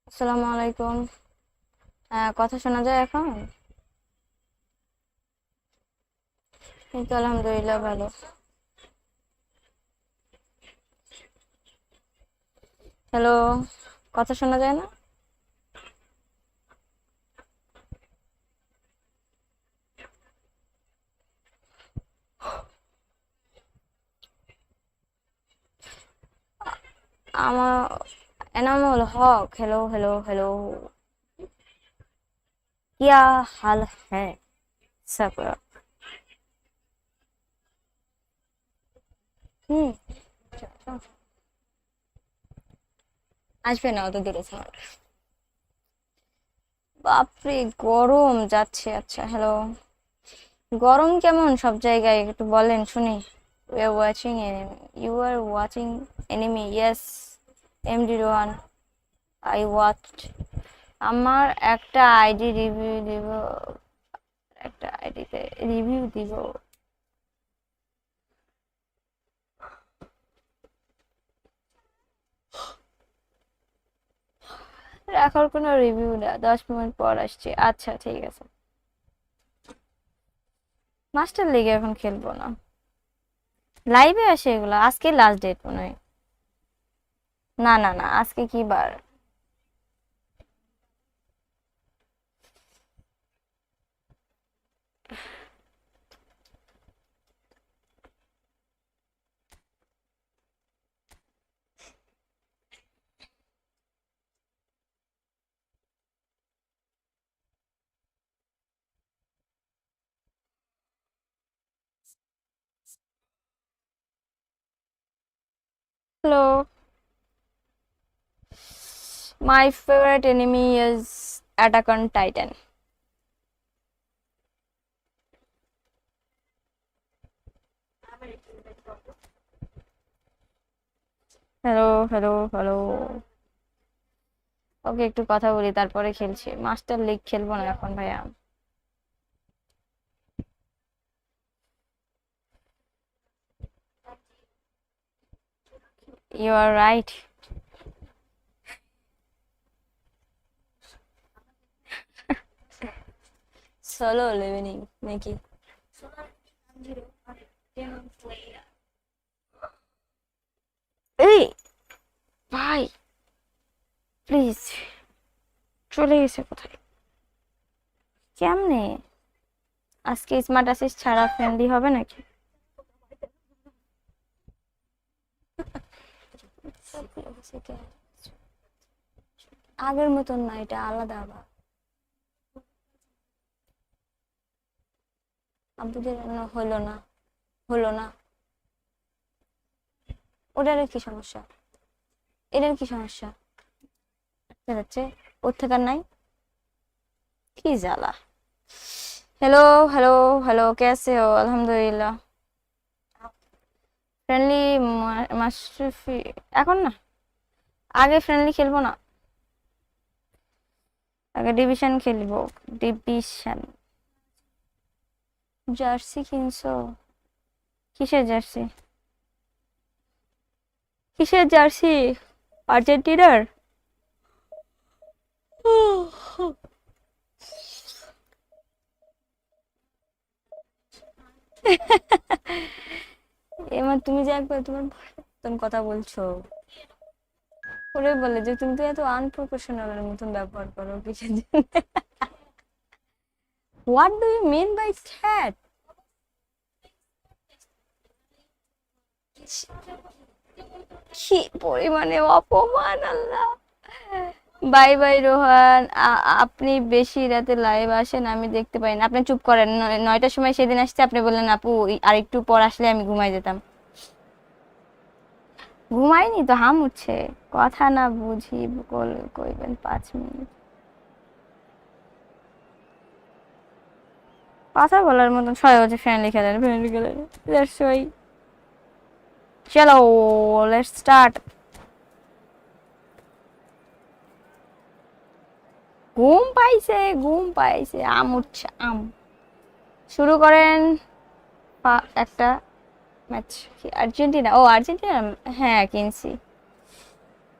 আসসালামু আলাইকুম। কথা শোনা যায় এখন? এই তো আলহামদুলিল্লাহ ভালো। হ্যালো, কথা শোনা যায় না? আমার Enamul Haque. Hello hello hello, क्या हाल है सब? হুম, আসবে না অত দূরে স্যার। বাপরে গরম যাচ্ছে। আচ্ছা হ্যালো, গরম কেমন সব জায়গায় একটু বলেন শুনি। We are watching enemy. You are watching enemy. Yes, MD Rohan. I watched. আমার একটা আইডি রিভিউ দিব, একটা আইডিতে রিভিউ দিব। রাখার কোনো রিভিউ না, 10 মিনিট পর আসছে। আচ্ছা ঠিক আছে, মাস্টার লিগে এখন খেলবো না, লাইভে আসে এগুলো। আজকে লাস্ট ডেট মনে হয়। না না না, আজকে কি বার? Hello, my favourite anime is attack on titan. Hello hello hello, okay একটু কথা বলি তারপরে খেলছি। মাস্টার লিগ খেলবো না এখন ভাইয়া। You are right. Solo living নাকি? এই ভাই প্লিজ, চলে গেছে কোথায়? কেমনে আজকে স্মার্ট অ্যাসিস্ট ছাড়া ফ্রেন্ডলি হবে নাকি? আগের মতন না, এটা আলাদা আবার। আব্বুদের হলো না, হলো না। ওটার কি সমস্যা? এটার কি সমস্যা? আচ্ছা যাচ্ছে, ওর থেকে আর নাই। কি জ্বালা। হ্যালো হ্যালো হ্যালো, कैसे हो? আলহামদুলিল্লাহ। ফ্রেন্ডলি মাশরুফি এখন না, আগে ফ্রেন্ডলি খেলবো না, আগে ডিভিশন খেলবো। ডিভিশন। জার্সি কিনছো? কিসের জার্সি? কিসের জার্সি? আর্জেন্টিনার? এবার তুমি যে একবার তোমার মতন কথা বলছো, ওরে বলে যে তুমি তো এত আনপ্রফেশনালের মতন ব্যবহার করো কিসের জন্য? What do you mean by খ্যাট? কি পরিমাণে অপমান, আল্লাহ। Bye bye Rohan. আপনি বেশি রাতে লাইভ আসেন, আমি দেখতে পাই না। আপনি চুপ করেন। 9টার সময় সেদিন আসছে, আপনি বললেন আপু আর একটু পর আসলে আমি ঘুমাই যেতাম। ঘুমাইনি তো, হাম উঠছে। কথা না বুঝি কইবেন 5 মিনিট। কথা বলার মতন সবাই হচ্ছে ফ্রেন্ডলি খেলেন, ফ্রেন্ডলি খেলেন। That's why. চলো, লেটস স্টার্ট। ঘুম পাইছে, ঘুম পাইছে, আম উঠছে আম। শুরু করেন। একটা ম্যাচ। কি আর্জেন্টিনা? ও আর্জেন্টিনা। হ্যাঁ কিনছি।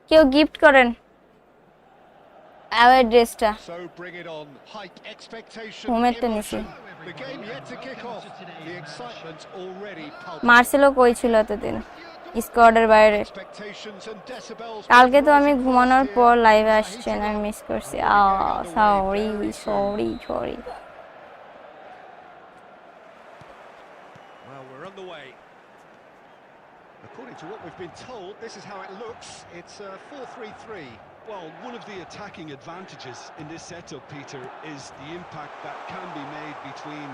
কেউ গিফট করেন। আওয়ার ড্রেসটা So bring it on. Hike expectation, হোমেরটা নিছি emotion. The game yet to kick off. The excitement already Marcelo palpable. কই ছিল এতদিন স্কোয়াডের বাইরে Expectations and decibels কালকে both তো আমি rising ঘুমানোর fast পর here. লাইভে আসছেন Tahiti আমি are মিস করছি already getting underway sorry very soon. Sorry Well, we're underway. According to what we've been told, this is how it looks. It's a 4-3-3. Well, one of the attacking advantages in this setup, Peter, is the impact that can be made between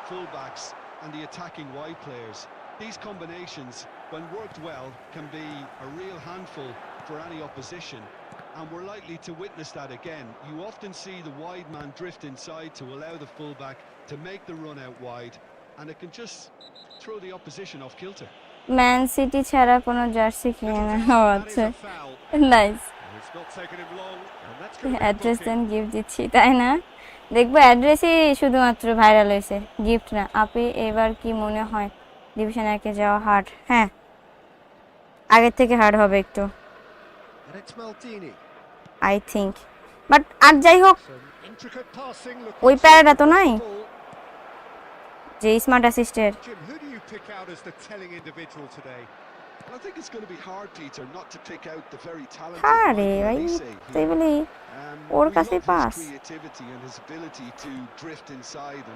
fullbacks and the attacking wide players. These combinations, when worked well, can be a real handful for any opposition, and we're likely to witness that again. You often see the wide man drift inside to allow the fullback to make the run out wide, and it can just throw the opposition off kilter. Man city ছাড়া কোনো jersey কিনে নেওয়া That is আছে a foul. Nice It's not taken him long, and that's going to be a address booking. Then gift দিচ্ছি তাই না দেখবো অ্যাড্রেসই শুধুমাত্র ভাইরাল হয়েছে গিফট না আপনি এবার কি মনে হয় ডিভিশন একে যাওয়া হার্ড হ্যাঁ আগের থেকে হার্ড হবে একটু And it's Maldini. I think but আর যাই হোক Some intricate passing. ওই প্যারাটা তো নাই Ball. যে smart অ্যাসিস্টের Jim, who do you pick out as the telling individual today? Well, I think it's going to be hard, Peter, not to pick out the very talented আরে Michael ভাই Olise তাই here. বলি We or love কাছে his pass creativity and his ability to drift inside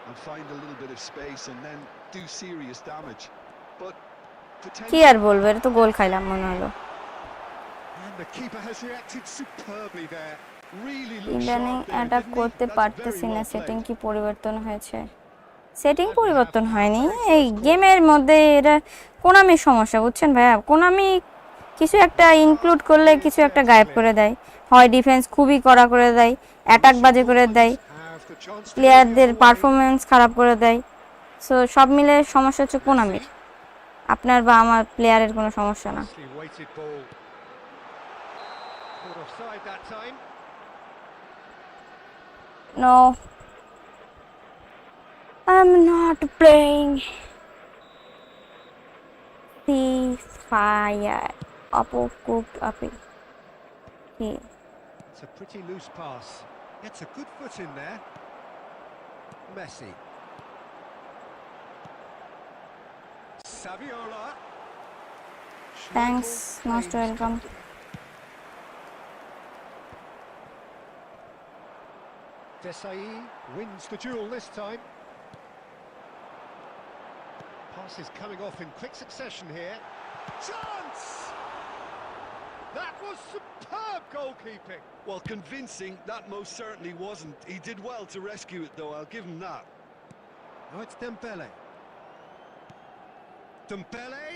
and find a little bit of space and then do serious damage. But কি আর বলবো এটা তো গোল খাইলাম মনে হলো And the keeper has reacted superbly there. Really looks ইদানিং sharp there, attack didn't he? করতে That's পারতেছি very না well সেটিং played. কি পরিবর্তন হয়েছে সেটিং পরিবর্তন হয়নি এই গেমের মধ্যে এটা কোনামির সমস্যা বুঝছেন ভাইয়া কোনামি কিছু একটা ইনক্লুড করলে কিছু একটা গায়েব করে দেয় হয় ডিফেন্স খুবই কড়া করে দেয় অ্যাটাক বাজে করে দেয় Have the chance to go the প্লেয়ারদের other way. পারফরমেন্স খারাপ করে দেয় সো সব মিলে সমস্যা হচ্ছে কোনামির আপনার বা আমার প্লেয়ারের কোনো সমস্যা না Nicely weighted ball. Caught offside that time. No I'm not playing the fire Oppo cooked up it. Okay. It's a pretty loose pass. Gets a good foot in there. Messi. Saviola. Thanks, most welcome. Desai wins the duel this time. Pass is coming off in quick succession here. Chance! That was superb goalkeeping. well, convincing, that most certainly wasn't. He did well to rescue it, though. I'll give him that. Now it's Dembele. Dembele.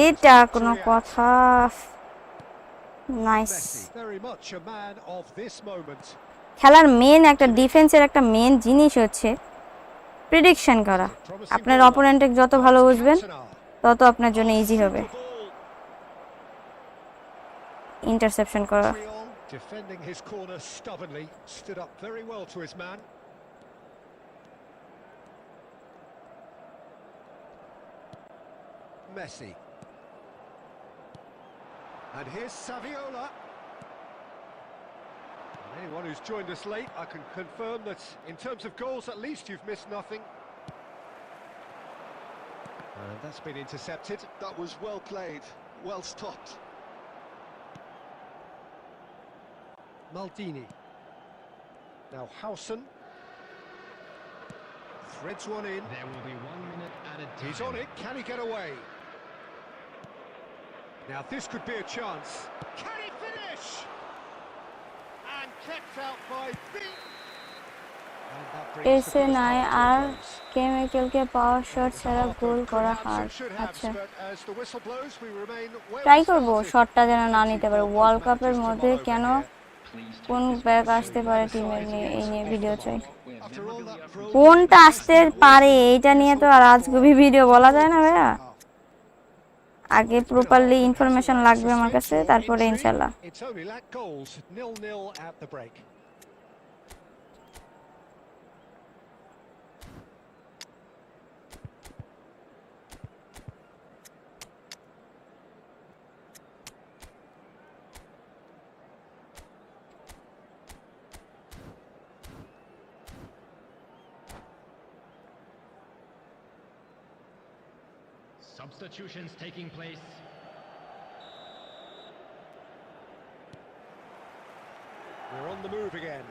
এটা কোনো কথা nice Messi, very much a man of this moment. খেলার main একটা ডিফেন্সের একটা main জিনিস হচ্ছে prediction করা আপনার অপোনেন্টকে যত ভালো বুঝবেন তত আপনার জন্য ইজি হবে ইন্টারসেপশন করা Defending his corner stubbornly, stood up very well to his man. Messi. And here's Saviola. Anyone who's joined us late, I can confirm that in terms of goals, at least you've missed nothing. And that's been intercepted. That was well played, well stopped. Maldini. Now Howson. Threads one in. There will be 1 minute added time. He's on it. Can he get away? Now this could be a chance. Can he finish? And kept out by B. And that brings the এসে first নাই half to a আর close. কেমিক্যালকে power shot ছাড়া Half goal of good করা halves hard it should have, আচ্ছা but as the whistle blows, we remain where try we করব started. শটটা যেন না নিতে পারে Plenty ওয়ার্ল্ড of কাপের managers মধ্যে tomorrow, কেন Benny. কোন ব্যাক আসতে পারে টিমের নিয়ে এই নিয়ে ভিডিও চাই After all that progress, কোনটা আসতে পারে এইটা নিয়ে তো আর আজগুবি ভিডিও বলা যায় না ভাইয়া আগে প্রপারলি ইনফরমেশন লাগবে আমার কাছে তারপরে ইনশাআল্লাহ It's only lacked goals, 0-0 at the break. Substitutions taking place. We're on the move again.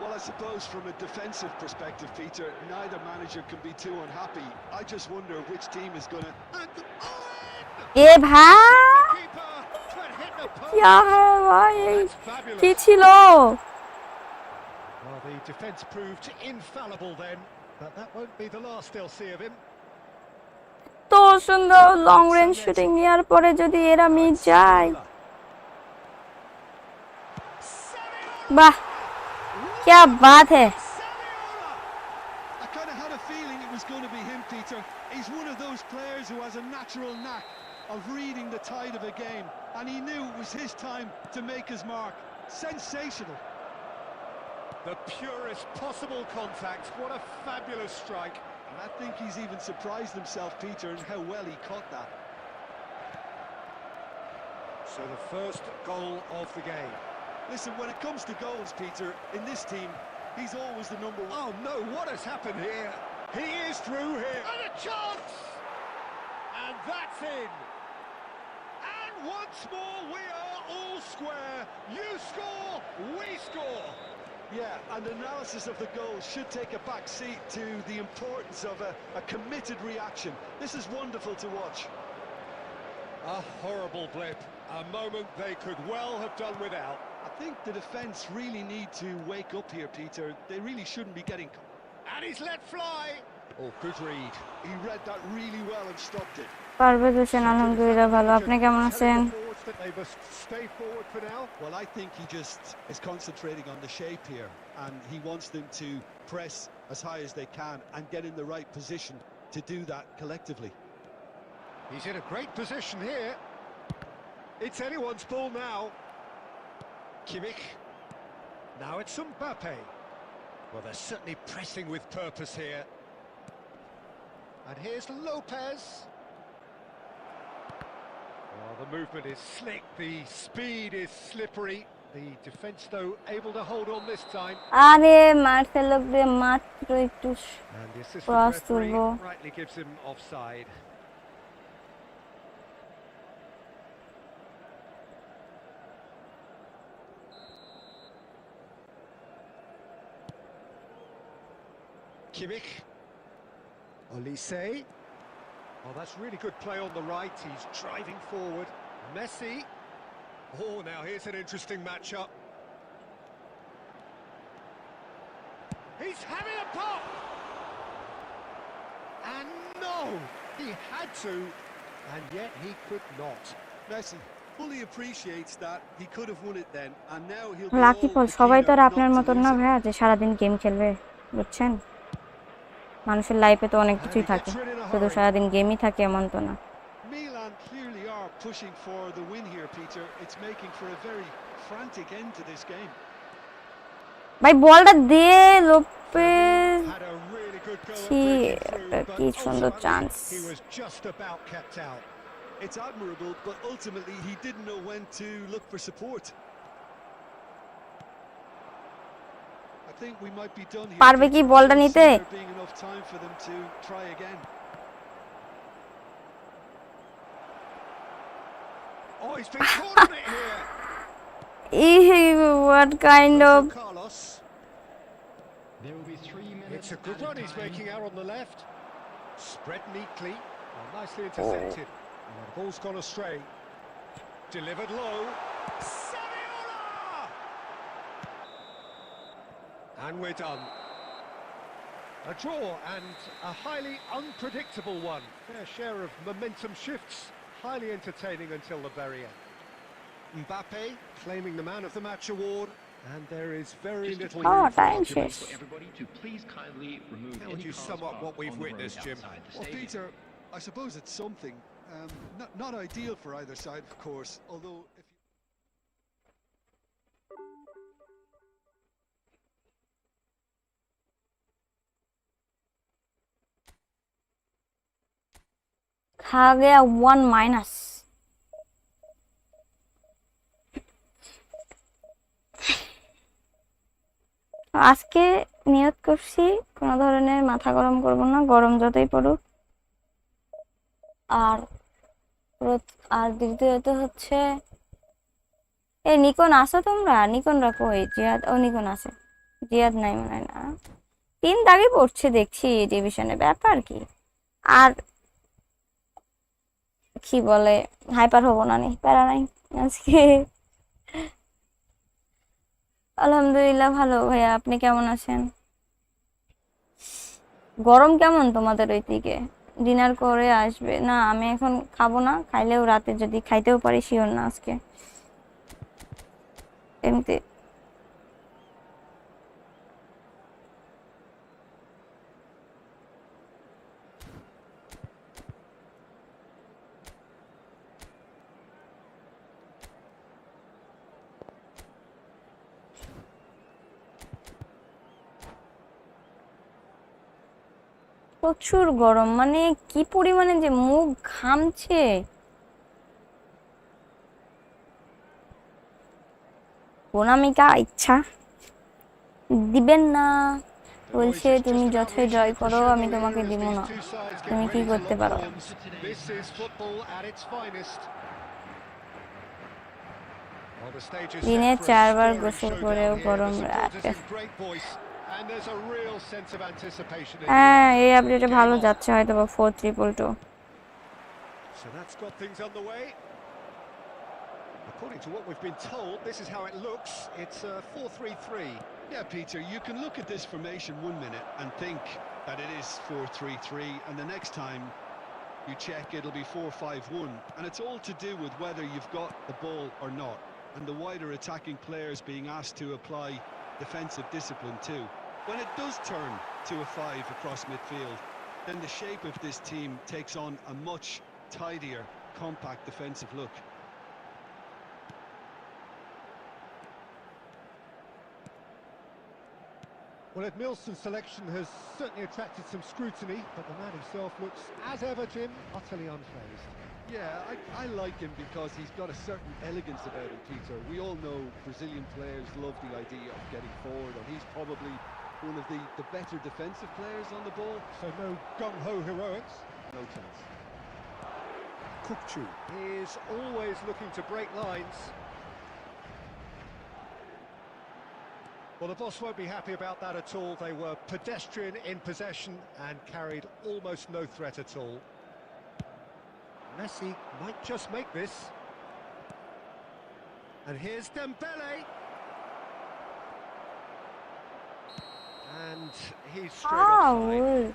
Well, I suppose from a defensive perspective, Peter, neither manager can be too unhappy. I just wonder which team is going to... এ ভাই Keeper, but hit the post. क्या है भाई That's fabulous. কি ছিল Well, the defence proved infallible then, but that won't be the last they'll see of him. তো সুন্দর long range shooting নেওয়ার পরে যদি এরা মিস যায় বাহ क्या बात है I kind of had a feeling it was going to be him, Peter. He's one of those players who has a natural knack of reading the tide of a game, and he knew it was his time to make his mark. Sensational. The purest possible contact. What a fabulous strike. And I think he's even surprised himself, Peter, in how well he caught that. So the first goal of the game. Listen, when it comes to goals, Peter, in this team, he's always the number one. Oh no, what has happened here? He is through here. And a chance! And that's in. And once more we are all square. You score, we score. Yeah, and analysis of the goal should take a back seat to the importance of a committed reaction. This is wonderful to watch. A horrible blip. A moment they could well have done without. I think the defence really need to wake up here, Peter. They really shouldn't be getting... And he's let fly. Oh, good read. He read that really well and stopped it. Parvez Hossain আলহামদুলিল্লাহ ভালো আপনি কেমন আছেন They must stay forward for now. Well, I think he just is concentrating on the shape here, and he wants them to press as high as they can and get in the right position to do that collectively. He's in a great position here. It's anyone's ball now. Kimmich. Now it's Mbappe. Well, they're certainly pressing with purpose here. And here's Lopez. Oh, the movement is slick, the speed is slippery. The defence, though, able to hold on this time. আরে Marcelo দিয়ে মাত্র একটু And the assistant Cross referee turbo. rightly gives him offside. Kimmich. Olise. Oh, that's really good play on the right. He's driving forward. Messi. Oh, now here's an interesting matchup. He's having a pop! And no! He had to, and yet he could not. Messi fully appreciates that he could have won it then, and now he'll be lucky all ফল the সবাই তো আর keener আপনার not to মতন lose না it. ভাইয়া যে সারাদিন game খেলবে বুঝছেন মানুষের লাইফে তো অনেক কিছুই থাকে শুধু সারাদিন গেমই থাকে এমন তো না Milan clearly are pushing for the win here, Peter. It's making for a very frantic end to this game. ভাই বলটা দিয়ে Lopez Had a really good go at কি breaking একটা through, কি but সুন্দর ultimately chance he was just about kept out. It's admirable, but ultimately he didn't know when to look for support. I think we might be done here. পারবে কি Peter. বলটা I don't নিতে? see there being enough time for them to try again. Oh, he's been caught on it here. what kind of Carlos. There will be 3 minutes. It's a good added run he's time. making out on the left. Spread neatly. Well, nicely intercepted. Oh, the ball's gone astray. Delivered low. Saviola! And we're done. A draw and a highly unpredictable one. Fair share of momentum shifts. Highly entertaining until the very end. Mbappe claiming the Man of the Match award. And there is very Just a little point Oh, room for time argument. shift. for everybody to please kindly remove How would any you cars sum up parked what we've on the road witnessed, Jim? outside the Well, stadium. Peter, I suppose it's something. Not ideal for either side, of course. Although, if you... खा गया 1 minus আজকে নিয়ত করছি কোনো ধরনের মাথা গরম করব না গরম যতই পড়ুক আর আর দ্বিতীয়ত হচ্ছে এই নিকন আসো তোমরা, নিকনরা কই? জিয়াদ, ও নিকন আছে, জিয়াদ নাই মনে হয় না। 3 দাগই পড়ছে দেখছি ডিভিশনে, ব্যাপার কি? আর কি বলে, হাইপার হবো না, নি প্যারা নাই আজকে। আলহামদুলিল্লাহ ভালো ভাইয়া, আপনি কেমন আছেন? গরম কেমন তোমাদের ওই দিকে? ডিনার করে আসবে? না আমি এখন খাবো না, খাইলেও রাতে যদি খাইতেও পারি শিওর না আজকে, এমনি। প্রচুর গরম, মানে কি পরিমাণে যে মুখ ঘামছে। অনামিকা ইচ্ছা দিবেন না, The বলছে voice is তুমি just about যতই reaching জয় the করো আমি crescendo তোমাকে here as দিব these না, two sides get তুমি কি ready to করতে lock পারো? arms. This is football at its finest. Well, the stage is দিনে set for a 4 bar stirring গোসল showdown করেও here. গরম The supporters রাতে। in great voice, and there's a real sense of anticipation in the হ্যাঁ, air. এই আপডেটে ভালো Game on. যাচ্ছে হয়তো বা 4-2. So that's got things underway. According to what we've been told, this is how it looks. It's 4-3-3. Yeah, Peter, you can look at this formation 1 minute and think that it is 4-3-3, and the next time you check it'll be 4-5-1, and it's all to do with whether you've got the ball or not, and the wider attacking players being asked to apply defensive discipline too. When it does turn to a 5 across midfield, then the shape of this team takes on a much tidier, compact defensive look. Well, Edmilson's selection has certainly attracted some scrutiny, but the man himself looks, as ever, Jim, utterly unfazed. Yeah, I like him because he's got a certain elegance about him, Peter. We all know Brazilian players love the idea of getting forward, and he's probably one of the better defensive players on the ball. So no gung-ho heroics. No chance. Kukchu is always looking to break lines. Well, the boss won't be happy about that at all. They were pedestrian in possession and carried almost no threat at all. Messi might just make this. And here's Dembele. And he's straight offside. Foul.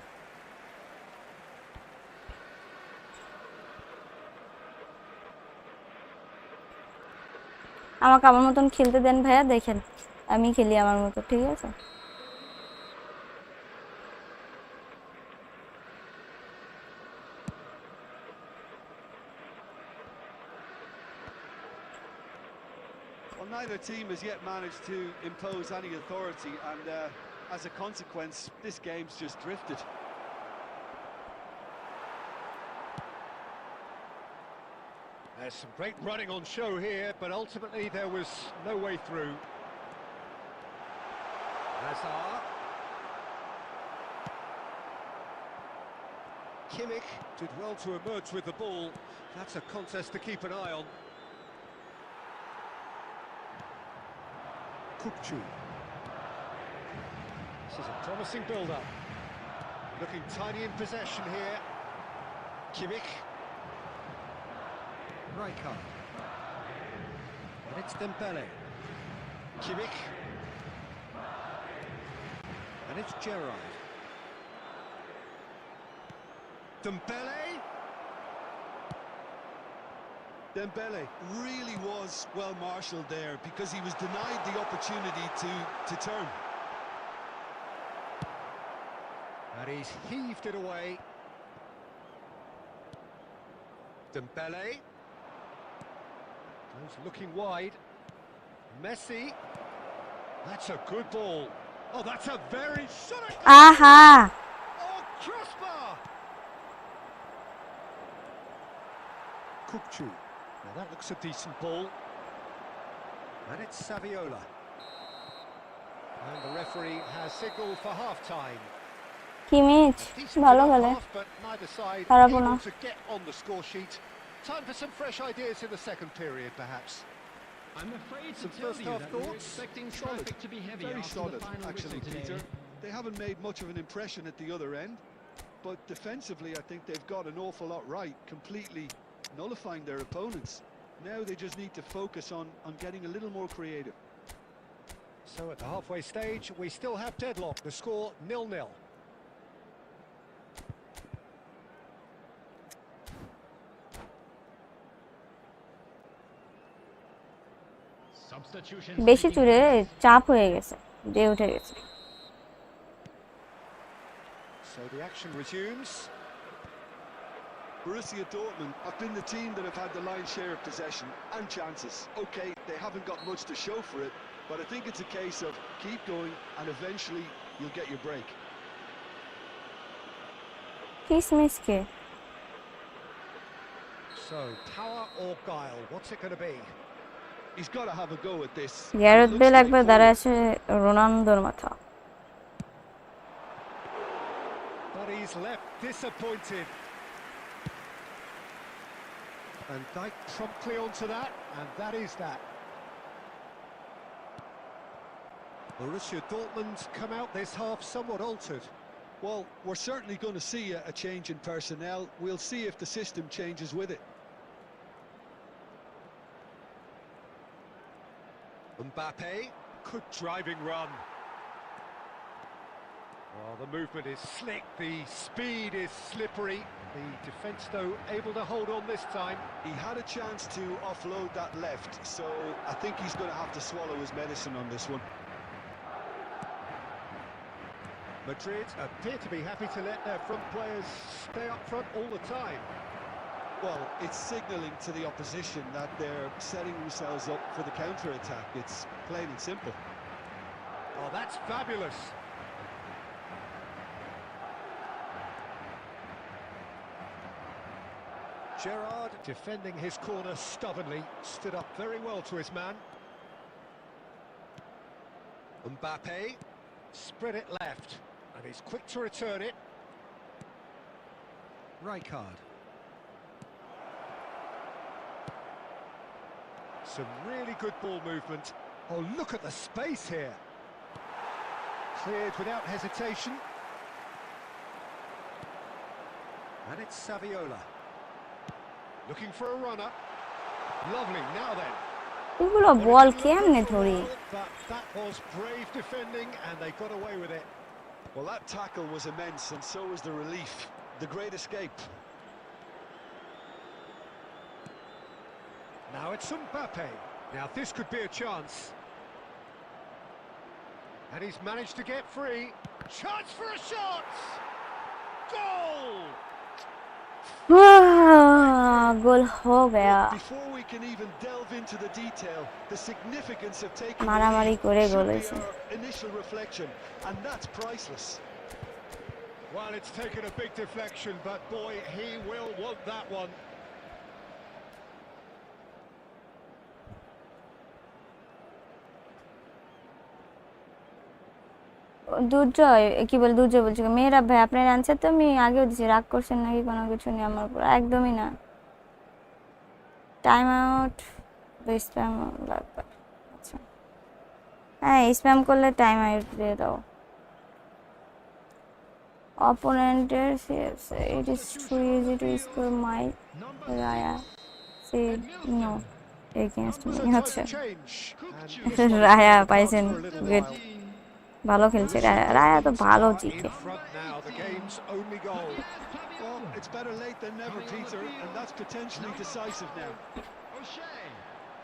আমাকে আমার মতন খেলতে দেন ভাইয়া, দেখেন আমি খেলি আমার মতো, ঠিক আছে? Well, neither team has yet managed to impose any authority, and as a consequence, this game's just drifted. There's some great running on show here, but ultimately there was no way through. Hazard. Kimmich did well to emerge with the ball. That's a contest to keep an eye on. Kukchu. This is a promising build-up. Looking tiny in possession here. Kimmich. Rijkaard. And it's Dembele. Kimmich. And it's Gerrard. Dembele. Dembele really was well marshalled there because he was denied the opportunity to turn. And he's heaved it away. Dembele. Goes looking wide. Messi. That's a good ball. Oh, that's a very shot. আহা, Oh, crossbar. Kukchu. Now that looks a decent ball. And it's Saviola. And the referee has signalled for half-time. Kimmich Decent ভালো enough খেলে, half, but neither side খারাপও না। able to get on the score sheet. Time for some fresh ideas in the second period, perhaps. I'm afraid to Some tell first you half that we were thoughts? expecting Solid. traffic to be heavy Very after solid, the final actually, whistle Peter. today. They haven't made much of an impression at the other end, but defensively I think they've got an awful lot right, completely nullifying their opponents. Now they just need to focus on getting a little more creative. So at the halfway stage, we still have deadlock. The score 0-0. Substitutions বেশি taking চুরে place. চাপ হয়ে গেছে, দিয়ে উঠে গেছে। So the action resumes. Borussia Dortmund have been the team that have had the lion's share of possession and chances. Okay, they haven't got much to show for it, but I think it's a case of keep going and eventually you'll get your break. কিসমিসকে So power or guile? What's it going to be? He's got to have a go at this. Gareth It looks Bale একবার দাঁড়ায় আছে straightforward. রোনালদোর মাথা। But he's left disappointed. And Dyke promptly onto that, and that is that. Borussia Dortmund come out this half somewhat altered. Well, we're certainly going to see a change in personnel. We'll see if the system changes with it. Mbappe, good driving run. Well, the movement is slick, the speed is slippery. The defence, though, able to hold on this time. He had a chance to offload that left, so I think he's going to have to swallow his medicine on this one. Madrid appear to be happy to let their front players stay up front all the time. Well, it's signalling to the opposition that they're setting themselves up for the counter-attack. It's plain and simple. Oh, that's fabulous. Gerrard defending his corner stubbornly, stood up very well to his man. Mbappe spread it left, and he's quick to return it. Rijkaard. Some really good ball movement. Oh, look at the space here. Cleared without hesitation. And it's Saviola. Looking for a runner. Lovely, now then. এগুলো বল কেমনে ধরি? But that was brave defending and they got away with it. Well, that tackle was immense, and so was the relief. The great escape. Now it's Mbappe. Now this could be a chance. And he's managed to get free. Chance for a shot! Goal! গোল हो गया। Before we can even delve into the detail, the significance of taking the মারামারি lead করে গোল should be হয়েছে। our initial reflection, and that's priceless. Well, it's taken a big deflection, but boy, he will want that one. দুর্জয় কি বলে, দুর্জয় বলছি মেহরাব ভাই, আপনার answer তো আমি আগেও দিয়েছি, রাগ করছেন নাকি কোনো কিছু নিয়ে আমার উপর? একদমই না। টাইম আউট, স্প্যাম লাগবে। আচ্ছা হ্যাঁ, স্প্যাম করলে টাইম আউট দিয়ে দাও। অপোনেন্টের it is too easy to score my Raya said no against me। আচ্ছা রায়া পাইছেন, গুড, ভালো খেলছে রায়া। রায়া তো ভালো জিতে। In front now, the game's only goal. Well, it's better late than never, Peter, and that's potentially decisive now.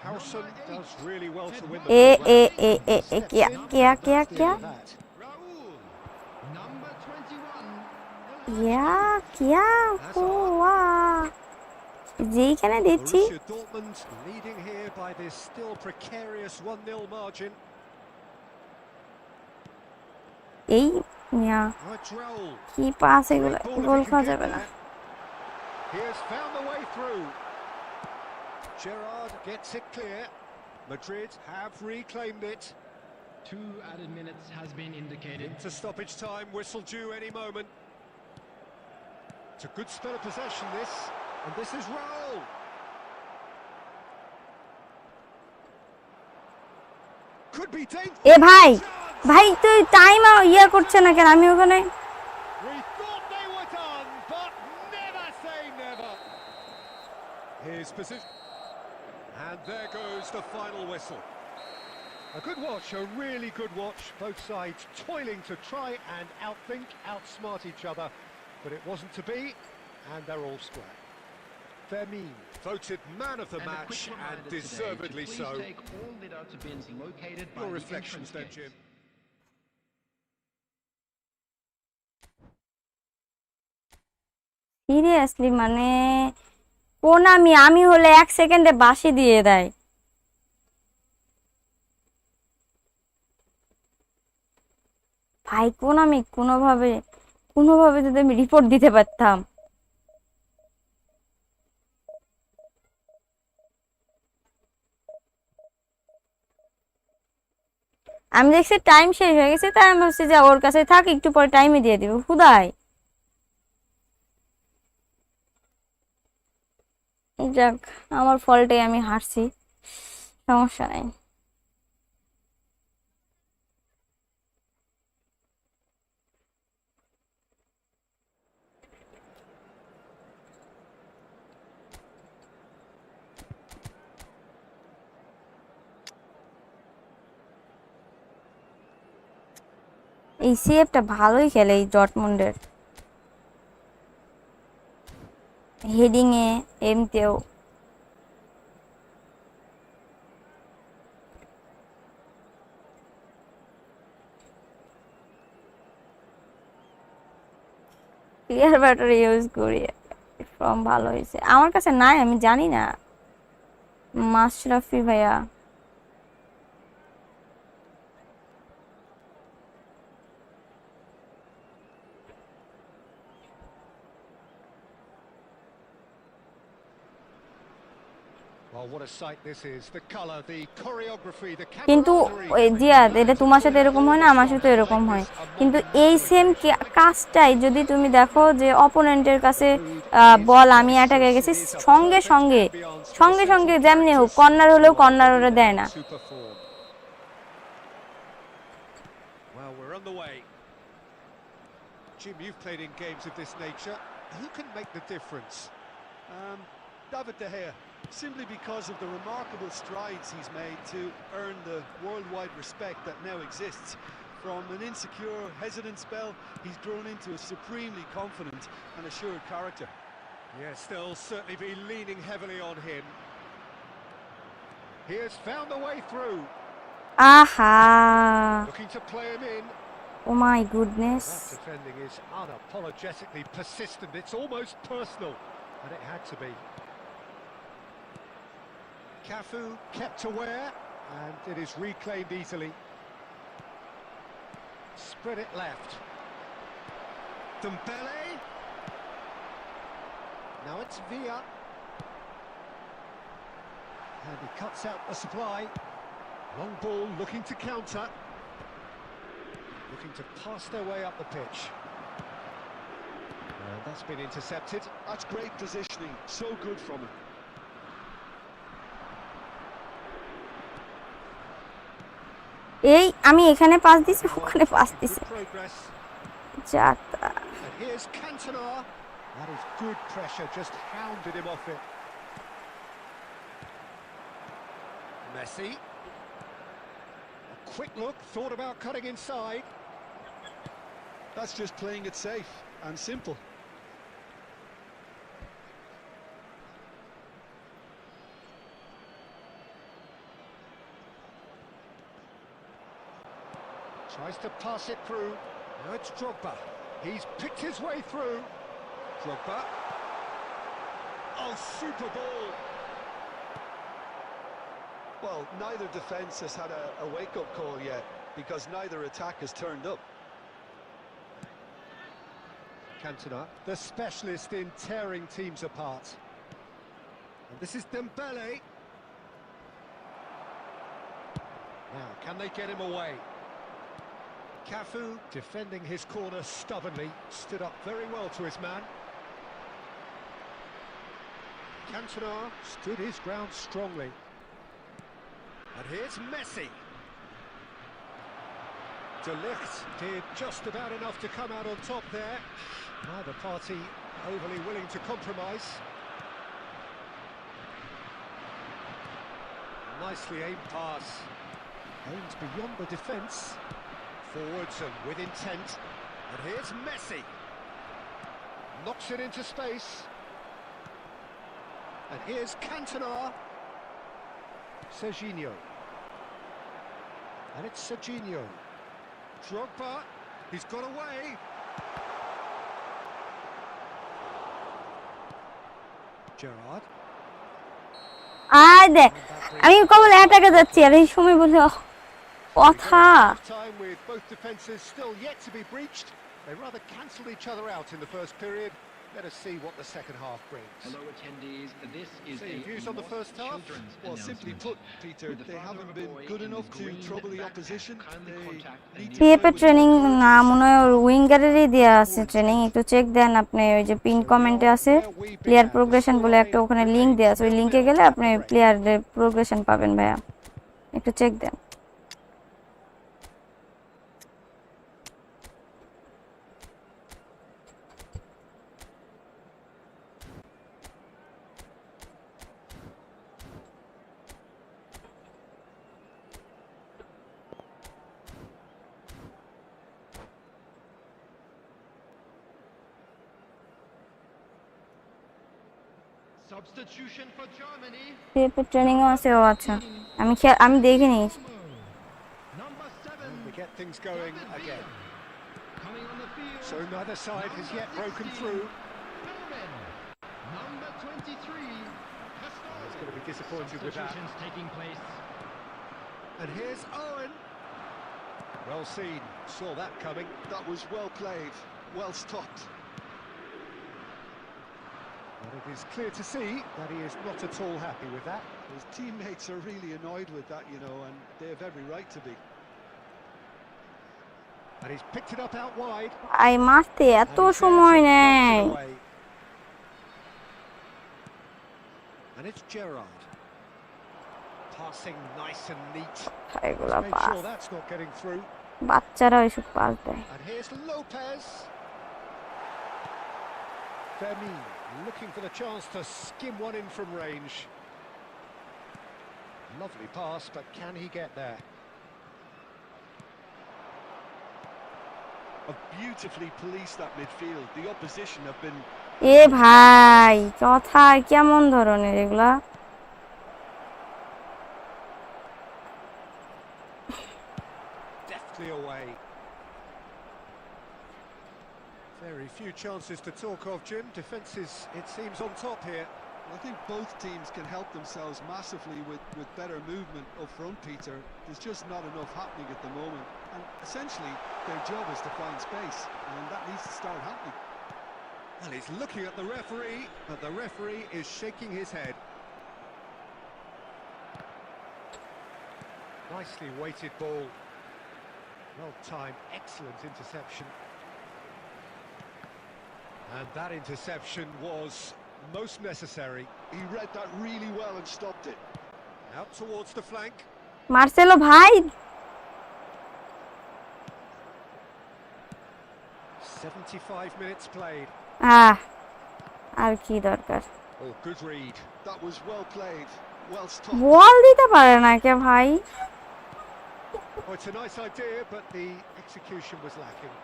Howson does really well to win the A ball. ए ए ए ए क्या क्या क्या क्या क्या क्या हुआ? যেইখানে দিচ্ছি Borussia Dortmund leading here by this still precarious 1-0 margin. এই মিয়া Oh, it's Raul. কি পাস এগুলো, Great ball if goal he can খাওয়া get যাবে না। there. He has found the way through. Gerrard gets it clear. Madrid have reclaimed it. 2 added minutes has been indicated. Into stoppage time, whistle due any moment. It's a good spell of possession, this. And this is Raul. Could be dangerous. এ ভাই ভাই তুই time yeah করছে না কেন আমি ওখানে We thought they were done, but never say never. Here's position. And there goes the final whistle. A good watch, a really good watch. Both sides toiling to try and outthink, outsmart each other. But it wasn't to be, and they're all square. Fermin, voted man of the And a match, quick and reminder deservedly today to so. please take all lit outer bins located by Your the reflections entrance then, gates. Jim. Seriously মানে Konami আমি হলে 1 সেকেন্ডে বাসি দিয়ে দেয় ভাই Konami কোনোভাবে যদি আমি রিপোর্ট দিতে পারতাম আমি দেখছি টাইম শেষ হয়ে গেছে তাই আমি ভাবছি যে ওর কাছে থাক একটু পরে টাইমে দিয়ে দিব খুদাই যাক আমার ফল্টে আমি হারছি সমস্যা নাই এই সিএফটা ভালোই খেলে এই ডটমুন্ডের হেডিং এ এমতেও ক্লিয়ার ব্যাটারি ইউজ করি ফর্ম ভালো হয়েছে আমার কাছে নাই আমি জানি না মাশরাফি ভাইয়া Well, what a sight this is. The colour, the choreography, the কিন্তু ওই জিয়াদ এটা তোমার সাথে এরকম হয় না আমার সাথে এরকম হয় কিন্তু এই সেম কাজটাই যদি তুমি দেখো যে অপোনেন্টের কাছে বল আমি অ্যাটাকে গেছি সঙ্গে সঙ্গে যেমনি হোক কর্নার হলেও কর্নার ওরা দেয় না Well, we're on the way. Jim, you've played in games of this nature. Who can make the difference? David De Gea, simply because of the remarkable strides he's made to earn the worldwide respect that now exists. From an insecure, hesitant spell, he's grown into a supremely confident and assured character. Yes, they'll certainly be leaning heavily on him. He has found the way through. আহা Looking to play him in. Oh my goodness That defending is unapologetically persistent. It's almost personal, and it had to be. Cafu kept aware, and it is reclaimed easily. Spread it left. Dembele. Now it's Villa. And he cuts out the supply. Long ball looking to counter. Looking to pass their way up the pitch. That's been intercepted. That's great positioning, so good from him. এই আমি এখানে pass দিছি ওখানে pass দিছি Good progress. যাক And here's Cantona. That is good pressure, just hounded him off it. Messi. A quick look, thought about cutting inside. That's just playing it safe and simple. Tries to pass it through. Now it's Drogba. He's picked his way through. Drogba. Oh, super ball. Well, neither defence has had a wake-up call yet, because neither attack has turned up. Cantona, the specialist in tearing teams apart. And this is Dembele. Now, can they get him away? Cafu defending his corner stubbornly, stood up very well to his man. Cantona stood his ground strongly. And here's Messi. De Ligt did just about enough to come out on top there. Neither party overly willing to compromise. Nicely aimed pass. Aimed beyond the defence. Forwards and with intent. And here's Messi. Knocks it into space. And here's Cantona. Serginho. And it's Serginho. Drogba. He's got away. Gerrard. আয় আমি কবল অ্যাটাকে যাচ্ছি আর এই সময় বলে কথা Time with both defences still yet to be breached. They rather cancelled each other out in the first period. Let us see what the second half brings. Hello attendees, this is So your views on the first half? children's Well, simply put, Peter, they haven't been good enough to trouble the opposition. They need to পিএপে play with training more না courage. মনে হয় উইঙ্গারেরই দেওয়া আছে training একটু check দেন আপনি ওই যে pin কমেন্টে আছে প্লেয়ার প্রোগ্রেশন বলে একটা ওখানে লিংক দেওয়া আছে ওই লিংকে গেলে আপনি প্লেয়ারের প্রোগ্রেশন পাবেন ভাইয়া একটু চেক দেন Substitution for Germany. পিএপে ট্রেনিংও আছে ও আচ্ছা আমি দেখিনি Number 7. We get things going again. Coming on the field. So neither side has yet broken through. Bellman. Number 23. He's going to be disappointed with that. Substitutions taking place. And here's Owen. Well seen, saw that coming. That was well played, well stopped. But it is clear to see that he is not at all happy with that. His teammates are really annoyed with that, you know, and they have every right to be. And he's picked it up out wide. I মারতে এত And he's there সময় to bounce নেয় it away. And it's Gerrard. Passing nice and neat. এগুলা Make pass sure that's not getting through. বাচ্চারা ওইসব pass দেয় And here's Lopez. Fermin looking for the chance to skim one in from range. Lovely pass, but can he get there? Have beautifully policed that midfield. The opposition have been এ ভাই কথা কেমন ধরনের এগুলা Deftly away. Very few chances to talk of, Jim. Defences, it seems, on top here. I think both teams can help themselves massively with better movement up front, Peter. There's just not enough happening at the moment. And essentially, their job is to find space, and that needs to start happening. Well, he's looking at the referee, but the referee is shaking his head. Nicely weighted ball. Well timed, excellent interception. And that interception was most necessary. He read that really well and stopped it. Out towards the flank. Marcelo ভাই 75 minutes played. আর কি দরকার Oh, good read. That was well played, well stopped. বল দিতে পারে না কে ভাই Oh, it's a nice idea, but the execution was lacking.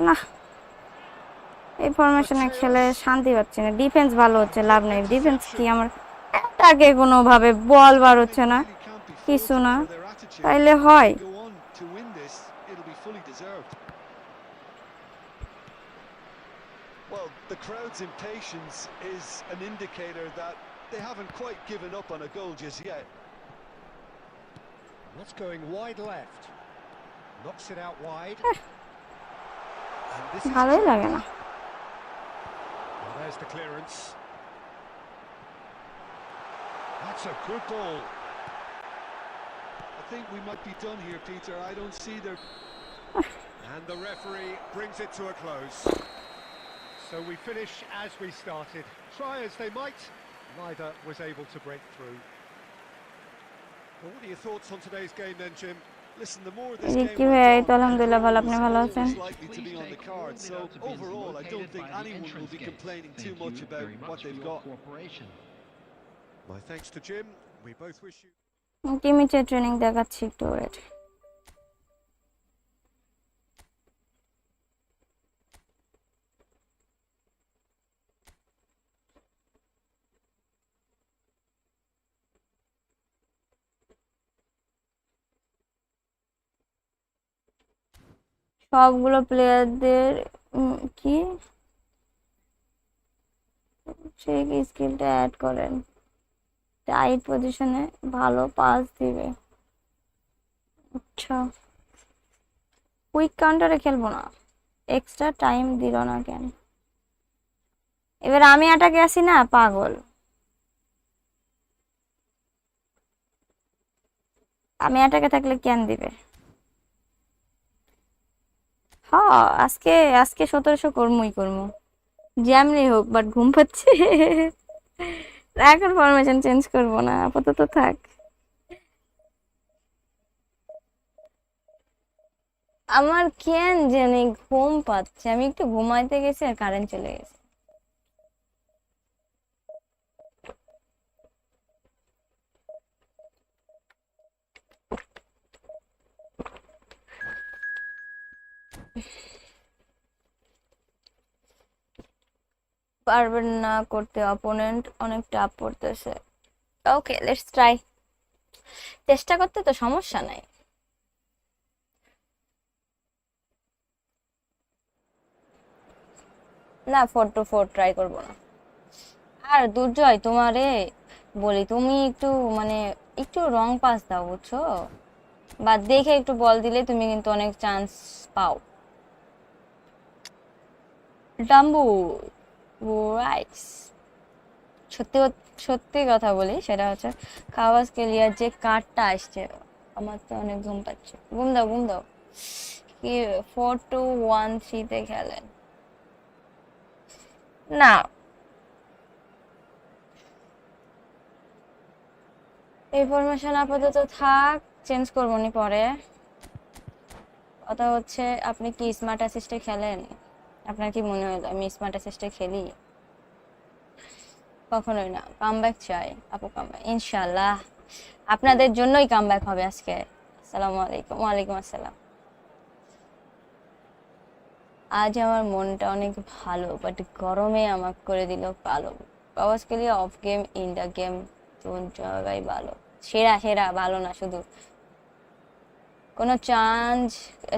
না এই ফরমেশনে খেলে শান্তি পাচ্ছি না ডিফেন্স ভালো হচ্ছে লাভ নেই ডিফেন্স কি আমার অ্যাটাকে কোনো ভাবে বল বার হচ্ছে না Really can't be কিছু faulted না for their attitude. তাইলে হয় Go on to win this, it'll be fully deserved. Well, the crowd's impatience is an indicator that they haven't quite given up on a goal just yet. That's going wide left. Knocks it out wide. And this is ভালোই লাগে না well, there's the clearance. That's a good ball. think we might be done here, Peter. I don't see there. And the referee brings it to a close. So we finish as we started. Try as they might, neither was able to break through. Well, what are your thoughts on today's game then, Jim? Listen, the more this এদিক game কি went ভাই? on, এই তো the আলহামদুলিল্লাহ ভালো, draw আপনি was ভালো আছেন? always likely to be on the card. So overall, I don't think anyone will be complaining too much about what they've got. My thanks to Jim. We both wish you... টিমিচের training দেখাচ্ছি একটু wait. সবগুলো প্লেয়ারদের কি সেই স্কিলটা add করেন, tight পজিশনে ভালো পাস দিবে। আচ্ছা, কুইক কাউন্টারে খেলবো না, এক্সট্রা টাইম দিল না কেন? এবার আমি অ্যাটাকে আসি না, পাগল। আমি অ্যাটাকে থাকলে কেন দিবে? হ্যাঁ, আজকে আজকে 1700 কর্মই কর্ম, যেমনি হোক, বাট ঘুম পাচ্ছে। এখন ফরমেশন চেঞ্জ করবো না, আপাতত থাক। আমার কেন জানি ঘুম পাচ্ছে, আমি একটু ঘুমাইতে গেছি আর কারেন্ট চলে গেছে। পারবেন না করতে, অপোনেন্ট অনেক টাফ পড়তেছে। ওকে, লেটস ট্রাই। চেষ্টা করতে তো সমস্যা নাই। না, 4-4 ট্রাই করবো না। আর দুর্জয়, তোমারে বলি, তুমি একটু মানে একটু রং পাস দাও, বুঝছো? বা দেখে একটু বল দিলে তুমি কিন্তু অনেক চান্স পাও। ডাম্বু রাইটস। সত্যি সত্যি কথা বলি, সেটা হচ্ছে কাওয়াস ক্লিয়ার যে কার্ডটা আসছে, আমার তো অনেক ঘুম পাচ্ছে। ঘুম দাও, ঘুম দাও। কি 4-2-1-3 খেলেন না? এই ফরমেশন আপাতত থাক, চেঞ্জ করবো নি পরে। কথা হচ্ছে, আপনি কি স্মার্ট অ্যাসিস্টে খেলেন? আপনার কি মনে হয় আমি স্মার্ট অ্যাসিস্টে খেলি? কখনোই না। কামব্যাক চাই আপু, কামব্যাক ইনশাআল্লাহ। আপনাদের জন্যই কামব্যাক হবে আজকে। আসসালামু আলাইকুম। ওয়ালাইকুম আসসালাম। আজ আমার মনটা অনেক ভালো, বাট গরমে আমাক করে দিল কালো। কাওয়াস clear of game, in the game কোন জায়গায় ভালো? সেরা সেরা, ভালো না শুধু। কোনো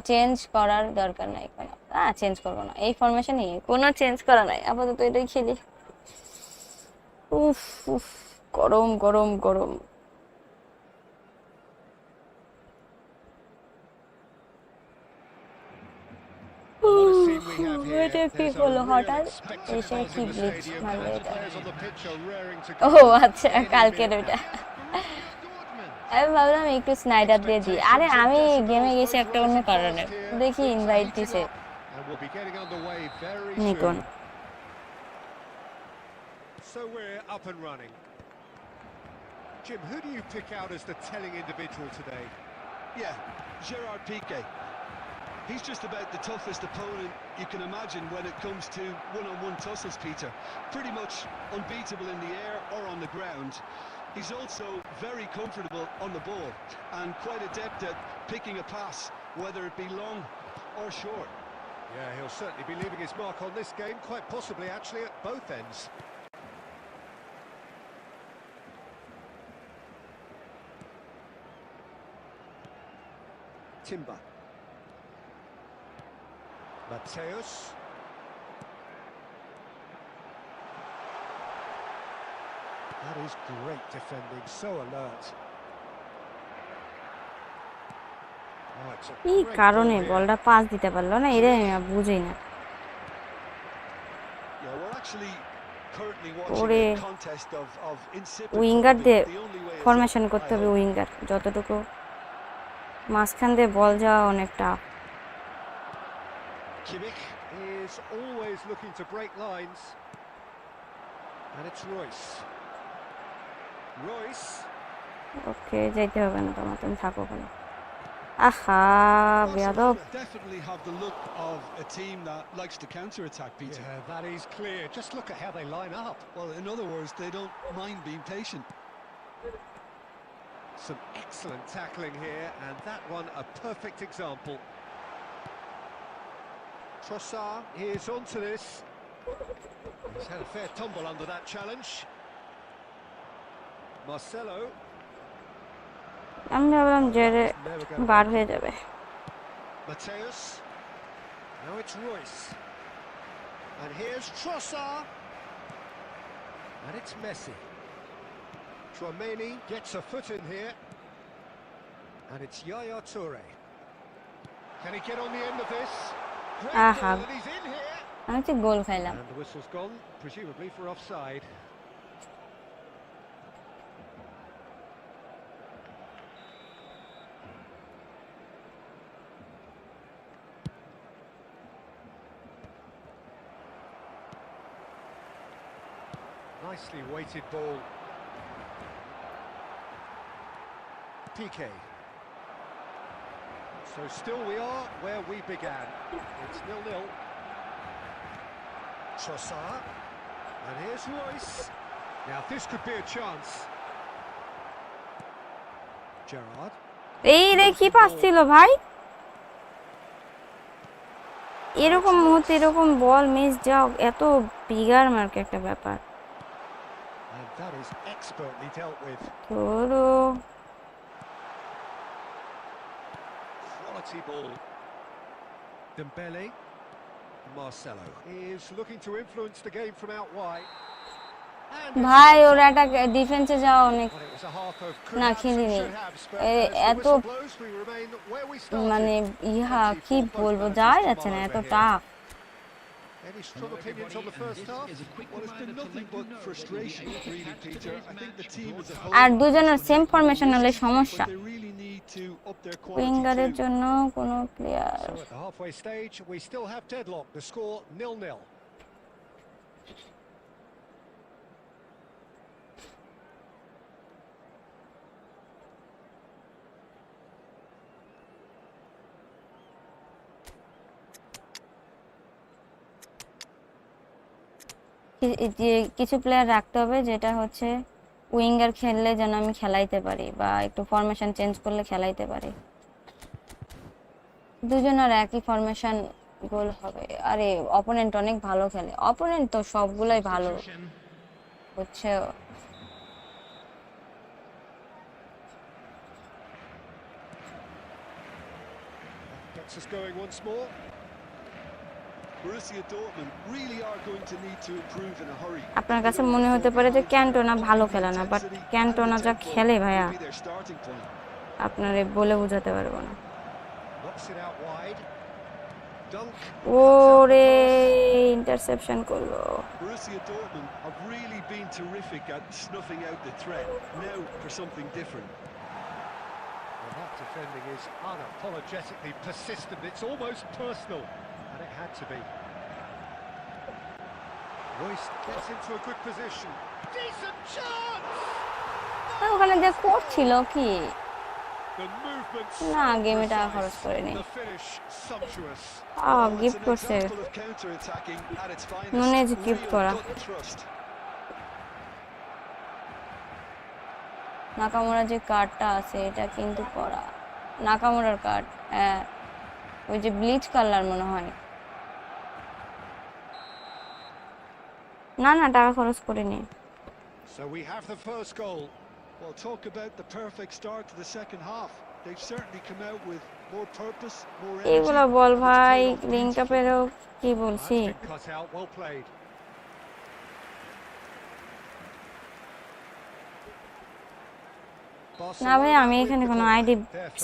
চেঞ্জ করার দরকার নাই, কোনো চেঞ্জ করবো না। এই ফরমেশনই কোনো চেঞ্জ করা নাই, আপাতত এটাই খেলি। উফ উফ, গরম গরম গরম। What a scene we have here. এটা কি There's a হলো real হঠাৎ? expected এসে buzz কি in the ব্লিচ stadium মারলো as এটা? players on the pitch are raring to ও go. আচ্ছা, কালকের ওইটা। আমি ভাবলাম একটু স্নাইডার দিয়ে দিই। আরে আমি গেমে গেছি একটা অন্য কারণে, দেখি ইনভাইট দিছে And we'll be getting underway very Nikon. soon. So we're up and running. Jim, who do you pick out as the telling individual today? Yeah, Gerard Piqué. He's just about the toughest opponent you can imagine when it comes to one-on-one tussles, Peter. Pretty much unbeatable in the air or on the ground. He's also very comfortable on the ball and quite adept at picking a pass, whether it be long or short. Yeah, he'll certainly be leaving his mark on this game, quite possibly actually at both ends. Timber. Mateus. That is great defending, so alert. Oh, it's a কি great কারণে ball here. বলটা pass দিতে পারলো না, এটা আমি বুঝি না। Yeah, we're actually currently watching ওরে, a contest of incipient winger football. দিয়ে The only way is up. Formation করতে I হবে, hope. উইঙ্গার যতটুকু মাঝখান দিয়ে বল যাওয়া অনেক tough. Kimmich is always looking to break lines. And it's Royce. Royce. ওকে, যেতে হবে না তোমার, তুমি থাকো ওখানে। আহা, বেয়াদব। Barcelona definitely have the look of a team that likes to counter-attack, Peter. Yeah, that is clear. Just look at how they line up. Well, in other words, they don't mind being patient. Some excellent tackling here, and that one a perfect example. Trossard is onto this. He's had a fair tumble under that challenge. Marcelo. আমি ভাবলাম যে বার হয়ে যাবে। Mateus. Now it's Royce. And here's Trossard. And it's Messi. Tchouaméni gets a foot in here. And it's Yaya Toure. Can he get on the end of this? Great ball, and he's in here. আমি তো গোল খাইলাম। And the whistle's gone, presumably for offside. Nicely weighted ball. Tiki. So still we are where we began. It's 0-0. Trossard. And here's Royce. Now this could be a chance. Gerrard. এই রে, কি pass ছিল ভাই! এরকম মুহূর্তে এরকম ball miss যাও, এত বিগার মার্ক একটা ব্যাপার। And that is expertly dealt with. ধরো। Quality ball. Dembele. Marcelo is looking to influence the game from out wide. ভাই ওরা একটা ডিফেন্সে যাওয়া অনেক Well, it was a half of না collapse খেলিনি। should have, but এত as the whistle blows, we remain where we started. মানে ইহা Plenty কি for both বলবো, managers যায় to যাচ্ছে না, mull এত over here. Tough. Any strong opinions on the first half? Well, it's been nothing but frustration, really, Peter. I think the team as a whole, আর দুজনের same formation হলে but সমস্যা। they really need to up their উইঙ্গারের quality too. জন্য কোনো player. So at the halfway stage, we still have deadlock. The score 0-0. কিছু player রাখতে হবে, যেটা হচ্ছে উইঙ্গার খেললে যেন আমি খেলাইতে পারি, বা একটু ফরমেশন চেঞ্জ করলে খেলাইতে পারি। দুজনের একই ফরমেশন গোল হবে। আরে অপোনেন্ট অনেক ভালো খেলে, অপোনেন্ট তো সবগুলাই ভালো হচ্ছে। Gets us going once more. Borussia Dortmund really are going to need to improve in a hurry. আপনার কাছে মনে হতে পারে যে ক্যান্টোনা ভালো খেলে না, বাট ক্যান্টোনা যা খেলে ভাইয়া, Be their starting point. আপনারে বলে বোঝাতে পারবো না। Knocks it out wide. Dunk. ওরে, ইন্টারসেপশন করলো। Borussia Dortmund have really been terrific at snuffing out the threat. Now for something different. Well, that defending is unapologetically persistent. It's almost personal, and it had to be. Royce gets into a good position. Decent chance! ওখানে যে court ছিল কি The movement না, so গেমে টাকা precise. খরচ করে নেই। The finish sumptuous. Gift It's an করছে, example of counter-attacking at its finest. Nunez gift Real করা। gut trust. নাকামোরা যে কার্ডটা আছে এটা কিন্তু করা, নাকামোরার কার্ড, হ্যাঁ ওই যে ব্লিচ কালার মনে হয়। না না, টাকা খরচ করিনি। So we have the first goal. Well, talk about the perfect start to the second half. They've certainly come out with more purpose, more energy. এইগুলা বল and it's ভাই, paid off লিঙ্ক beautifully. আপেরও কি That's বলছি। been cut out. Well played. না ভাই, আমি এখানে কোনো ID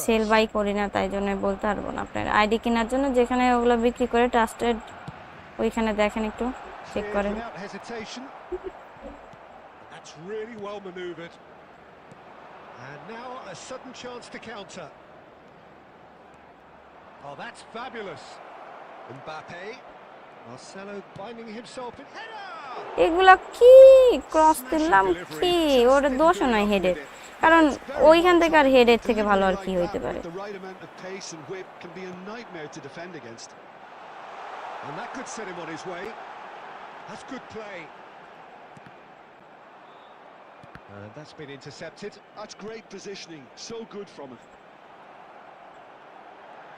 sell by করি না, তাই জন্য বলতে পারবো না। আপনার আইডি কেনার জন্য যেখানে ওগুলো বিক্রি করে ট্রাস্টেড, ওইখানে দেখেন, একটু চেক করেন। Without hesitation. That's really well manoeuvred. And now a sudden chance to counter. Oh, that's fabulous. Mbappe. Marcelo binding himself in header. এগুলা কি ক্রস দিলাম কি, ওর দোষও নাই হেডের, কারণ It's very ওইখান well থেকে আর timed. হেডের থেকে ভালো Delivery আর কি like হইতে that পারে। with the right amount of pace and whip can be a nightmare to defend against. And that could set him on his way. That's good play. And that's been intercepted. That's great positioning. So good from him.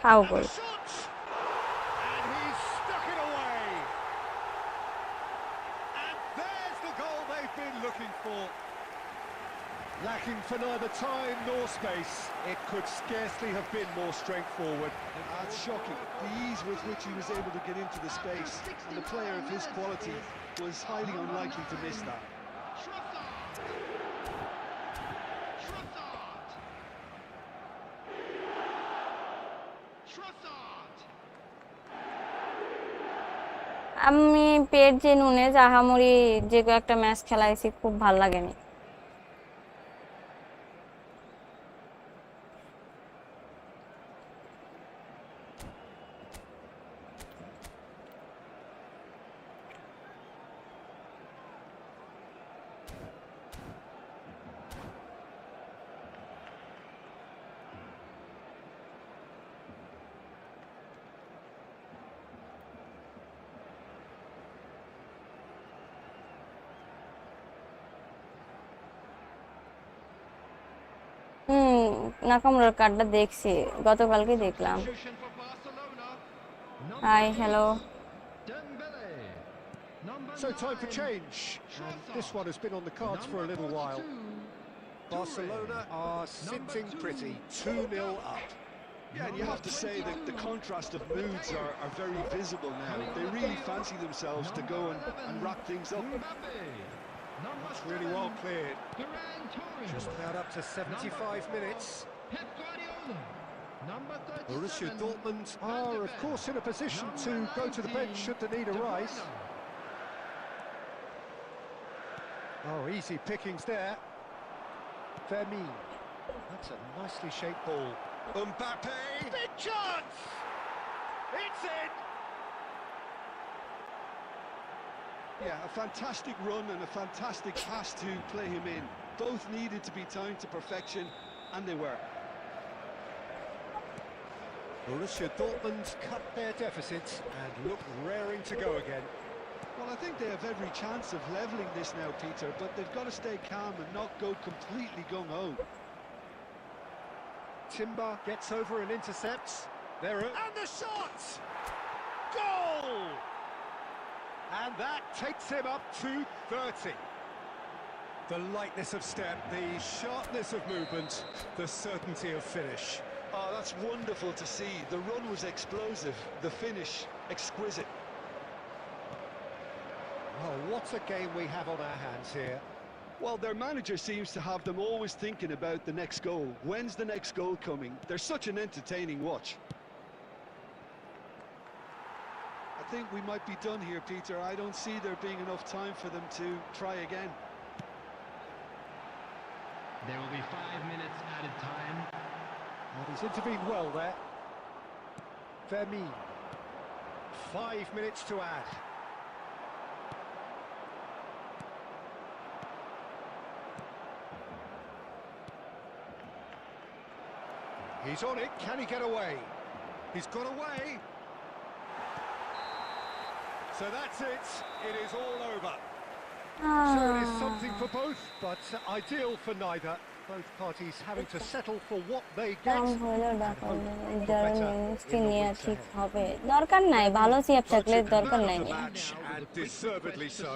খাও And goal. the shot! And he's stuck it away. And there's the goal they've been looking for. Lacking for neither time nor space. It could scarcely have been more straightforward. That's shocking. The ease with which he was able to get into the space, and a player of his quality was highly unlikely to miss that. আমি পেট যে নুনে জাহামুরি যে একটা match খেলাইছি খুব ভাল লাগেনি। নাকামুরার কার্ডটা দেখছি, গতকালকে দেখলাম। Substitution for Barcelona. Hi Number hello. 8, Dembele. Number So time for 9, change. And this one has been on the cards for a little while. Barcelona are sitting pretty, 2-0 up. Yeah, and you have to say that the contrast of moods are very visible now. They really fancy themselves to go and wrap things up. Mbappe. Number It's really well 7, cleared. Ferran Torres. Just about up to 75 minutes. Pep Guardiola. Number 37. Borussia Dortmund are, of course, in a position to go to the bench should the need arise. Oh, easy pickings there. Vermeer. That's a nicely shaped ball. Mbappe! Big chance! It's in! Yeah, a fantastic run and a fantastic pass to play him in. Both needed to be timed to perfection, and they were. Borussia Dortmund cut their deficit and look raring to go again. Well, I think they have every chance of levelling this now, Peter, but they've got to stay calm and not go completely gung-ho. Timber gets over and intercepts. And the shot! Goal! And that takes him up to 30. The lightness of step, the sharpness of movement, the certainty of finish. Oh, that's wonderful to see. The run was explosive, the finish exquisite. Oh, what a game we have on our hands here. Well, their manager seems to have them always thinking about the next goal. When's the next goal coming? They're such an entertaining watch. I think we might be done here, Peter. I don't see there being enough time for them to try again. There will be 5 minutes added time. Well, he's intervened well there. Vermeer. 5 minutes to add. He's on it. Can he get away? He's got away. So that's it. It is all over. So it is something for both, but ideal for neither. Both parties having to settle for what they get. কাম হলো and ডাকা hope for যারা better ministry in the নিয়ে weeks ঠিক ahead. হবে, দরকার নাই, ভালো CF থাকলে Voted দরকার man নাই of the নিয়ে। match, and deservedly so.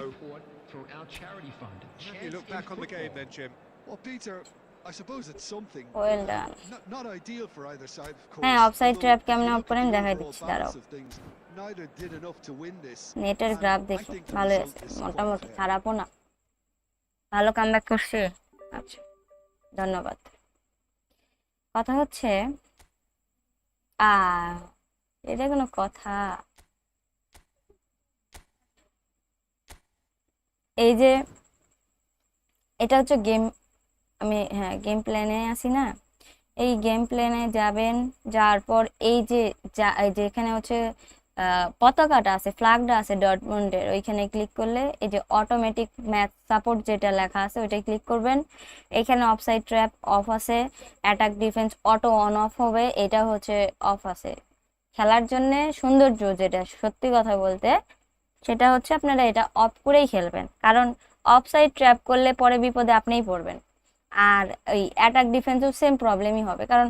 For our charity fund. You look back on the game then, Jim. Well, Peter, I suppose it's something. Well done. Not ideal for either side, of course. হ্যাঁ, offside although trap if কেমনে you of look at করেন the দেখাই overall দিচ্ছি, দাঁড়াও। balance of things, neither did enough to win this. নেটের And graph I দেখি, think the ভালোই result আছে, is quite মোটামুটি fair. খারাপও না, ভালো কামব্যাক করছে। আচ্ছা, ধন্যবাদ। কথা হচ্ছে এটা কোনো কথা? এই যে এটা হচ্ছে গেম, আমি হ্যাঁ গেম প্ল্যানে আছি না, এই গেম প্লেনে যাবেন, যাওয়ার পর এই যে যেখানে হচ্ছে পতাকাটা আছে, ফ্ল্যাগটা আছে ডটমুন্ডের, ওইখানে ক্লিক করলে এই যে অটোমেটিক ম্যাচ সাপোর্ট যেটা লেখা আছে ওইটাই ক্লিক করবেন। এখানে অফসাইড ট্র্যাপ অফ আছে, attack defence auto on of হবে, এটা হচ্ছে অফ আছে। খেলার জন্য সৌন্দর্য যেটা সত্যি কথা বলতে সেটা হচ্ছে আপনারা এটা অফ করেই খেলবেন, কারণ অফসাইড ট্র্যাপ করলে পরে বিপদে আপনিই পড়বেন। আর ওই অ্যাটাক ডিফেন্সও সেম প্রবলেমই হবে, কারণ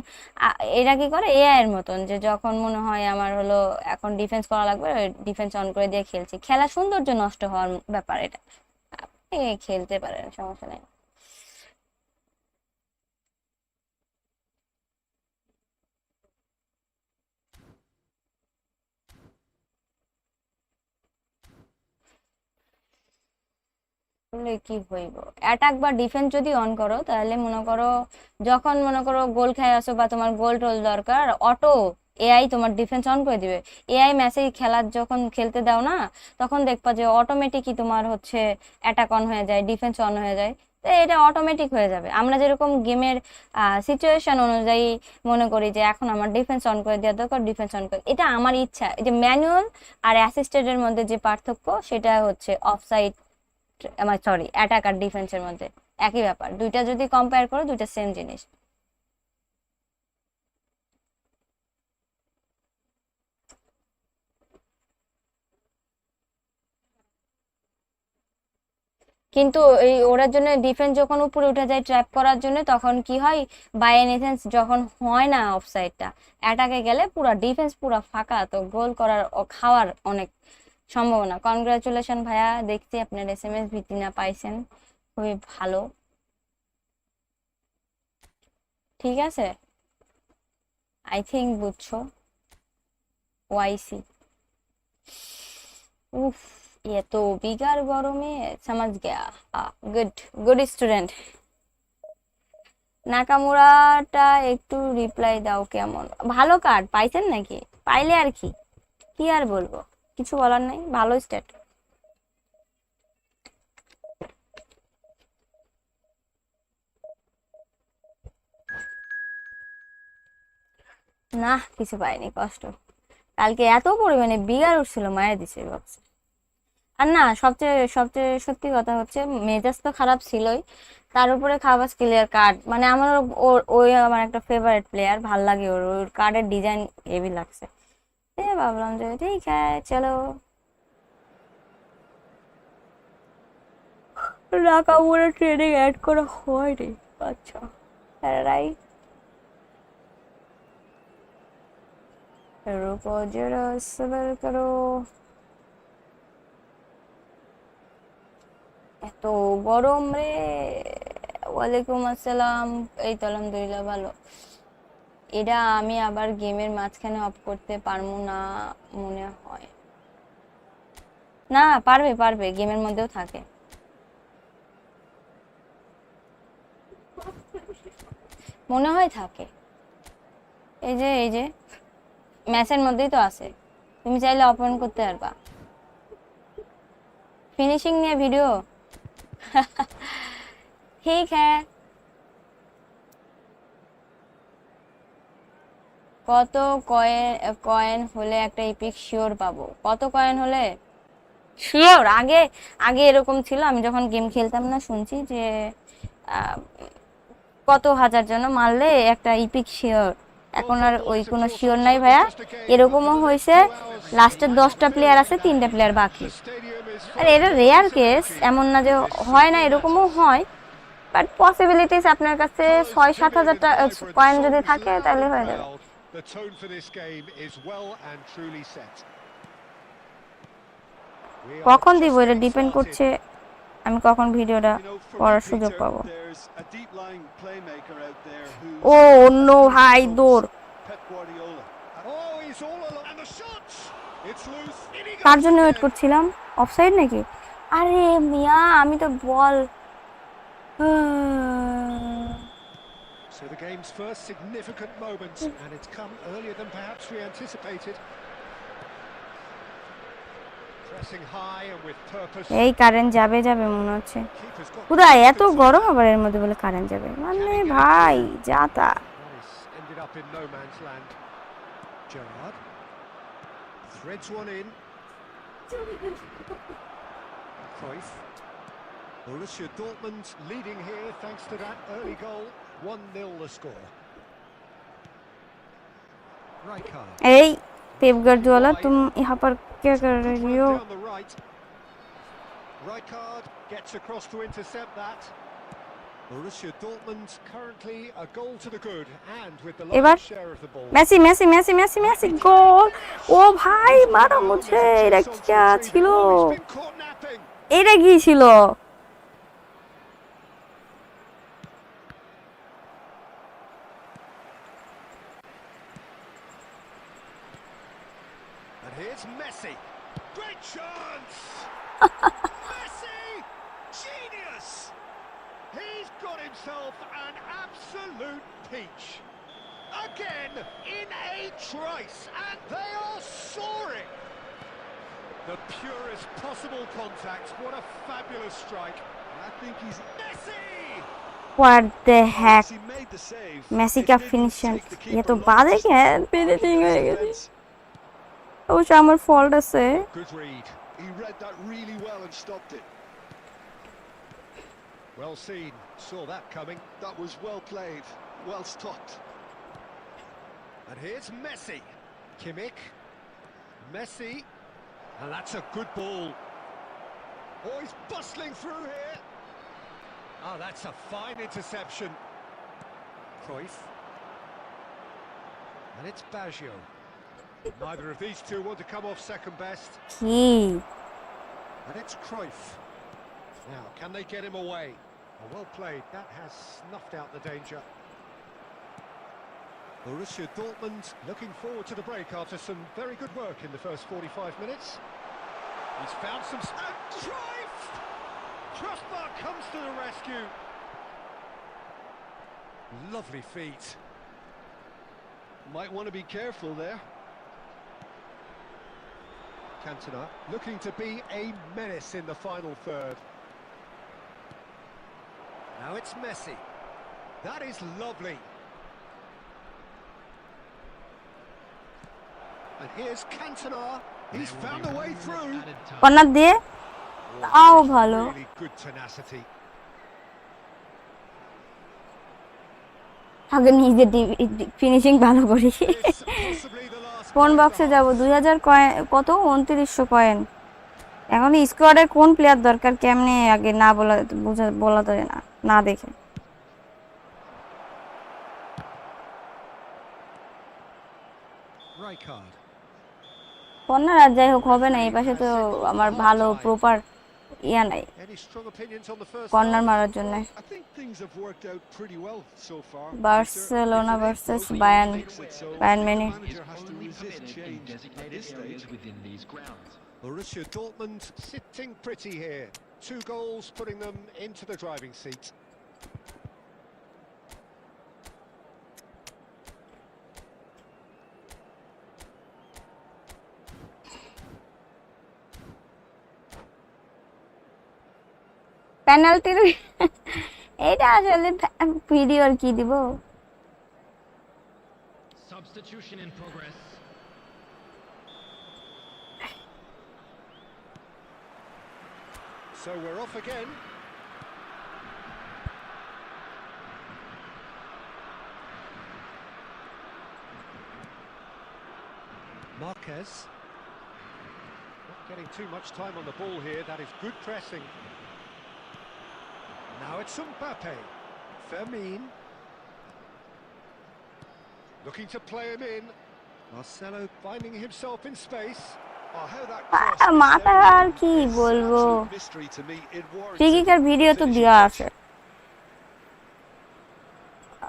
এরা কি করে এআই এর মতন, যে যখন মনে হয় আমার হলো এখন ডিফেন্স করা লাগবে, ডিফেন্স অন করে দিয়ে খেলছি, খেলা সৌন্দর্য নষ্ট হওয়ার ব্যাপার এটা। আপনি খেলতে পারেন, সমস্যা নেই। করলে কি হইব, অ্যাটাক বা ডিফেন্স যদি অন করো তাহলে মনে করো যখন মনে করো গোল খেয়ে আসো বা তোমার গোল টোল দরকার, অটো এআই তোমার ডিফেন্স অন করে দিবে। এআই মেসেজ খেলার যখন খেলতে দাও না, তখন দেখবা যে অটোমেটিকই তোমার হচ্ছে অ্যাটাক অন হয়ে যায়, ডিফেন্স অন হয়ে যায়। তো এটা অটোমেটিক হয়ে যাবে। আমরা যেরকম গেমের সিচুয়েশন অনুযায়ী মনে করি যে এখন আমার ডিফেন্স অন করে দেওয়া দরকার, ডিফেন্স অন করে, এটা আমার ইচ্ছা। এই যে ম্যানুয়াল আর অ্যাসিস্টেন্টের মধ্যে যে পার্থক্য সেটা হচ্ছে অফসাইড, আমার সরি অ্যাটাক আর ডিফেন্সের মধ্যে একই ব্যাপার। দুইটা যদি কম্পেয়ার করো, দুইটা সেম জিনিস। কিন্তু এই ওরার জন্য ডিফেন্স যখন উপরে উঠে যায় ট্র্যাপ করার জন্য, তখন কি হয়, বাই এনি চান্স যখন হয় না অফসাইডটা, অ্যাটাকে গেলে পুরো ডিফেন্স পুরো ফাঁকা, তো গোল করার ও খাওয়ার অনেক সম্ভাবনা। কনগ্রাচুলেশন ভাইয়া, দেখছি আপনার এসএমএস ভিত্তি না পাইছেন, খুবই ভালো। ঠিক আছে, আই থিঙ্ক বুঝছো। ওয়াইসি, উফ, ये तो बिगाड़ গরমে समझ गया। Good, good student. নাকামুরাটা একটু রিপ্লাই দাও, কেমন ভালো কার্ড পাইছেন নাকি? পাইলে আর কি, কি আর বলবো, কিছু বলার নাই, ভালো স্টেট। না, কিছু পাইনি, কষ্ট। কালকে এত পরিমাণে বিগার উঠছিল, মায়ের দিছে বক্সে। আর না, সবচেয়ে সবচেয়ে সত্যি কথা হচ্ছে মেজাজ তো খারাপ ছিলই, তার উপরে খাবাস ক্লিয়ার কার্ড, মানে আমার ওই আমার একটা ফেভারিট প্লেয়ার, ভাল লাগে, ওর ওর কার্ডের ডিজাইন হেভি লাগছে। ভাবলাম যে ঠিক আছে চলো। নাকামুরা ট্রেনিং অ্যাড করা হয়নি, আচ্ছা রাইট। रुको जरा सबर करो। এত গরম রে। ওয়ালাইকুম আসসালাম, এই তো আলহামদুলিল্লাহ ভালো। এটা আমি আবার গেমের মাঝখানে অফ করতে পারবো না মনে হয়। না, পারবে পারবে, গেমের মধ্যেও থাকে। মনে হয় থাকে, এই যে ম্যাচের মধ্যেই তো আছে, তুমি চাইলে ওপেন করতে পারবা। ফিনিশিং নিয়ে ভিডিও ঠিক হ্যাঁ। কত কয়েন কয়েন হলে একটা ইপিক শিওর পাবো? কত কয়েন হলে শিওর? আগে আগে এরকম ছিল, আমি যখন গেম খেলতাম না, শুনছি যে কত হাজার জন মারলে একটা ইপিক শিওর। এখন আর ওই কোনো শিওর নাই ভাইয়া। এরকমও হয়েছে লাস্টের 10টা প্লেয়ার আছে, 3টা প্লেয়ার বাকি। আর এটা রেয়ার কেস, এমন না যে হয় না, এরকমও হয়। বাট পসিবিলিটিস আপনার কাছে 6-7 হাজার কয়েন যদি থাকে তাহলে হয়ে যাবে। কখন দিব এটা ডিপেন্ড করছে আমি কখন ভিডিওটা করার সুযোগ পাবো। ও অন্য ভাই দৌড়, কার জন্য ওয়েট করছিলাম? অফসাইড নাকি? আরে মিয়া, আমি তো বল। So the game's first significant moment, and it's come earlier than perhaps we anticipated. Pressing high and with purpose. এই কারেন্ট যাবে যাবে মনে হচ্ছে। কোথায় এত গরম, আবার এর মধ্যে বলে কারেন্ট যাবে, মানে ভাই যা তা। up in no man's land. Gerrard threads one in. Cruyff. Borussia Dortmund leading here thanks to that early goal. 1-0 the score. Rijkaard. Hey, Pep Guardiola, तुम यहाँ पर क्या कर रही हो? Down the right. Rijkaard gets across to intercept that. Borussia Dortmund currently a goal to the good and with the large share of the ball. Messi গোল! ও ভাই মারো মুঝে, এটা क्या ছিল? এটা কি ছিল? And here's Messi. Great chance! Messi! Genius! He's got himself an absolute peach. Again, in a trice, and they are soaring. The purest possible contact. What a fabulous strike. I think he's Messi! What the heck? he made the save. Messi It का didn't finishing take the ये keeper तो long बाद to है क्या stop finishing his हो गई defence. वो আমার ফল্ট আছে Good read. He read that really well and stopped it. Well seen. Saw that coming. That was well played, well stopped. And here's Messi. Kimmich. Messi. And that's a good ball. Oh, he's bustling through here. Oh, that's a fine interception. Cruyff. And it's Baggio. Neither of these two want to come off second best. কি And it's Cruyff. Now, can they get him away? Oh, well played. That has snuffed out the danger. Borussia Dortmund looking forward to the break after some very good work in the first 45 minutes. He's found some... And Cruyff! Crossbar comes to the rescue. Lovely feet. Might want to be careful there. Cantona looking to be a menace in the final third. Now it's Messi. That is lovely. And here's Cantona. He's found a way through. Corner দিয়ে তাও ভালো Really good tenacity. আগে নিজে finishing ভালো করি It's possibly the last কোন goal বক্সে of যাব half. 2000 কয়েন কত 2900 কয়েন এখন স্কোয়াডে কোন প্লেয়ার দরকার কেমনে আগে না বলা তো না দেখে Rijkaard. কর্নার আর যাই হোক হবে না এই পাশে তো আমার ভালো প্রপার ইয়া নাই Any strong opinions on the first corner half? মারার জন্য I think things have worked out pretty well so far. Barcelona versus Bayern Munich Manager has to resist change at this stage. within these grounds. Borussia Dortmund sitting pretty here. 2 goals putting them into the driving seat. পেনাল্টির এটা আসলে video আর কি দিব Substitution in progress. So we're off again. Marquez. Not getting too much time on the ball here. That is good pressing. Now it's Mbappe. Fermin. Looking to play him in. Marcelo finding himself in space. Oh, how that cross মাথা আর কি is বলবো absolute mystery to me. It warrants টিকিকার video তো finishing দেওয়া touch. আছে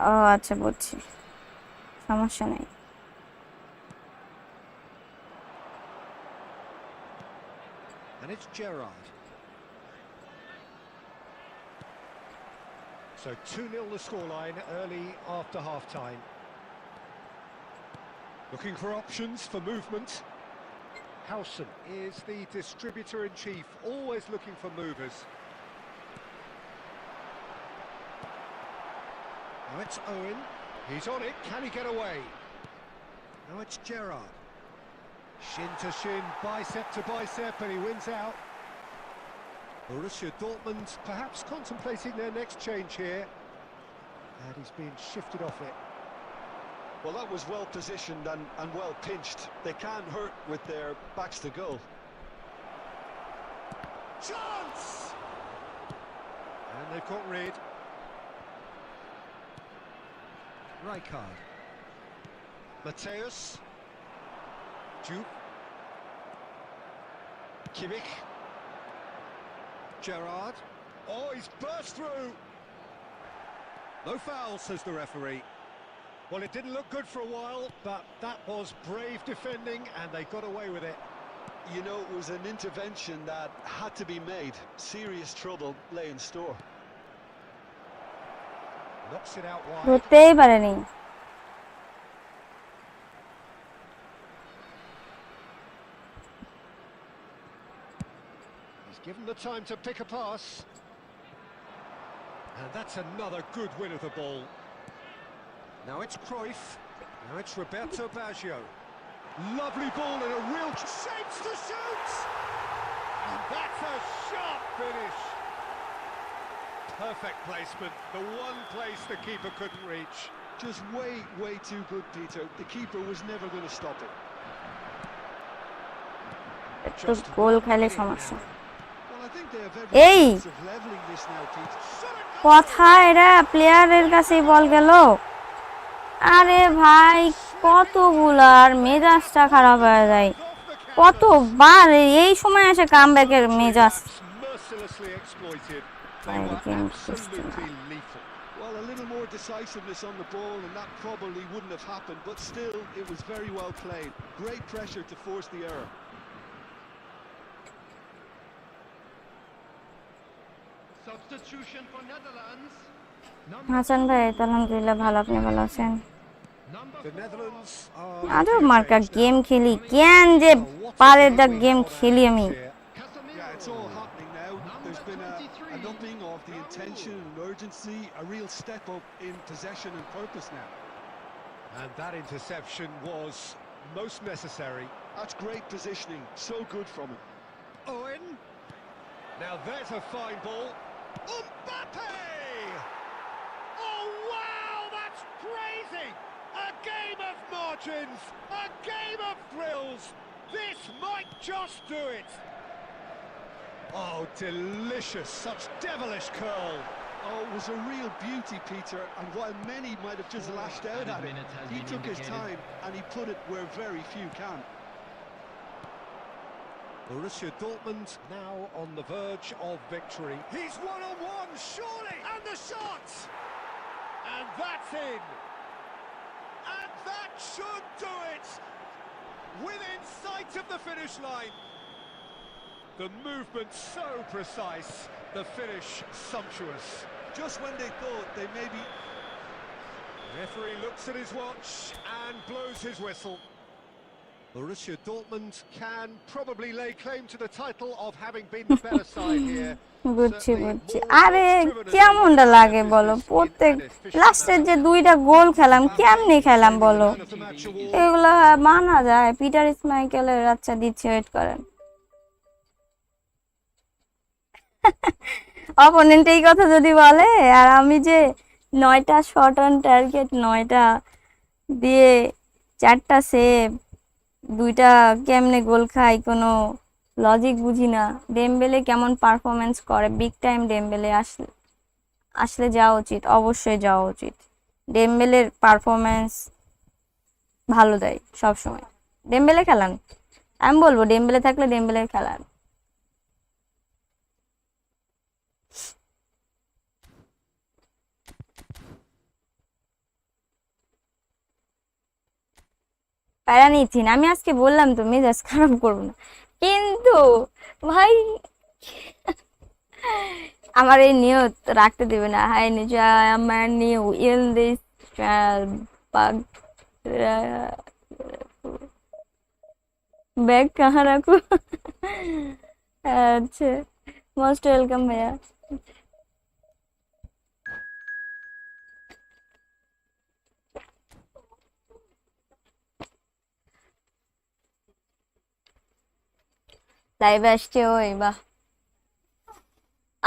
ও আচ্ছা বুঝছি সমস্যা নেই And it's Gerrard. So 2-0 the scoreline early after half-time. Looking for options for movement. Howson is the distributor-in-chief, always looking for movers. Now it's Owen. He's on it. Can he get away? Now it's Gerrard. Shin to shin, bicep to bicep, and he wins out. Borussia Dortmund perhaps contemplating their next change here. And he's being shifted off it. Well, that was well positioned and well pinched. They can't hurt with their backs to goal. Chance! And they've got rid. Rijkaard. Mateus. Jupe. Kimmich. Gerrard. Oh, he's burst through. No foul, says the referee. Well, it didn't look good for a while, but that was brave defending, and they got away with it. You know, it was an intervention that had to be made. Serious trouble lay in store. Knocks it out wide. ধরতেই পারেনি। He's given the time to pick a pass. And that's another good win of the ball. Now it's Cruyff. Now it's Roberto Baggio. Lovely ball and a real shapes to shoot! And that's a sharp finish. Perfect placement. The one place the keeper couldn't reach. Just way too good, Peter. The keeper was never going to stop it. একটু গোল খেলে সমস্যা। Well, I think they have Hey! every chance of leveling this now, Peter. কোথায় এরা প্লেয়ারের কাছেই বল গেল? আরে ভাই কতগুলার মেজাজটা খারাপ হয়ে যায়, কতবার এই সময় এসে কামব্যাকের মেজাজ। Mercilessly exploited. They were absolutely lethal. Well, a little more decisiveness on the ball and that probably wouldn't have happened, but still, it was very well played. Great pressure to force the error. Substitution for Netherlands. Hasan ভাই আলহামদুলিল্লাহ ভালো, আপনি ভালো আছেন? The Netherlands আরো মার্কা game খেলি, কেন যে পারের দা গেম খেলি আমি। Yeah, it's all happening now. There's been an upping of the intention and urgency, a real step up in possession and purpose now. And that interception was most necessary. That's great positioning, so good from him. Owen. Now there's a fine ball. Mbappe! Oh wow, that's crazy! A game of margins, a game of thrills. This might just do it. Oh, delicious, such devilish curl. Oh, it was a real beauty, Peter, and while many might have just lashed out at it, he took his time and he put it where very few can. Borussia Dortmund now on the verge of victory. He's one-on-one, surely! And the shot! And that's in! And that should do it! Within sight of the finish line. The movement so precise, the finish sumptuous. Just when they thought they maybe... The referee looks at his watch and blows his whistle. Borussia Dortmund can probably lay claim to the title of having been the better side here. বুঝছি বুঝছি। আরে কেমনটা লাগে বলো, প্রত্যেক লাস্টের যে দুইটা গোল খেলাম কেমনে খেলাম বলো, এগুলো মানা যায়? পিটার স্মাইকেলের আচ্ছা দিচ্ছে, ওয়েট করেন। অপোনেন্ট এই কথা যদি বলে আর আমি যে 9টা শট অন টার্গেট, 9টা দিয়ে 4টা সেভ, 2টা কেমনে গোল খাই, কোনো লজিক বুঝি না। ডেমবেলে কেমন পারফরমেন্স করে, বিগ টাইম ডেমবেলে আসলে যাওয়া উচিত, অবশ্যই যাওয়া উচিত। ডেমবেলের পারফরমেন্স ভালো দেয় সবসময়। ডেমবেলে খেলান, আমি বলবো ডেমবেলে থাকলে ডেমবেলের খেলান। প্যারা নিচ্ছি না, আমি আজকে বললাম তো মেজাজ খারাপ করবো না, কিন্তু ভাই আমার এই নিয়ত রাখতে দেবে না। হাই নিচে আমার নিউ ইন দিস ব্যাগ কাহা রাখো। আচ্ছা, মোস্ট ওয়েলকাম ভাইয়া। লাইভে আসছে ওই বাহ।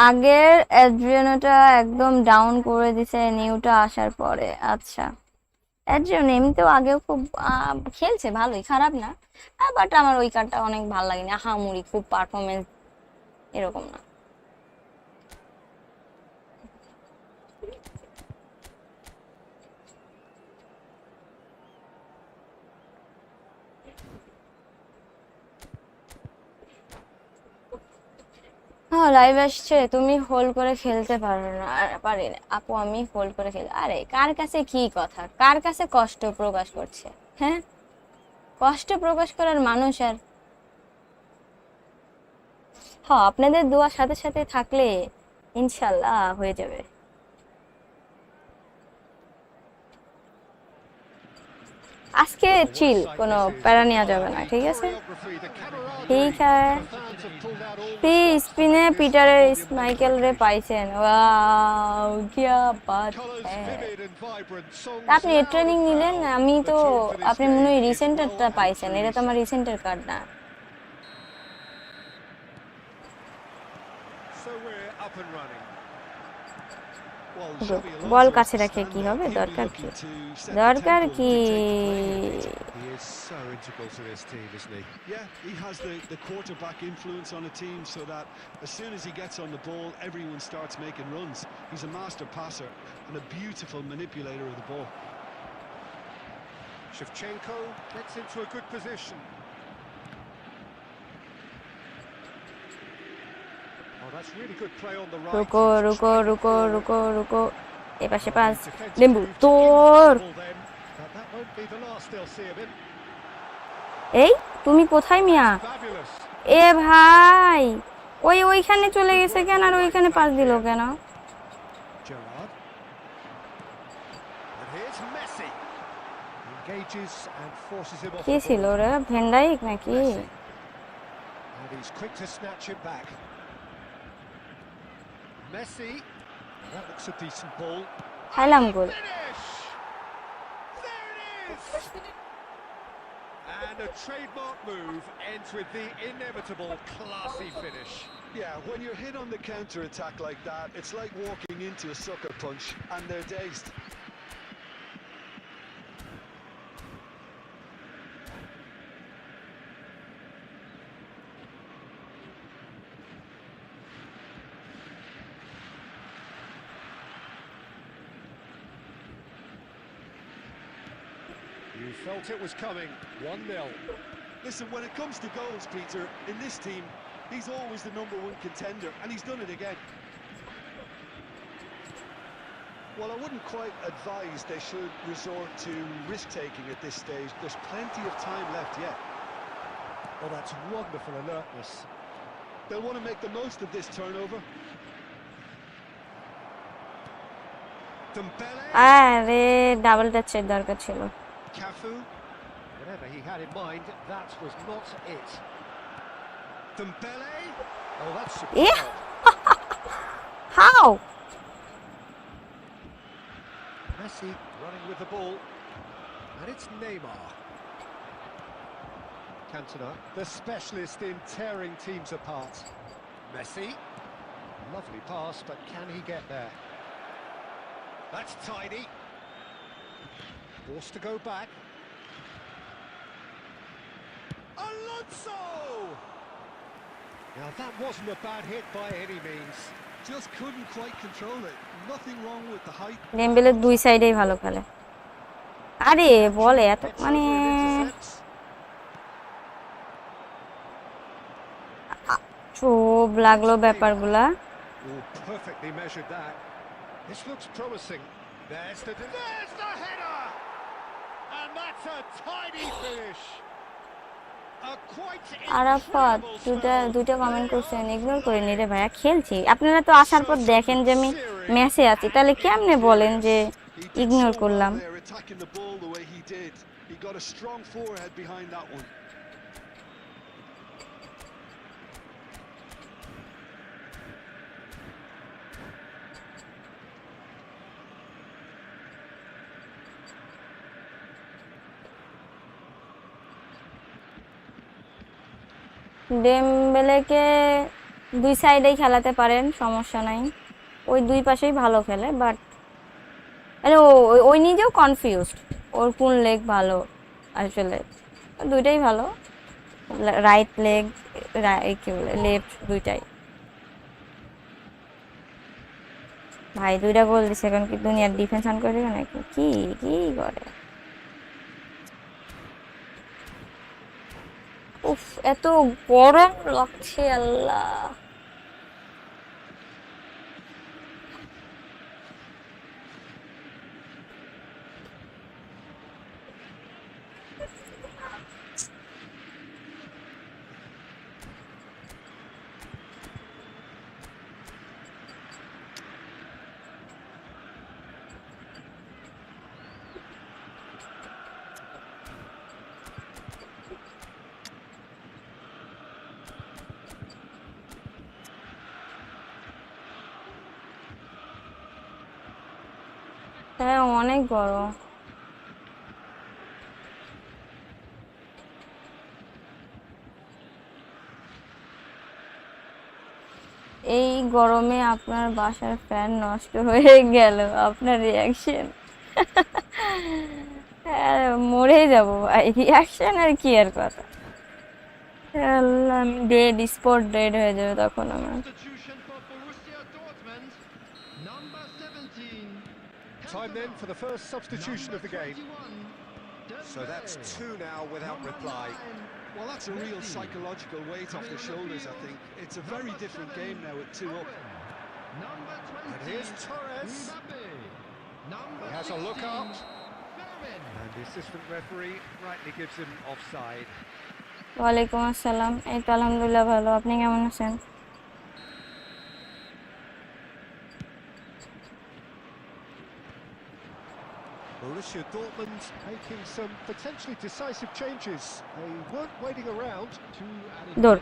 আগের অ্যাড্রিয়ানোটা একদম ডাউন করে দিছে নিউটা আসার পরে। আচ্ছা, অ্যাড্রিয়ানো এমনিতেও আগেও খুব খেলছে ভালোই, খারাপ না, বাট আমার ওই কার্ডটা অনেক ভালো লাগেনি, আহামরি খুব পারফরমেন্স এরকম না। হ্যাঁ লাইভ আসছে, তুমি হোল্ড করে খেলতে পারো না? পারি না আপু, আমি হোল্ড করে খেলি। আরে কার কাছে কি কথা, কার কাছে কষ্ট প্রকাশ করছে? হ্যাঁ, কষ্ট প্রকাশ করার মানুষ আর, হ্যাঁ আপনাদের দোয়ার সাথে সাথে থাকলে ইনশাল্লাহ হয়ে যাবে। আজকে Well, what a chill, sight কোনো this is. প্যারা The নেওয়া colour, যাবে না, the ঠিক আছে? choreography, the ঠিক camaraderie. আছে, The fans have pulled out all the please stops to স্পিনে make this a পিটারের monumental Schmeichel রে occasion. পাইছেন, ওয়াও কিয়া বাত Colours হ্যাঁ। vivid and vibrant, songs আপনি loud ট্রেনিং and নিলেন, proud. আমি The তো, tune for this আপনি মনে game হয় is well রিসেন্টারটা and পাইছেন, এটা truly তো আমার set. রিসেন্টার কার্ড না। So we're up and running. Well, good, Xabi ball Alonso's কাছে the রাখে কি standout. হবে, He'll be দরকার কি, looking to set the দরকার tempo and কি? dictate the play here, Peter. He is so integral to this team, isn't he? Yeah, he has the quarterback influence on a team so that as soon as he gets on the ball, everyone starts making runs. He's a master passer and a beautiful manipulator of the ball. Shevchenko gets into a good position. Oh, that's really good play on the right. রুকো He's রুকো tried it রুকো forward. রুকো রুকো, এ পাশে Well, pass, the defence লেম্বু proved তোর। infallible then, but that won't be the last they'll see of him. এই তুমি কোথায় মিয়া? Fabulous. এ ভাই, ওইখানে চলে গেছে কেন, আর ওইখানে পাস দিল কেন? Gerrard. And here's Messi. Engages and forces him off কি the ছিল ball. রে, ভেন্ডাইক নাকি? Messi. And he's quick to snatch it back. Messi. That looks a decent ball. খাইলাম গোল। Finish! There it is! And a trademark move ends with the inevitable classy finish. Yeah, when you're hit on the counter-attack like that, it's like walking into a sucker punch and they're dazed. You felt it was coming. 1-0. Listen, when it comes to goals, Peter, in this team, he's always the #1 contender, and he's done it again. Well, I wouldn't quite advise they should resort to risk-taking at this stage. There's plenty of time left yet. Oh, that's wonderful alertness. They'll want to make the most of this turnover. Dembele. আরে double টাচের দরকার ছিল। Cafu. Whatever he had in mind, that was not it. Dembele. Oh, that's Yeah. superb. How? Messi running with the ball. And it's Neymar. Cantona, the specialist in tearing teams apart. Messi. Lovely pass, but can he get there? That's tidy. Forced to go back. Alonso! Now that wasn't a bad hit by any means. Just couldn't quite control it. Nothing wrong with the height. Dembélé দুই সাইডেই ভালো খেলে। আরে বলে এত Gets মানে over and intercepts. চোপ লাগলো ব্যাপারগুলা। Oh, perfectly measured that. This looks promising. There's the header! And that's a tidy finish. A quite Arafat incredible দুইটা spell. কমেন্ট করছেন, ইগনোর করে নিরে ভাইয়া, খেলছি। আপনারা তো আসার পর দেখেন যে আমি ম্যাচে আছি, তাহলে কেমনে বলেন যে He did ignore so well করলাম? there, attacking the ball the way he did. He got a strong forehead behind that one. ডেমবেলেকে দুই সাইডেই খেলাতে পারেন, সমস্যা নাই। ওই দুই পাশেই ভালো খেলে, বাট মানে ওই নিজেও কনফিউজড ওর কোন লেগ ভালো আসলে। দুইটাই ভালো, রাইট লেগ, কি বলে, লেফট, দুইটাই। ভাই 2টা গোল দিছে, এখন কি দুনিয়ার ডিফেন্স অন করে দিবে নাকি? কি কি করে? উফ, এত গরম লাগছে আল্লাহ। হ্যাঁ, অনেক গরম। এই গরমে আপনার বাসার ফ্যান নষ্ট হয়ে গেল, আপনার রিয়াকশন? মরে যাব ভাই, রিয়াকশন আর কি আর কথা। আল্লাহ, আমি ডেড, স্পট ডেড হয়ে যাবে তখন আমার। Substitution for Borussia Dortmund. Number 17. Time then for the first substitution of the game. 21. So that's two now without reply. Well, that's a real psychological weight off the shoulders, I think. It's a very different game now at 2 up. Number 20. And here's Torres. Mbappe. Number He has a look 16. out. Fermin. And the assistant referee rightly gives him offside. ওয়ালাইকুম আসসালাম, এই তো আলহামদুলিল্লাহ ভালো। আপনি কেমন আছেন? Borussia Dortmund making some potentially decisive changes. They weren't waiting around. দৌড়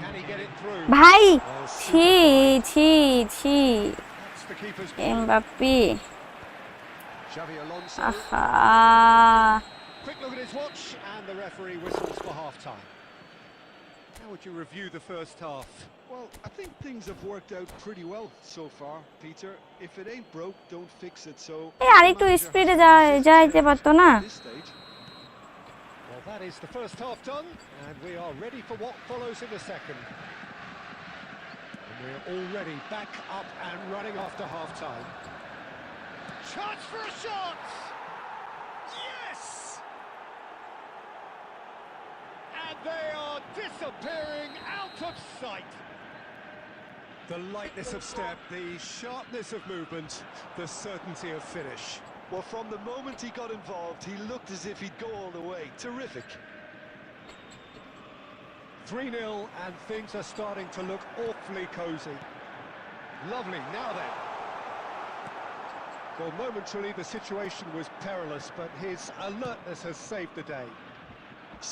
Can he get it through? ভাই, Well, ছি ছি ছি, that's the keeper's ball. Mbappe, Xavi Alonso. আহা। Quick look at his watch, and the referee whistles for half-time. How would you review the first half? Well, I think things have worked out pretty well so far, Peter. If it ain't broke, don't fix it. So আরেকটু স্পিডে যাইতে পারতো না? this stage. Well, that is the first half done, and we are ready for what follows in the second. And we're already back up and running after half-time. Chance for a shot! Yes! And they are disappearing out of sight. The lightness of step, the sharpness of movement, the certainty of finish. Well, from the moment he got involved, he looked as if he'd go all the way. Terrific. 3-0, and things are starting to look awfully cosy. Lovely, now then. Well, momentarily the situation was perilous, but his alertness has saved the day.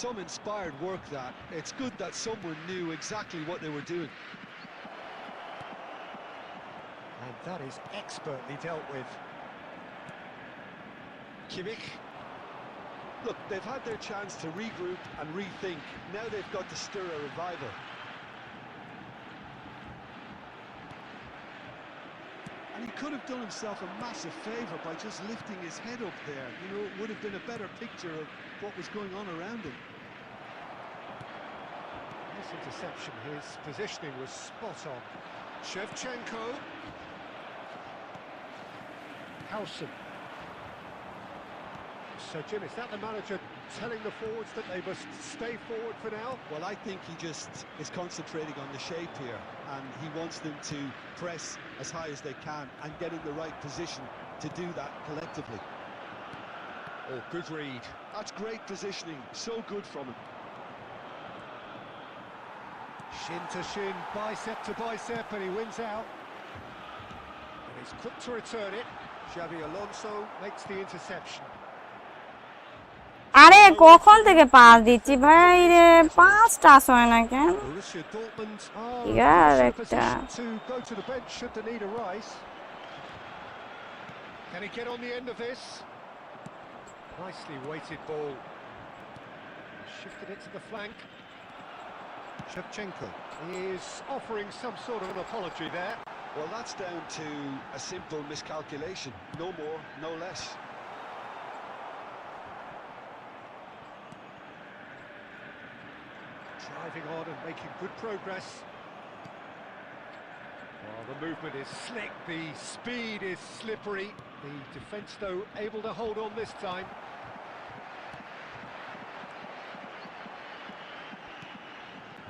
Some inspired work, that. It's good that someone knew exactly what they were doing. And that is expertly dealt with. Kimmich. Look, they've had their chance to regroup and rethink. Now they've got to stir a revival. And he could have done himself a massive favour by just lifting his head up there. You know, it would have been a better picture of what was going on around him. This interception, his positioning was spot on. Shevchenko. Howson. So, Jim, is that the manager telling the forwards that they must stay forward for now? Well, I think he just is concentrating on the shape here, and he wants them to press as high as they can and get in the right position to do that collectively. Oh, good read. That's great positioning, so good from him. Shin to shin, bicep to bicep, and he wins out. And he's quick to return it. Xavi Alonso makes the interception. আরে কখন থেকে pass দিচ্ছি ভাই রে, 5 touch হয় না কেন? Borussia Dortmund are Yeah, in a like position that. to go to the bench should the need arise. Can he get on the end of this? Nicely weighted ball. Shifted it to the flank. Shevchenko is offering some sort of an apology there. Well, that's down to a simple miscalculation. No more, no less. Driving on and making good progress. Well, the movement is slick, the speed is slippery. The defence, though, able to hold on this time.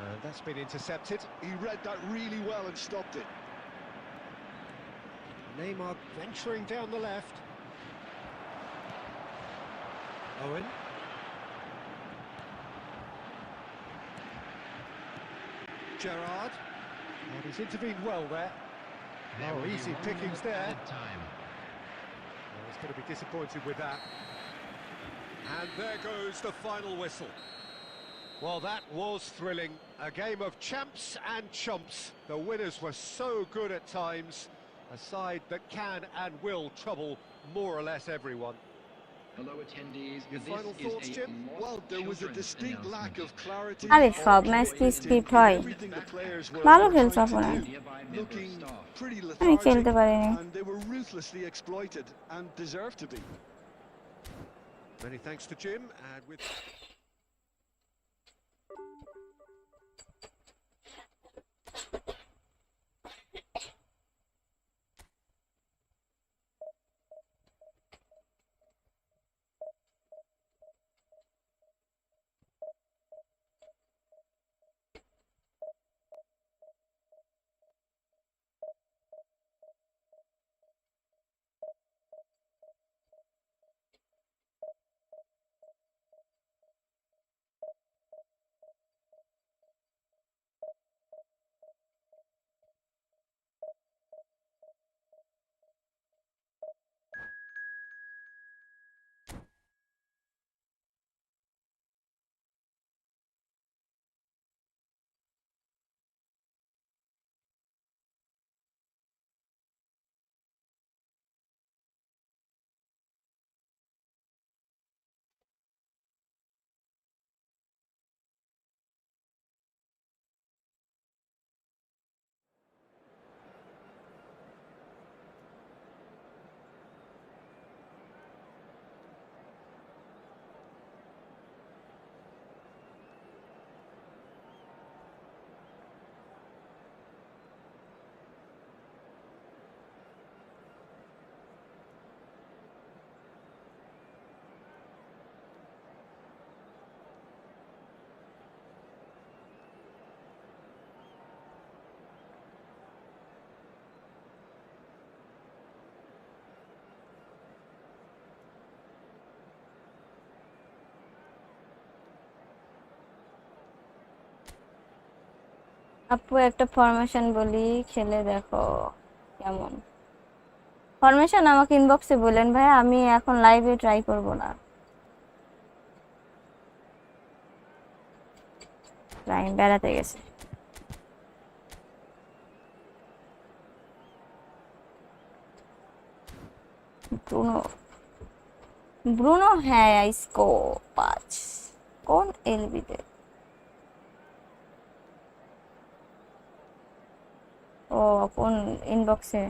And that's been intercepted. He read that really well and stopped it. Neymar venturing down the left. Owen. Gerrard. And he's intervened well there. There will Oh, be easy 1 pickings minute there. added time. Well, he's going to be disappointed with that. And there goes the final whistle. Well, that was thrilling. A game of champs and chumps. The winners were so good at times. A side that can and will trouble more or less everyone. Hello attendees, Your this final is thoughts, a Jim? lost Well, there was a children's distinct lack announcement. of clarity. আরে or সব match কি creativity script in হয়? everything the players were ভালো trying খেলছে to opponent. do. Hereby member Looking staff. pretty আমি খেলতে lethargic, পারিনি। and they were ruthlessly exploited and deserved to be. Many thanks to Jim, and with... আপু একটা formation বলি, খেলে দেখো কেমন। ফরমেশন আমাকে ইনবক্সে বলেন ভাই, আমি এখন লাইভে ট্রাই করব না। রাইম বেড়াতে গেছে। ব্রুনো ব্রুনো হ্যাঁ, আইসকো 5 কোন এলবিতে? ও কোন ইনবক্সে?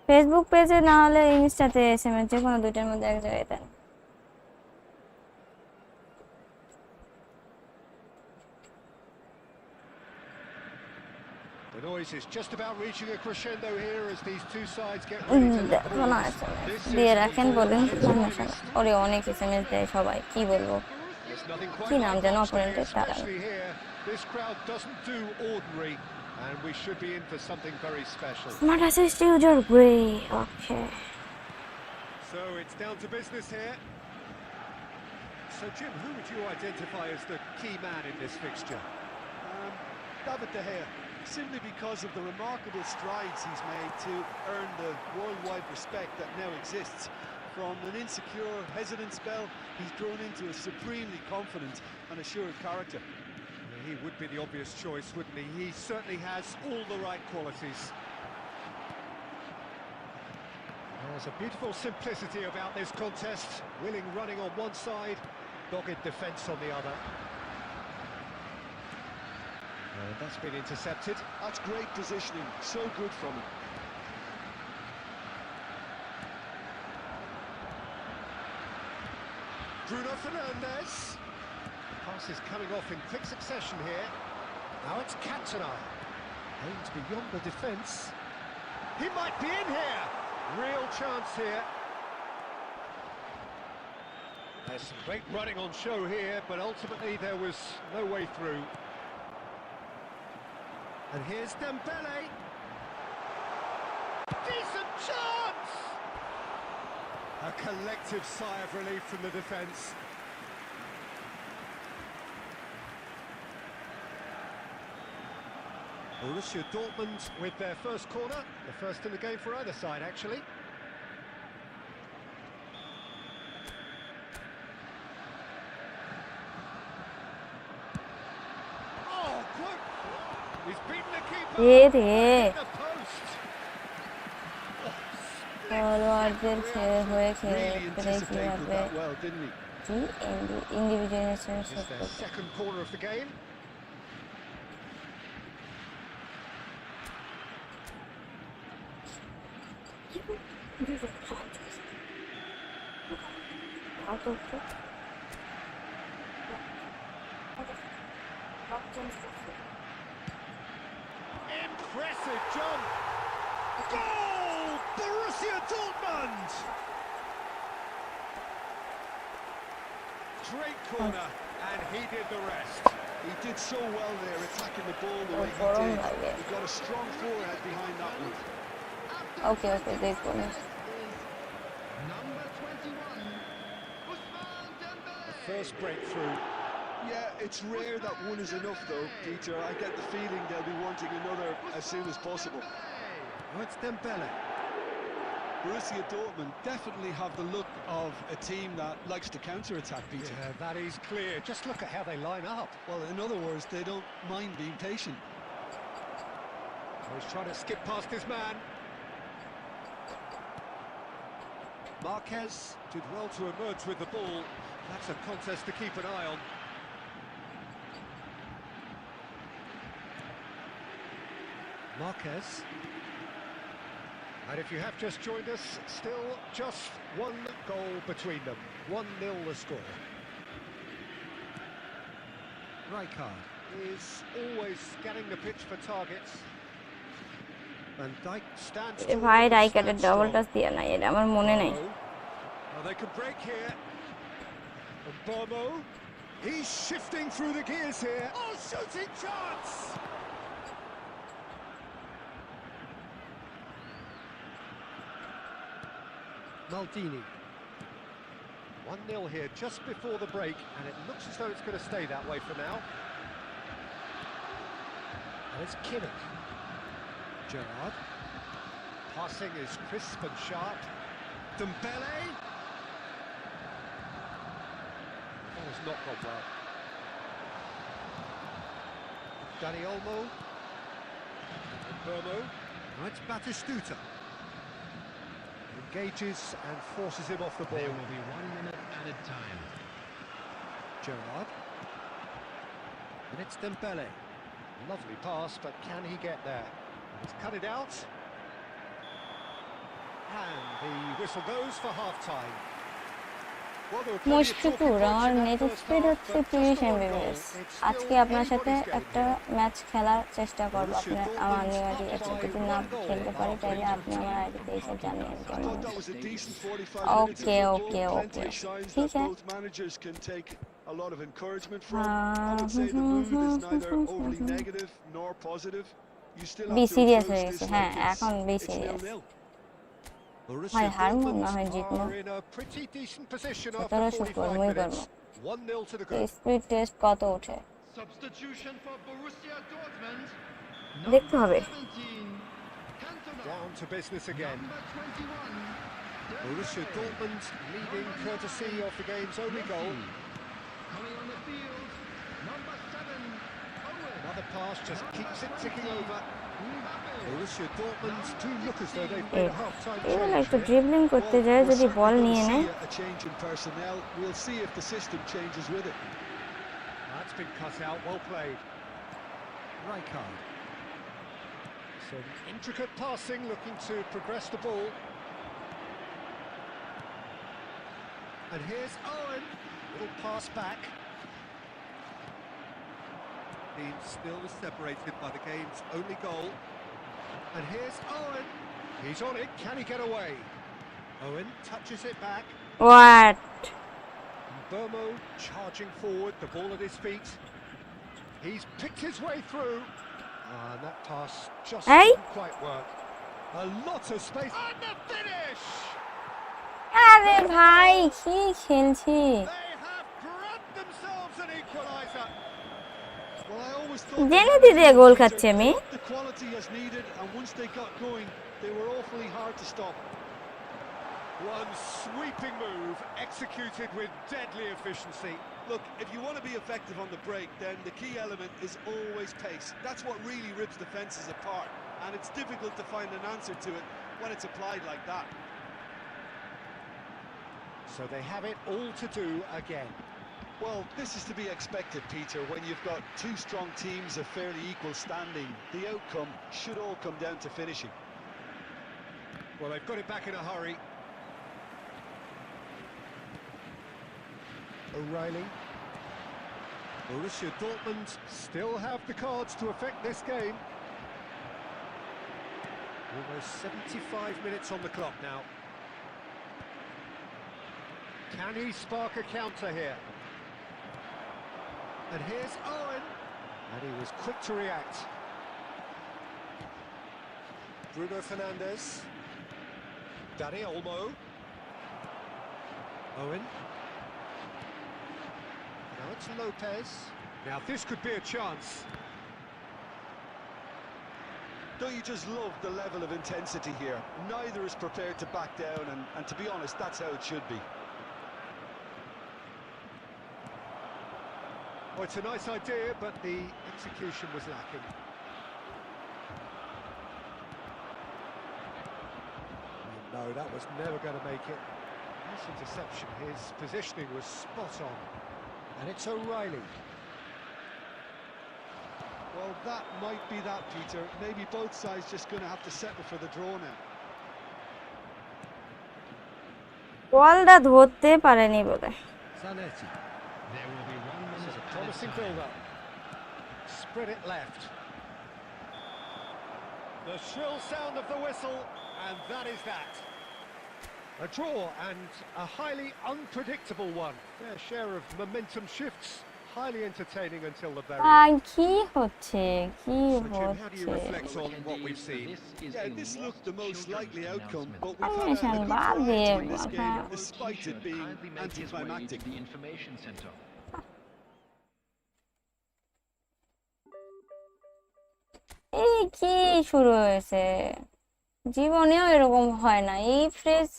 ফেসবুক পেজে না হলে ইনস্টাতে এসএমএস, যে কোনো দুইটার মধ্যে এক জায়গায় দেন। The noise is just about reaching a crescendo here as these two sides get ready to look কোনো forward. এসএমএস This দিয়ে is রাখেন, football বলেন at its সমস্যা finest. নেই। ওরে অনেক এসএমএস দেয় সবাই, কি বলবো। There's nothing quite কি নাম like যেন match day, অপোনেন্টের? দাঁড়ান। especially here. This crowd doesn't do ordinary, and we should be in for something very special. Smart assist user grey, okay. So it's down to business here. So Jim, who would you identify as the key man in this fixture? David De Gea, simply because of the remarkable strides he's made to earn the worldwide respect that now exists. From an insecure, hesitant spell, he's grown into a supremely confident and assured character. He would be the obvious choice, wouldn't he? He certainly has all the right qualities. There's a beautiful simplicity about this contest. Willing running on one side, dogged defence on the other. And that's been intercepted. That's great positioning, so good from him. Bruno Fernandes. Pass is coming off in quick succession here. Now it's Cantona. Aims beyond the defence. He might be in here. Real chance here. There's some great running on show here, but ultimately there was no way through. And here's Dembele. Decent chance! A collective sigh of relief from the defence. Borussia Dortmund with their first corner, the first in the game for either side, actually. Oh, good! He's beaten the keeper. রে In the post. ফরওয়ার্ডদের হয়ে Really খেলে anticipated কিভাবে that well, didn't he? কি individual It's their second corner of the game. Impressive jump. Goal! Borussia Dortmund! Great corner, and he did the rest. He did so well there, attacking the ball the way he গরম did. লাগে He got a strong forehead behind that one. ওকে ওকে দেখবো না Number 21, Ousmane Dembele. First breakthrough. Yeah, it's rare that one is enough though, Peter. I get the feeling they'll be wanting another as soon as possible. Oh, it's Dembele. Borussia Dortmund definitely have the look of a team that likes to counter-attack, Peter. Yeah, that is clear. Just look at how they line up. Well, in other words, they don't mind being patient. He's trying to skip past his man. Marquez did well to emerge with the ball. That's a contest to keep an eye on. Marquez. And if you have just joined us, still just one goal between them. 1-0 the score. Rijkaard is always scanning the pitch for targets. And Dijk stands tall ভাই and রাইকার্ডের stands double strong. Touch দিয়ে নাই এটা আমার মনে নাই Oh, they can break here. And Bomo, he's shifting through the gears here. Oh, shooting chance! Maldini. 1-0 here just before the break, and it looks as though it's going to stay that way for now. And it's Kimmich. Gerrard. Passing is crisp and sharp. Dembele. That has not gone well. Dani Olmo. And Bomo. Now it's Batistuta. Engages and forces him off the ball. There will be 1 minute added time. Gerrard. And it's Dembele. Lovely pass, but can he get there? He's cut it out. And the whistle goes for half-time. Well, there were plenty of Mushfiqur talking আমার points in net that first speed half, হচ্ছে but 30 just one Mbps goal. It's আজকে still আপনার সাথে anybody's game একটা here. Match খেলার চেষ্টা করব Borussia আপনার আমার Dortmund নিউ আইডি up আছে by যদি না 1 goal খেলতে পারি halfway তাহলে through. আপনি আমার আইডিতে এসে জানিয়ে I কেমন thought that was a decent 45 minutes of Okay, football. okay, Plenty okay. of signs ठीक that है both managers can take a lot of encouragement from. I would say the mood is neither overly negative nor positive. You still be have to serious approach হয়ে this গেছে হ্যাঁ like এখন B it's serious 0-0. হয় Borussia হারমো না Dortmund হয় জিতবো are in a pretty decent position সতেরো after shoot 45 করবোই minutes. করবো 1-0 to the good. Speed test কত ওঠে Substitution for Borussia Dortmund. দেখতে হবে 17, Cantona. Down to business again. Number 21, Borussia Dortmund leading courtesy of the game's only goal. coming on the field. Number 7, Owen. Another pass just keeps it ticking over. Mbappe. Borussia Dortmund do look as though they've made a half-time এগুলো change একটু here. Dribbling করতে যায় We're যদি বল certainly নিয়ে gonna নেয় see a change in personnel. We'll see if the system changes with it. That's been cut out, well played. Rijkaard. Some intricate passing, looking to progress the ball. And here's Owen. Little pass back. Team still separated by the game's only goal. And here's Owen. He's on it. Can he get away? Owen touches it back. What? Burmo charging forward, the ball at his feet. He's picked his way through. And that pass just Hey? didn't quite work. A lot of space. And the finish! আরে ভাই কি খেলছি They have grabbed themselves an equaliser. Well, I always thought জেনে দিতে গোল খাচ্ছি আমি the quality as needed, and once they got going, they were awfully hard to stop. One sweeping move executed with deadly efficiency. Look, if you want to be effective on the break, then the key element is always pace. That's what really rips defences apart, and it's difficult to find an answer to it when it's applied like that. So they have it all to do again. Well, this is to be expected, Peter. When you've got two strong teams of fairly equal standing, the outcome should all come down to finishing. Well, they've got it back in a hurry. O'Reilly. Borussia Dortmund still have the cards to affect this game. Almost 75 minutes on the clock now. Can he spark a counter here? And here's Owen. And he was quick to react. Bruno Fernandes. Dani Olmo. Owen. Now it's Lopez. Now this could be a chance. Don't you just love the level of intensity here? Neither is prepared to back down, and to be honest, that's how it should be. Oh, it's a nice idea, but the execution was lacking. Oh, no, that was never going to make it. Nice interception. His positioning was spot on. And it's O'Reilly. Well, that might be that, Peter. Maybe both sides just going to have to settle for the draw now. বলটা ধরতে পারেনি বলে Zanetti. There will be one minute. This is a promising build-up. Spread it left. The shrill sound of the whistle, and that is that. A draw and a highly unpredictable one. Fair share of momentum shifts. Highly entertaining until the very end. কি হচ্ছে কি So, Jim, how do you হচ্ছে reflect on what we've seen? Yeah, this looked the most likely outcome, but I'm we've had a saying good bad variety there, in this but, game, despite it being anticlimactic. এই কি শুরু হয়েছে জীবনেও এরকম হয় না এই ফ্রেজ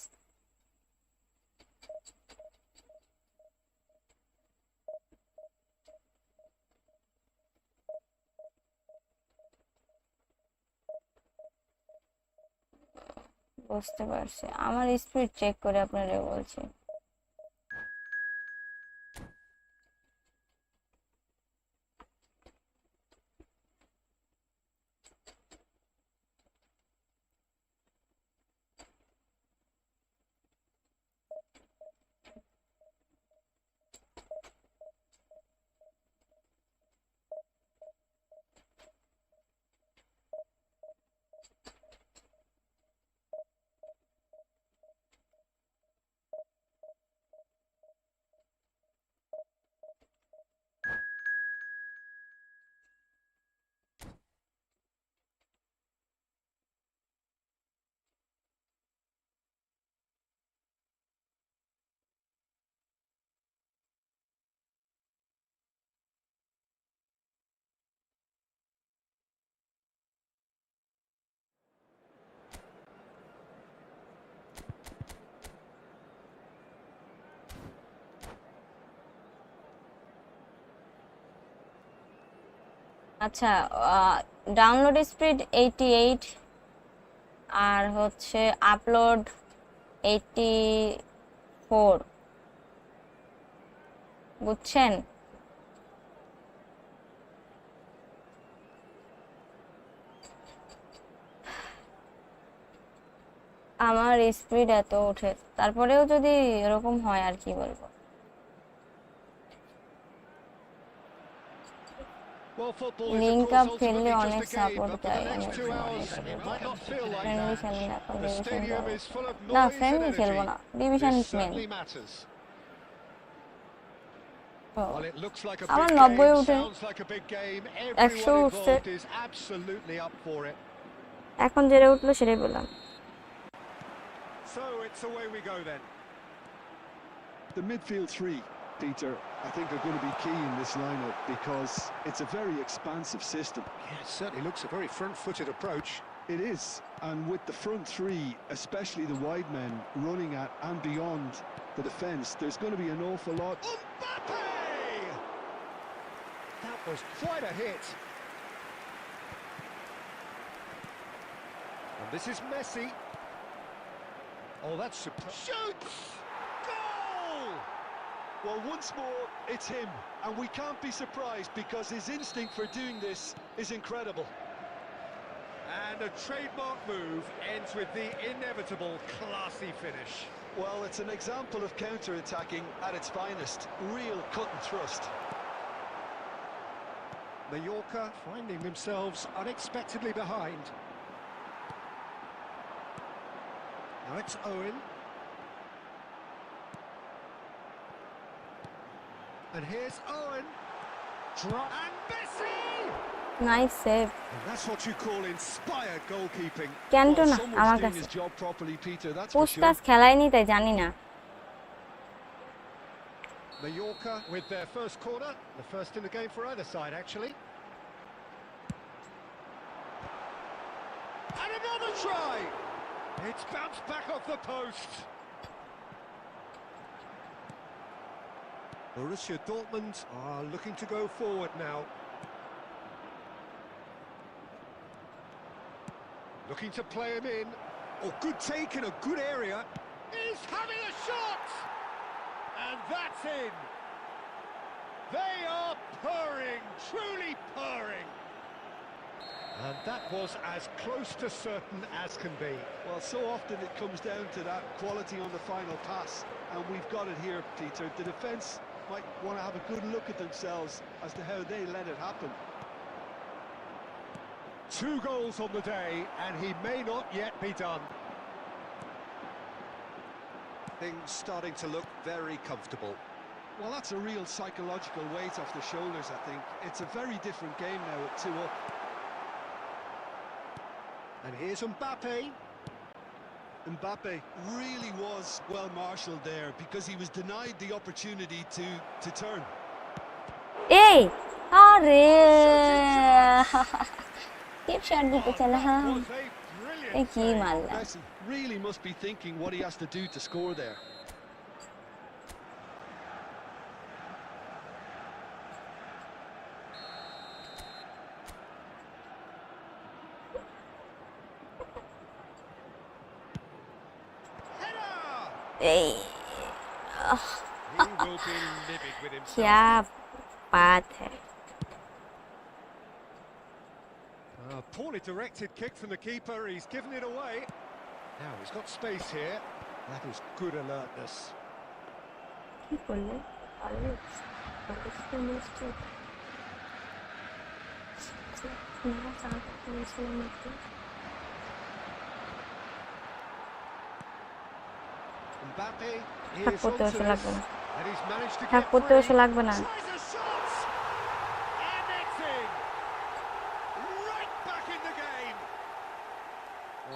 বুঝতে পারছি আমার স্পিড চেক করে আপনারা বলছি আচ্ছা ডাউনলোড স্পিড 88 আর হচ্ছে আপলোড 84 বুঝছেন আমার স্পিড এত ওঠে, তারপরেও যদি এরকম হয় আর কি বলবো। Well, football is, of link course, up খেললে ultimately অনেক just a game, support but for দেয়, the next 2 hours, it might not feel like friendly that. খেলেন এখন The division stadium is full of না, noise and ফ্রেন্ডলি খেলবো energy. না, division This মেন। certainly matters. Well, it looks like a আমার big 90 game, উঠে sounds like a big game. 100 Everyone উঠছে, involved is absolutely up for it. এখন যেটা উঠলো সেটাই বললাম। So it's away we go then. The midfield three, Peter, I think are going to be key in this lineup because it's a very expansive system. Yeah, it certainly looks a very front-footed approach. It is, and with the front three, especially the wide men, running at and beyond the defence, there's going to be an awful lot. Mbappe! That was quite a hit. And this is Messi. Oh, that's super. Shoots! Goal! Well, once more, it's him, and we can't be surprised because his instinct for doing this is incredible. And a trademark move ends with the inevitable classy finish. Well, it's an example of counter-attacking at its finest. Real cut and thrust. Mallorca finding themselves unexpectedly behind. Now it's Owen. And here's Owen. And Messi! Nice save. And that's what you call inspired goalkeeping. Canto Well, না someone's আমার doing কাছে, his job properly, Peter, that's for sure. Puskas খেলায়নি তাই জানি না। Mallorca with their first corner, the first in the game for either side, actually. And another try! It's bounced back off the post. Borussia Dortmund are looking to go forward now. Looking to play him in. Oh, good take in a good area. He's having a shot! And that's in. They are purring, truly purring. And that was as close to certain as can be. Well, so often it comes down to that quality on the final pass, and we've got it here, Peter. The defence might want to have a good look at themselves as to how they let it happen. 2 goals on the day, and he may not yet be done. Things starting to look very comfortable. Well, that's a real psychological weight off the shoulders, I think. It's a very different game now at 2 up. And here's Mbappe. Mbappe really was well marshalled there because he was denied the opportunity to turn. এই আরে টিপ shot দিতে চাইলাম, Was a brilliant এই কি save. মারলাম। Messi really must be thinking what he has to do to score there. Header! এই He will be livid with himself. क्या बात है। A poorly directed kick from the keeper, he's given it away. Now he's got space here. That is good alertness. কি করলে Mbappe থাক is করতে onto বসে this, লাগবে না, and he's managed to থাক get করতে free. বসে লাগবে না। Tries a shot, and it's in. Right back in the game.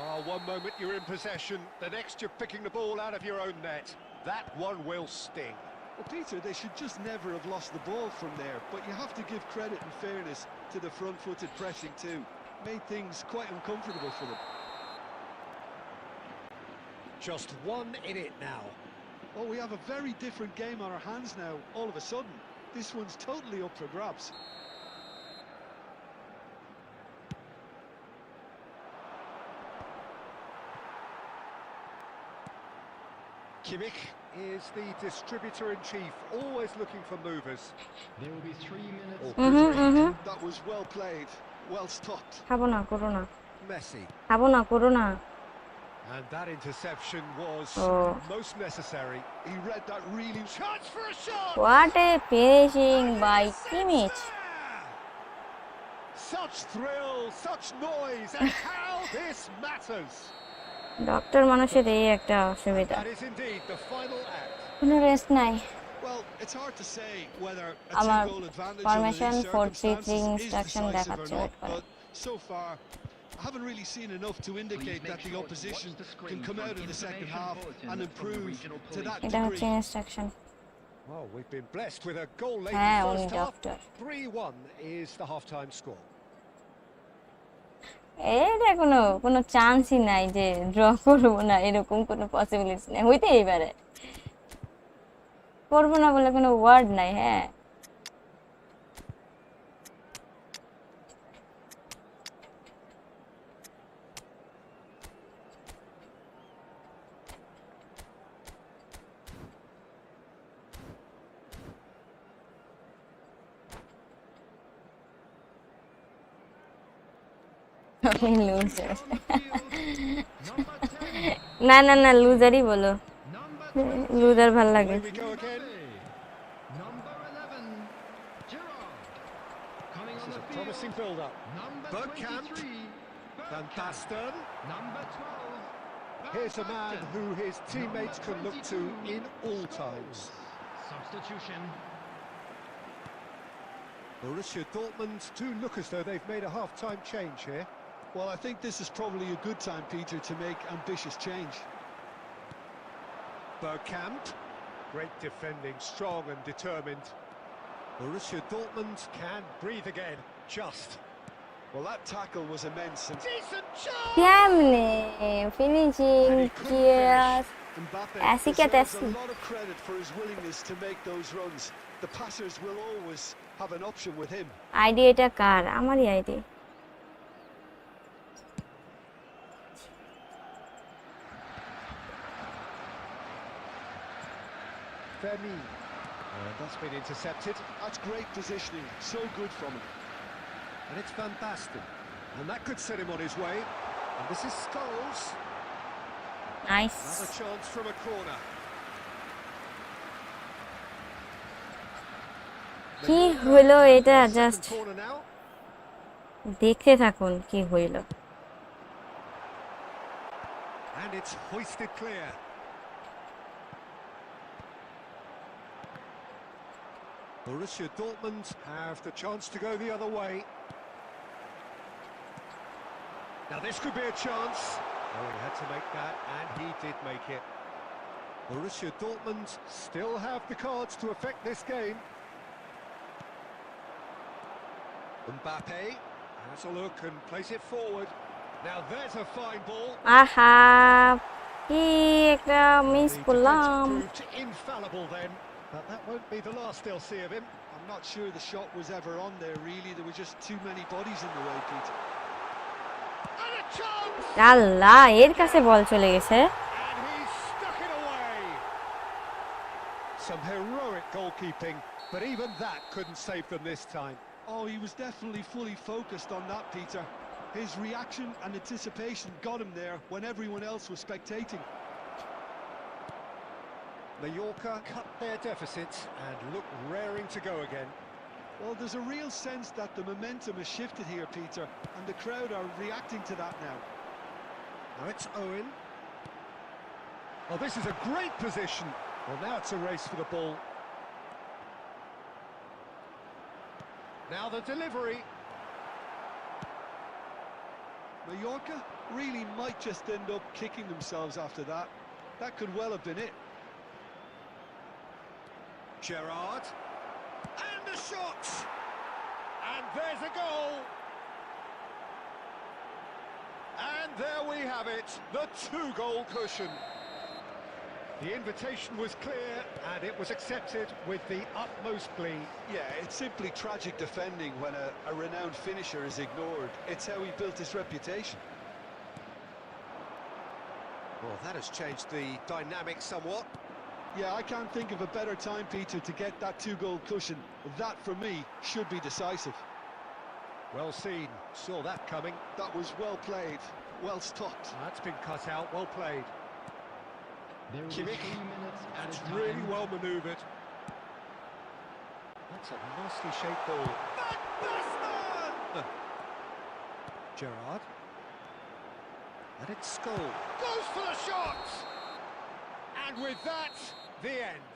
Oh, one moment you're in possession, the next you're picking the ball out of your own net. That one will sting. Well, Peter, they should just never have lost the ball from there, but you have to give credit and fairness to the front-footed pressing too. Made things quite uncomfortable for them. Just one in it now. Oh, we have a very different game on our hands now, all of a sudden. This one's totally up for grabs. Kimmich is the distributor-in-chief, always looking for movers. There will be 3 minutes. Oh, That was well played, well stopped. খাবো না, করো না, Messi. খাবো না, করো না। And that interception was Oh. most necessary. He read that really... Chance for a shot! What a finishing by Kimmich. Such thrill, such noise, and how this matters. Doctor মানুষের এই একটা অসুবিধা, That is indeed the final act. কোনো rest নাই। Well, it's hard to say whether a আমার two-goal advantage formation under these 4-3-3 circumstances is instruction decisive or দেখাচ্ছে, not, wait করে। but so far I haven't really seen enough to indicate that the opposition can come out in the second half and improve to that এটা হচ্ছে degree. Instruction. Well, we've been blessed with a goal-laden হ্যাঁ, উনি first half. Doctor. 3-1 is the half-time score. এটা কোনো চান্সই নাই যে draw করবো না, এরকম কোনো পসিবিলিটি নেই, হইতেই পারে। করবো না বলে কোনো ওয়ার্ড নাই। হ্যাঁ, আমি লুজার। না না না, লুজারই বলো, লুজার ভাল লাগে। Away we go again. Number 11, Gerard. Coming This on is the a field, promising build-up. number Bergkamp. 23, Van Bergkamp. Basten. Number 12, Here's a man Basten. who his teammates can look to in all times. Substitution. Borussia Dortmund do look as though they've made a half-time change here. Well, I think this is probably a good time, Peter, to make ambitious change. Bergkamp. Great defending, strong and determined. Borussia Dortmund can breathe again, just. Well, that tackle was immense. And Decent chance! কেমনে finishing And he couldn't cheers Mbappe Así que deserves te- a lot of credit for his willingness to make those runs. The passers will always have an option with him. ID এটা কার? আমারই ID. Femi. And that's been intercepted. That's great positioning. So good from him. And it's Van Basten. And that could set him on his way. And this is Scholes. Nice. Another chance from a corner. কি হইলো এটা? Second just corner now. দেখতে থাকুন কি হইলো। And it's hoisted clear. Borussia Dortmund have the chance to go the other way. Now this could be a chance. Oh, he had to make that, and he did make it. Borussia Dortmund still have the cards to affect this game. Mbappe has a look and plays it forward. Now there's a fine ball. আহা, কি একটা miss The defence করলাম। proved infallible then, but that won't be the last they'll see of him. I'm not sure the shot was ever on there, really. There were just too many bodies in the way, Peter. And a chance! আল্লাহ, এর কাছে বল চলে গেছে। And he's stuck it away. Some heroic goalkeeping, but even that couldn't save them this time. Oh, he was definitely fully focused on that, Peter. His reaction and anticipation got him there when everyone else was spectating. Mallorca cut their deficit and look raring to go again. Well, there's a real sense that the momentum has shifted here, Peter, and the crowd are reacting to that now. Now it's Owen. Oh, this is a great position. Well, now it's a race for the ball. Now the delivery. Mallorca really might just end up kicking themselves after that. That could well have been it. Gerard. And a shot! And there's a goal! And there we have it, the two-goal cushion. The invitation was clear and it was accepted with the utmost glee. Yeah, it's simply tragic defending when a renowned finisher is ignored. It's how he built his reputation. Well, that has changed the dynamic somewhat. Yeah, I can't think of a better time, Peter, to get that two-goal cushion. That, for me, should be decisive. Well seen, saw that coming. That was well played. well stopped. That's been cut out, well played. There will be 3 Kimmich, minutes That's added really time. well manoeuvred. That's a nicely shaped ball. Gerrard. And it's Skull. Goes for the shot! And with that, the end.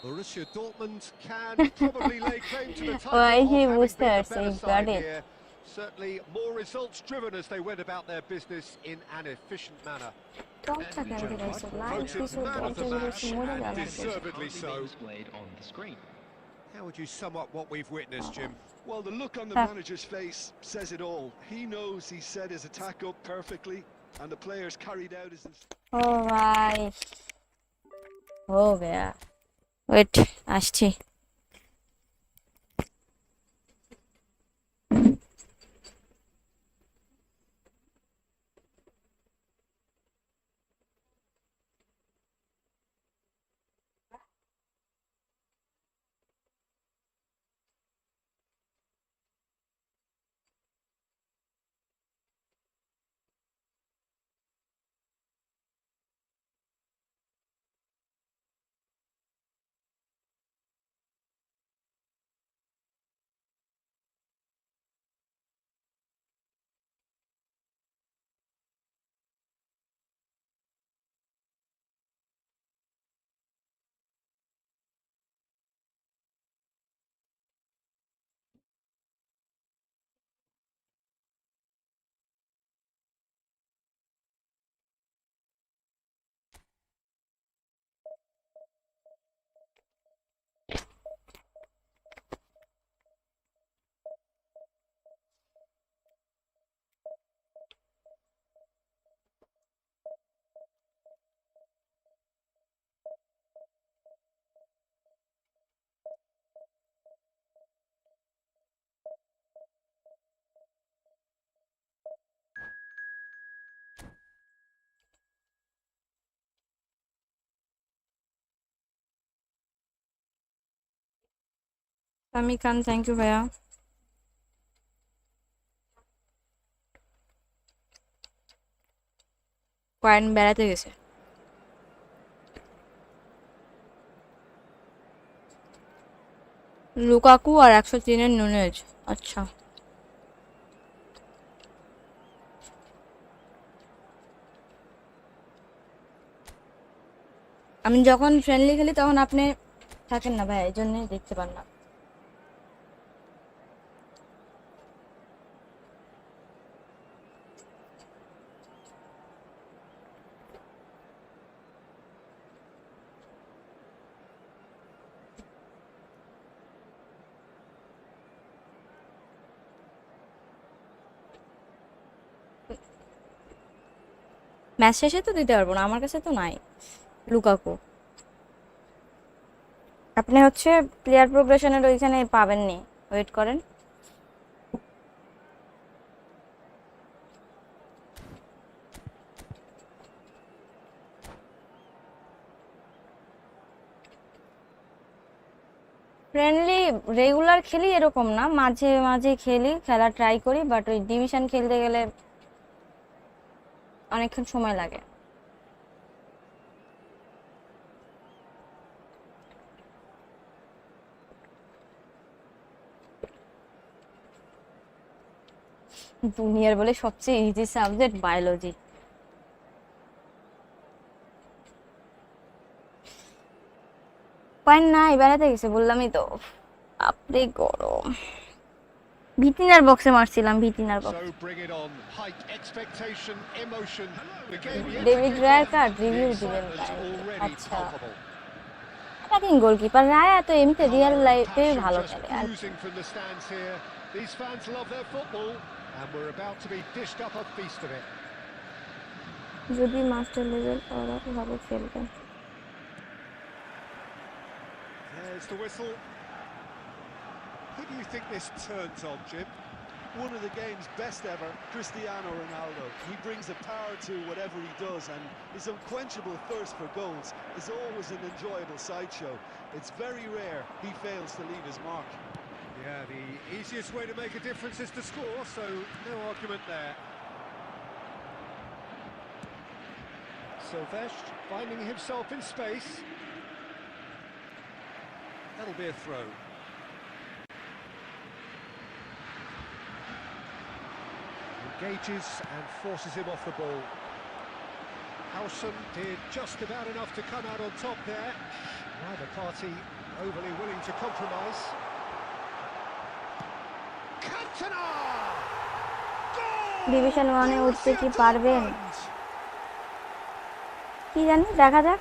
Borussia Dortmund can probably lay claim to the title Why of he having was been there, the so better he side got it. here. Certainly more results driven as they went about their business in an efficient manner. Taka arkadaşlar. Voted man of the match, and deservedly so. Displayed on the screen. How would you sum up what we've witnessed, Jim? Well, the look on the Huh. manager's face says it all. He knows he set his attack up perfectly, and the players carried out his ओ भाई हो गया wait আসছি আমি খান thank you ভাইয়া coin বেড়াতে গেছে Lukaku আর 103 এর Nunez আচ্ছা আমি যখন ফ্রেন্ডলি খেলি তখন আপনি থাকেন না ভাই এইজন্য দেখতে পান না ম্যাচ শেষে তো দিতে পারবো না আমার কাছে তো নাই লুকাকু আপনি হচ্ছে প্লেয়ার প্রোগ্রেশনের ওইখানে পাবেননি ওয়েট করেন ফ্রেন্ডলি রেগুলার খেলি এরকম না মাঝে মাঝে খেলি খেলা ট্রাই করি বাট ওই ডিভিশন খেলতে গেলে অনেকক্ষণ সময় লাগে দুনিয়ার বলে সবচেয়ে ইজি সাবজেক্ট বায়োলজি পয়েন্ট নাই বেড়াতে গেছে বললামই তো আপনি গরম ভিটিনার বক্সে মারছিলাম ভিটিনার box So bring it on. Height, expectation, emotion. The game yet David to রায়ার kick card off. Review The দিবেন excitement already আচ্ছা palpable. অ্যাটাকিং গোলকিপার রায়া তো এমনিতে রিয়েল Colour and লাইফে passion ভালো just খেলে আর oozing from the stands here. These fans love their football, and we're about to be dished up a feast of it. যদি master level ওরা ভালো খেলবে There's the whistle. Who do you think this turns on, Jim? one of the game's best ever, Cristiano Ronaldo. He brings a power to whatever he does, and his unquenchable thirst for goals is always an enjoyable sideshow. It's very rare he fails to leave his mark. Yeah, the easiest way to make a difference is to score, so no argument there. Silvestre finding himself in space. That'll be a throw. Engages and forces him off the ball. Howson did just about enough to come out on top there. Neither party overly willing to compromise. Cantona! Goal! Division 1-এ উঠতে কি Borussia পারবেন Dortmund! কি জানি, দেখা যাক।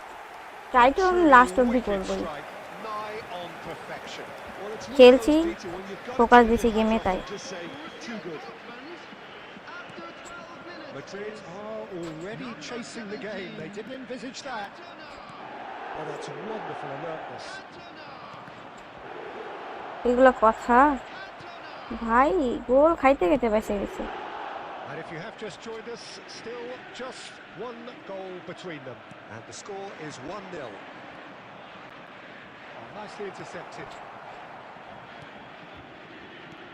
Try তো আমি Truly লাস্ট অবধি wicked করবই। strike, nigh on perfection. Well, it's one of খেলছি, those, Peter, when you've got a focus team দিছি that has গেমে, off, তাই। you just say, too good. After 12 minutes. Madrid are already chasing the game. They didn't envisage that. Oh, that's wonderful alertness. এগুলো কথা ভাই, গোল খাইতে খেতে বেঁচে গেছে। And if you have just joined us, still just one goal between them. And the score is 1-0. Oh, nicely intercepted.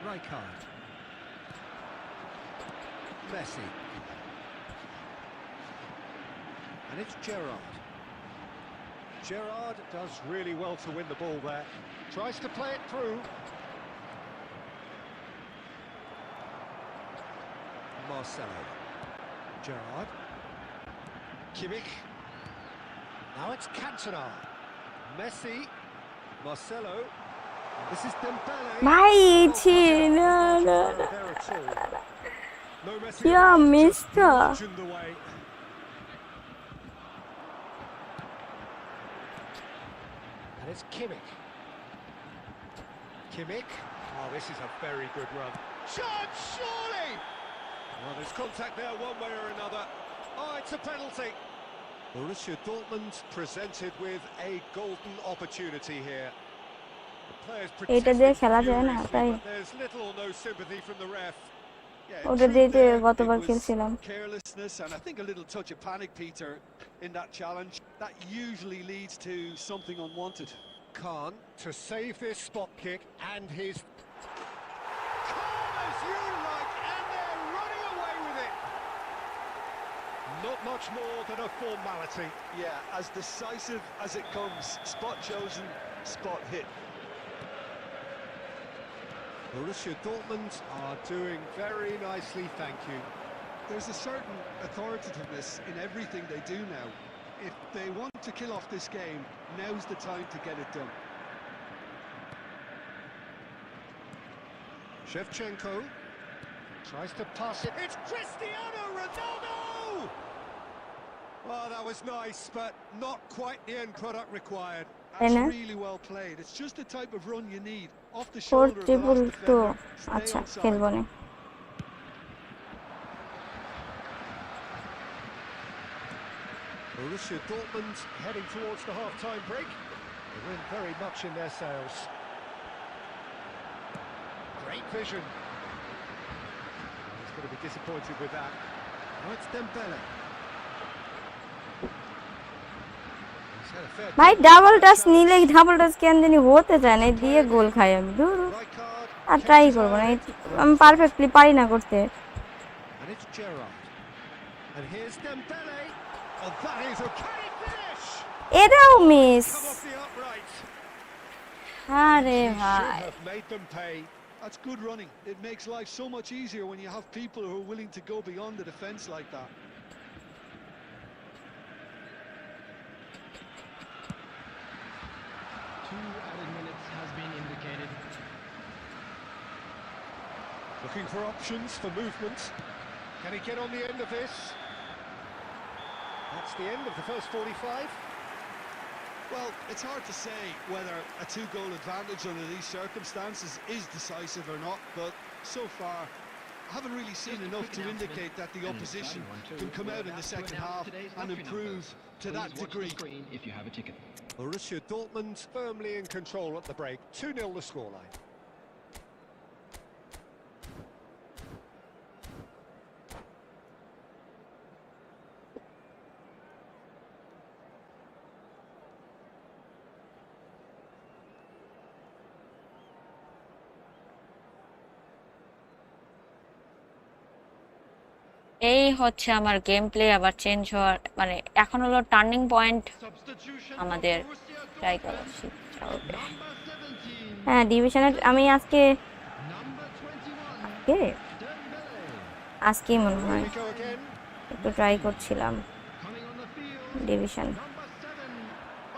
Rijkaard. Messi. And it's Gerrard. Gerrard does really well to win the ball there. Tries to play it through. Marcelo. Gerrard. Kimmich. Now it's Cantona. Messi. Marcelo. This is Dembele. ভাই Oh, ছি না না not না। there at all. No Messi. क्या about, miss just था। bludgeoned away. And it's Kimmich. Kimmich. Oh, this is a very good run. Chance, surely! Well, there's contact there one way or another. Oh, it's a penalty. Borussia Dortmund presented with a golden opportunity here. The players এটা দিয়ে protesting খেলা যায় না, furiously, তাই but there's little or no sympathy from the ref. Yeah, ওটা truth দিয়ে যে there, গতবার it was খেলছিলাম। carelessness and I think a little touch of panic, Peter, in that challenge. That usually leads to something unwanted. Khan to save this spot kick and his calm as you like, and they're running away with it. Not much more than a formality. Yeah, as decisive as it comes. Spot chosen, spot hit. Borussia Dortmund are doing very nicely, thank you. There's a certain authoritativeness in everything they do now. If they want to kill off this game, now's the time to get it done. Shevchenko tries to pass it. It's Cristiano Ronaldo! Well, that was nice, but not quite the end product required. That's Ena? really well played. It's just the type of run you need. Off the 4 shoulder of the triple last 2। defender. Stay আচ্ছা, on side. খেলবো না। Borussia Dortmund heading towards the half-time break. The wind very much in their sails. Great vision. He's going to be disappointed with that. Now it's Dembele. He's had a fair ভাই chance double with that touch chance. নিলে double touch কেন জানি হতে চায় না, দিয়ে গোল খাই আমি। ধুর, Rijkaard আর kept ট্রাই his করবো না, eye on it. আমি পারফেক্টলি পারি না করতে। And it's Gerrard. And here's Dembele. Oh, that is a canny finish! এটাও miss. Come off the upright. আরে He should ভাই, have made them pay. That's good running. It makes life so much easier when you have people who are willing to go beyond the defence like that. Two added minutes has been indicated. Looking for options for movement. Can he get on the end of this? That's the end of the first 45. Well, it's hard to say whether a two-goal advantage under these circumstances is decisive or not, but so far I haven't really seen enough to indicate that the opposition can come out in the second half and improve to that degree. If you have a ticket. Borussia Dortmund firmly in control at the break. 2-0 the scoreline. এই হচ্ছে আমার game play আবার change হওয়ার মানে এখন হলো turning point Substitution for আমাদের Borussia try করা Dortmund. শিখতে হবে। Number 17. হ্যাঁ ডিভিশনের আমি আজকে Number 21. কে Dembele. আজকেই মনে Here হয় we go again. একটু ট্রাই করছিলাম Coming on the field. Division Number 7.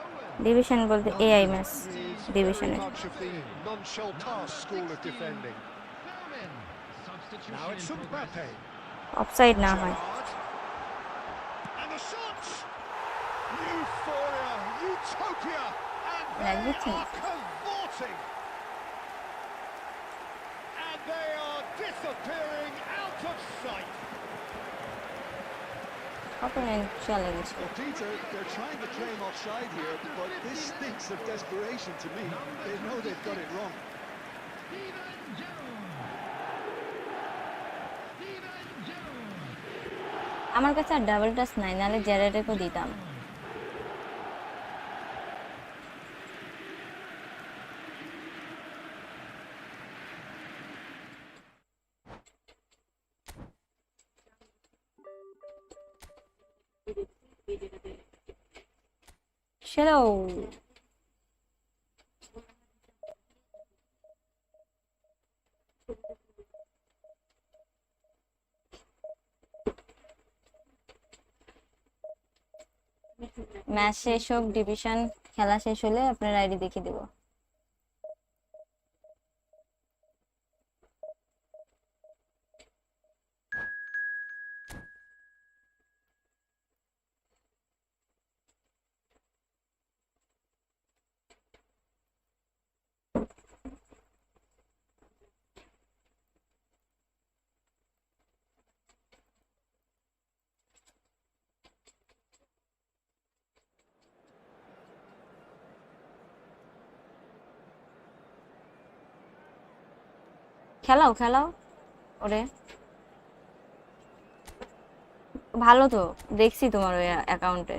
Owen. Division বলতে এআই ম্যাচ He's very ডিভিশনে much of the non-shell pass school of defending. Bellman. Substitution Now it's in progress. Mbappe. Offside না হয় Gerrard. And the shot! Euphoria, utopia, and Like they this one. are cavorting. And they are disappearing out of sight. Opponent চলে গেছে Well, Peter, they're trying to claim offside here, but this stinks of desperation to me. They know they've got it wrong. Steven Gerrard. Steven Gerrard. আমার কাছে আর double touch নাই নাহলে জেরার্ডকেও দিতাম চলো match শেষ হোক ডিভিশন খেলা শেষ হলে আপনার আইডি দেখিয়ে দেবো খেলাও খেলাও ওরে ভালো তো দেখছি তোমার ওই অ্যাকাউন্টে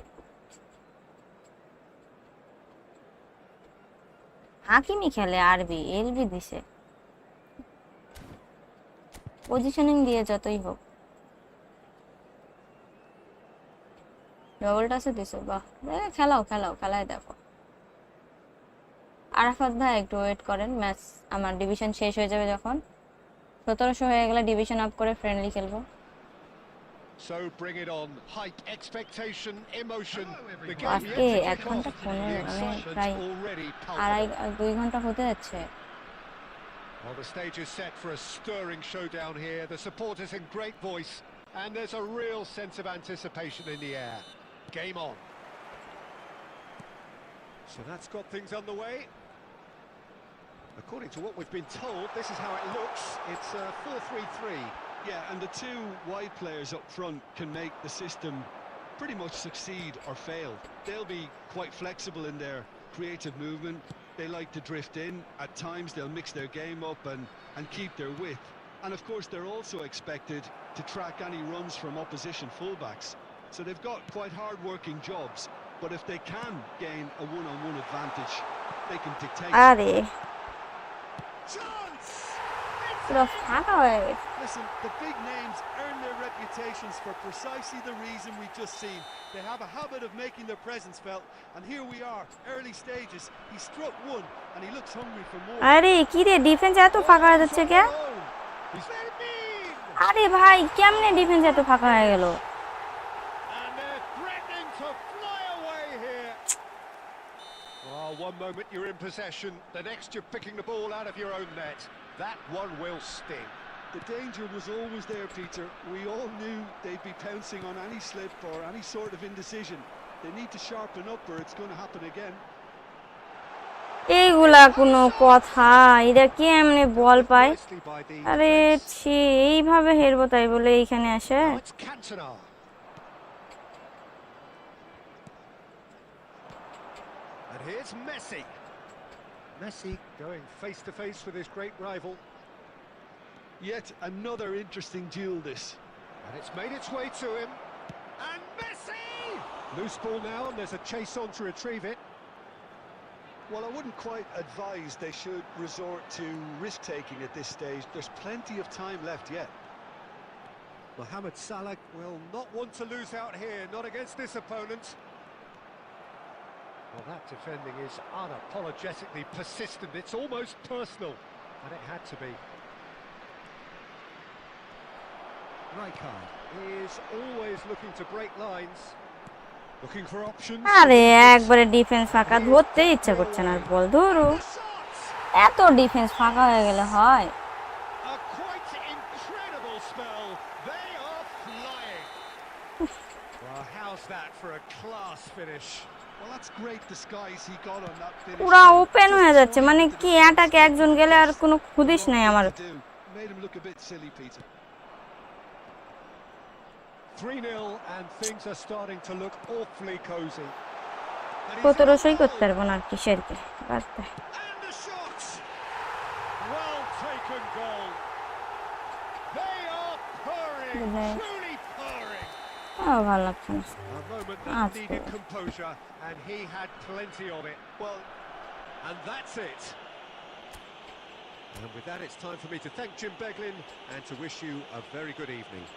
হাকিমি খেলে আরবি এলবি দিছে পজিশনিং দিয়ে যতই হোক ডবল টাচে দিছে বাহ খেলাও খেলাও খেলায় দেখো আরাফাত ভাই একটু ওয়েট করেন ম্যাচ আমার ডিভিশন শেষ হয়ে যাবে যখন 1700 হয়ে গেলে ডিভিশন আপ করে ফ্রেন্ডলি খেলবো So bring it on. Hype, expectation, emotion. The game আজকে yet to 1 kick ঘন্টা off. ফোনে The মানে excitement প্রায় already 2 ঘন্টা হতে যাচ্ছে Well, the stage is set for a stirring showdown here. The supporters in great voice, and there's a real sense of anticipation in the air. Game on. So that's got things underway. According to what we've been told, this is how it looks. It's 4-3-3. Yeah, and the two wide players up front can make the system pretty much succeed or fail. They'll be quite flexible in their creative movement. They like to drift in. At times they'll mix their game up and keep their width. And of course they're also expected to track any runs from opposition fullbacks. So they've got quite hard-working jobs. But if they can gain a one-on-one advantage, they can dictate. আরে Chance! পুরো ফাঁকা হয়ে গেছে Listen, the big names earn their reputations for precisely the reason we've just seen. They have a habit of making their presence felt, and here we are, early stages. He struck one, and he looks hungry for more. আরে কি রে defence এত ফাঁকা হয়ে যাচ্ছে কে He's very mean! আরে ভাই কেমনে ডিফেন্স এত ফাঁকা হয়ে গেল And they're threatening to fly away here. Well, one moment you're in possession, the next you're picking the ball out of your own net. That one will sting. The danger was always there, Peter. We all knew they'd be pouncing on any slip or any sort of indecision. They need to sharpen up or it's going to happen again. এইগুলা কোনো কথা এরা কেমনে বল পায় Nicely by the আরে defence. ছি এইভাবে হেরবো তাই বলে এইখানে আসে Now it's Cantona. And here's Messi. Messi going face to face with his great rival. Yet another interesting duel, this. And it's made its way to him. And Messi! Loose ball now, and there's a chase on to retrieve it. Well, I wouldn't quite advise they should resort to risk-taking at this stage. There's plenty of time left yet. Mohamed Salah will not want to lose out here, not against this opponent. Well, that defending is unapologetically persistent. It's almost personal, and it had to be. Rijkaard is always looking to break lines. Looking for options. আরে একবারে defence ফাঁকা ধরতে ইচ্ছা করছে না, বল ধরো। এত defence ফাঁকা হয়ে গেলে হয়? A quite incredible spell. They are flying. Well, how's that for a class finish? Well, that's great disguise he got on that finish. পুরা ওপেন হয়ে যাচ্ছে, মানে কি অ্যাটাকে একজন গেলে আর কোনো খুদিস নাই আমার। Made him look a bit silly, Peter. 3-0 and things are starting to look awfully cozy. প্রতিরোধই করতে পারবো না আর কিসের কি বাড়তে। And the shot! Well taken goal. They are purring, truly purring. ভালো লাগছে না। A moment that needed composure, and he had plenty of it. Well, and that's it. And with that, it's time for me to thank Jim Beglin and to wish you a very good evening.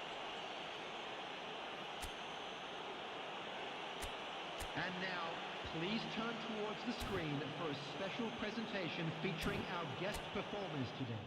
And now, please turn towards the screen for a special presentation featuring our guest performers today.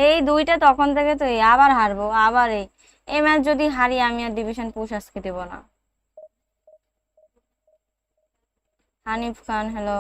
এই দুইটা তখন থেকে তো আবার হারবো, আবার এই match যদি হারি আমি আর ডিভিশন পুশ আজকে দেব না। হানিফ খান, হ্যালো।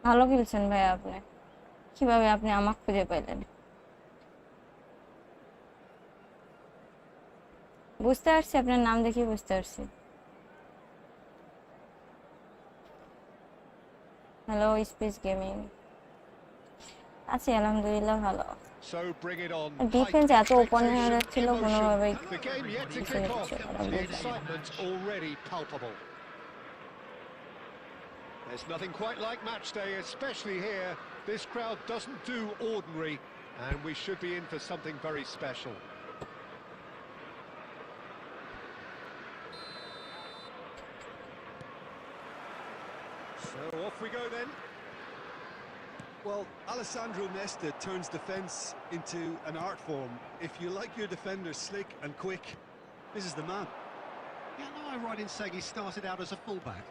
ভালো খেলছেন ভাই আপনি। কিভাবে আপনি আমাকে খুঁজে পাইলেন? বুঝতে পারছি, আপনার নাম দেখে বুঝতে পারছি। হ্যালো স্পেস গেমিং, আছি আলহামদুলিল্লাহ ভালো। So bring it on. Defence এত ওপেন হয়ে যাচ্ছিল কোনোভাবেই। The game yet to kick off. The excitement already palpable. There's nothing quite like match day, especially here. This crowd doesn't do ordinary, and we should be in for something very special. So off we go then. Well, Alessandro Nesta turns defence into an art form. If you like your defenders slick and quick, this is the man. Yeah, no, I'm right in saying he started out as a fullback.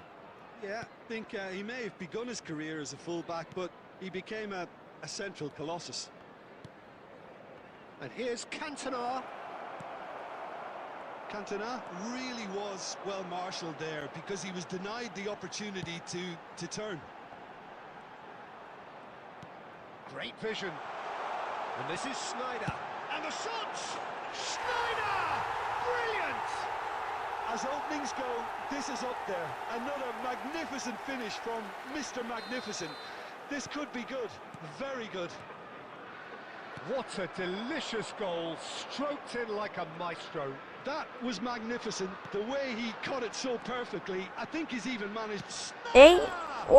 Yeah, I think he may have begun his career as a fullback, but he became a central colossus. And here's Cantona. Cantona really was well marshalled there because he was denied the opportunity to turn. Great vision. And this is Sneijder. And the shots! Sneijder! Brilliant! As openings go, this is up there. Another magnificent finish from Mr. Magnificent. This could be good, very good. What a delicious goal, stroked in like a maestro. That was magnificent. The way he cut it so perfectly. I think he's even managed. এই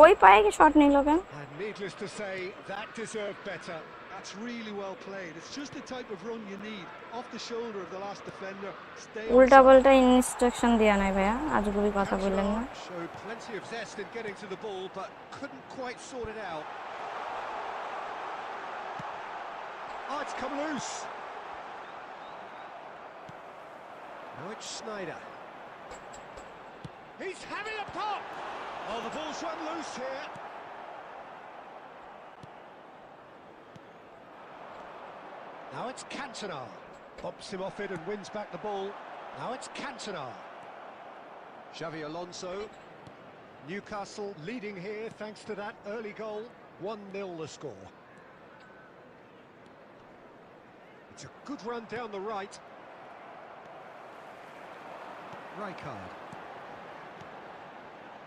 ওই পায়ে কি shot নিল কেন? And needless to say, that deserved better. That's really well played. It's just the type of run you need. Off the shoulder of the last defender. Stay উল্টা onside. পাল্টা instruction দিয়া নাই ভাইয়া, আজগুবি কথা বললেন না। Cantona showed plenty of zest in getting to the ball, but couldn't quite sort it out. Oh, it's come loose. Now it's Sneijder. He's having a pop! Oh, the ball's run loose here. Now it's Cantona. Bumps him off it and wins back the ball. Now it's Cantona. Xavi Alonso. Newcastle leading here thanks to that early goal. 1-0 the score. It's a good run down the right. Rijkaard.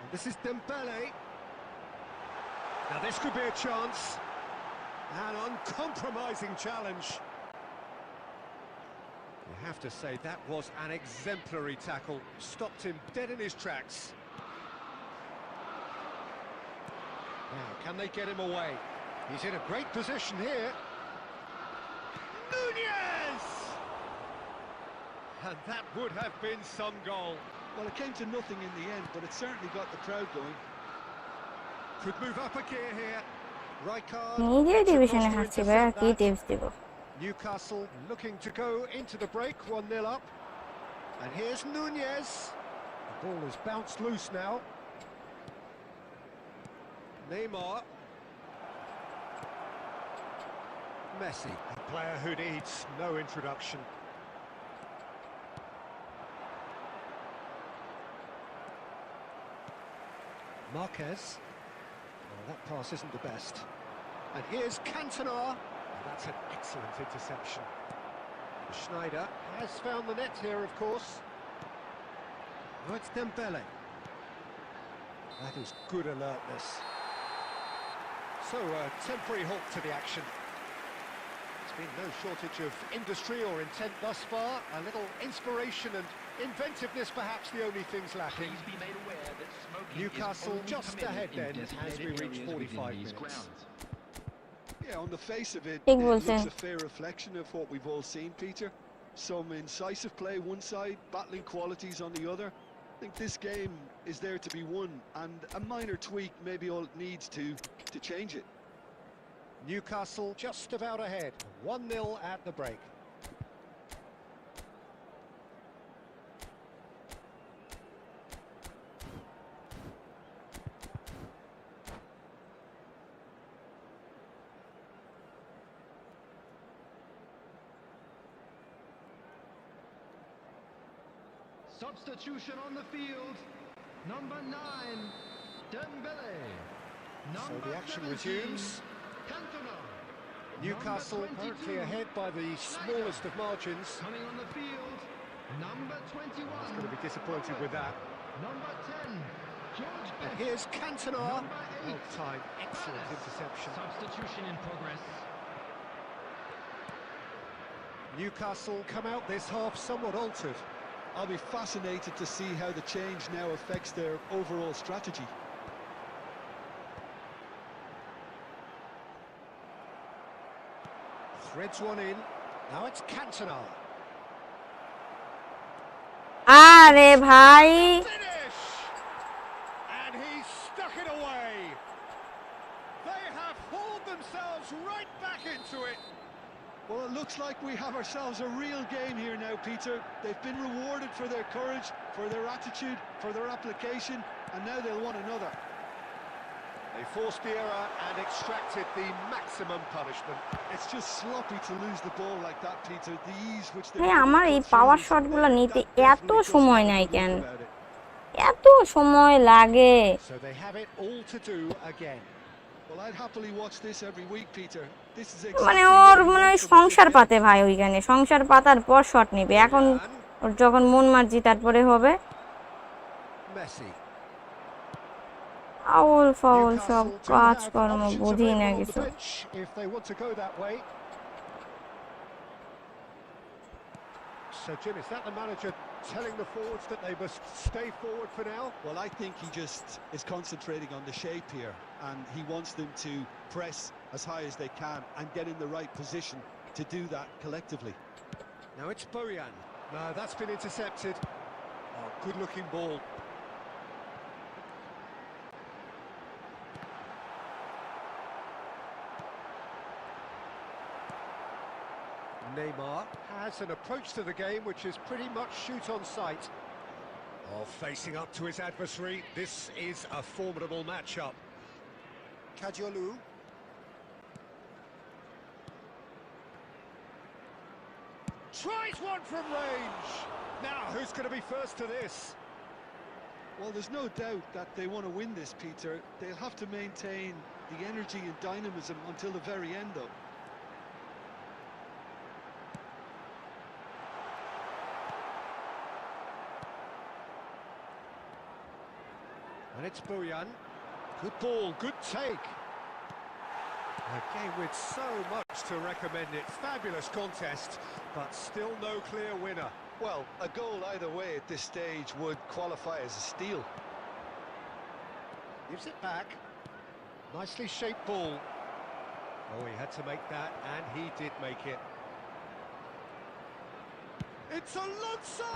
And this is Dembele. Now this could be a chance. An uncompromising challenge. You have to say that was an exemplary tackle. Stopped him dead in his tracks. Now, can they get him away? He's in a great position here. Nunez! And that would have been some goal. Well, it came to nothing in the end, but it certainly got the crowd going. Could move up a gear here. Rijkaard নিজের gets ডিভিশনে across to হারছি ভাইয়া, intercept কি that. Tips দিব? Newcastle looking to go into the break, 1-0 up. And here's Nunez. The ball is bounced loose now. Neymar. Messi, a player who needs no introduction. Marquez. Oh, that pass isn't the best. And here's Cantona. Oh, that's an excellent interception. Sneijder has found the net here, of course. Oh, it's Dembele. That is good alertness. So, a temporary halt to the action. There's been no shortage of industry or intent thus far. A little inspiration and inventiveness, perhaps the only things lacking. Please be made aware that smoking Newcastle is only just permitted ahead in then as designated we reach areas within 45 these minutes. grounds. Yeah, on the face of it, Big it Wolves looks in. a fair reflection of what we've all seen, Peter. Some incisive play one side, battling qualities on the other. I think this game is there to be won, and a minor tweak may be all it needs to change it. Newcastle just about ahead, 1-0 at the break. Substitution on the field. Number 9, Dembele. So Number the action 17, resumes. Cantona. Newcastle Number 22, currently ahead by the smallest of margins. Coming on the field, number 21. He's going to be disappointed with that. Number 10, George And Best. here's Cantona. Number 8, Well timed, excellent interception. Substitution in progress. Newcastle come out this half somewhat altered. I'll be fascinated to see how the change now affects their overall strategy. Threads one in. Now it's Cantona. আরে ভাই, Finish! And he's stuck it away. They have hauled themselves right back into it. Well, it looks like we have ourselves a real game here now, Peter. They've been rewarded for their courage, for their attitude, for their application, and now they'll want another. They forced the error and extracted the maximum punishment. It's just sloppy to lose the ball like that, Peter. The ease which they হ্যাঁ, আমার এই পাওয়ার শটগুলো নিতে এত সময় নাই কেন? এত সময় লাগে? So they have it all to do again. Well, I'd happily watch this every week, Peter. This is মানে exactly ওর what we মানে want from a সংসার big পাতে game. ভাই, ওইখানে সংসার পাতার পর শট নেবে। এখন ওর যখন মন মার্জি তারপরে হবে। Messi. আউল ফাউল সব Newcastle do কাজকর্ম have options বুঝি না available on the কিছু। bench if they want to go that way. So Jim, is that the manager telling the forwards that they must stay forward for now? Well, I think he just is concentrating on the shape here, and he wants them to press as high as they can and get in the right position to do that collectively. Now it's Bojan. No, that's been intercepted. Oh, good-looking ball. Neymar has an approach to the game which is pretty much shoot on sight. Oh, facing up to his adversary, this is a formidable matchup. Kadiolu. Tries one from range. Now, who's going to be first to this? Well, there's no doubt that they want to win this, Peter. They'll have to maintain the energy and dynamism until the very end, though. And it's Bojan. Good ball, good take. A game with so much to recommend it. Fabulous contest, but still no clear winner. Well, a goal either way at this stage would qualify as a steal. Gives it back. Nicely shaped ball. Oh, he had to make that, and he did make it. It's Alonso!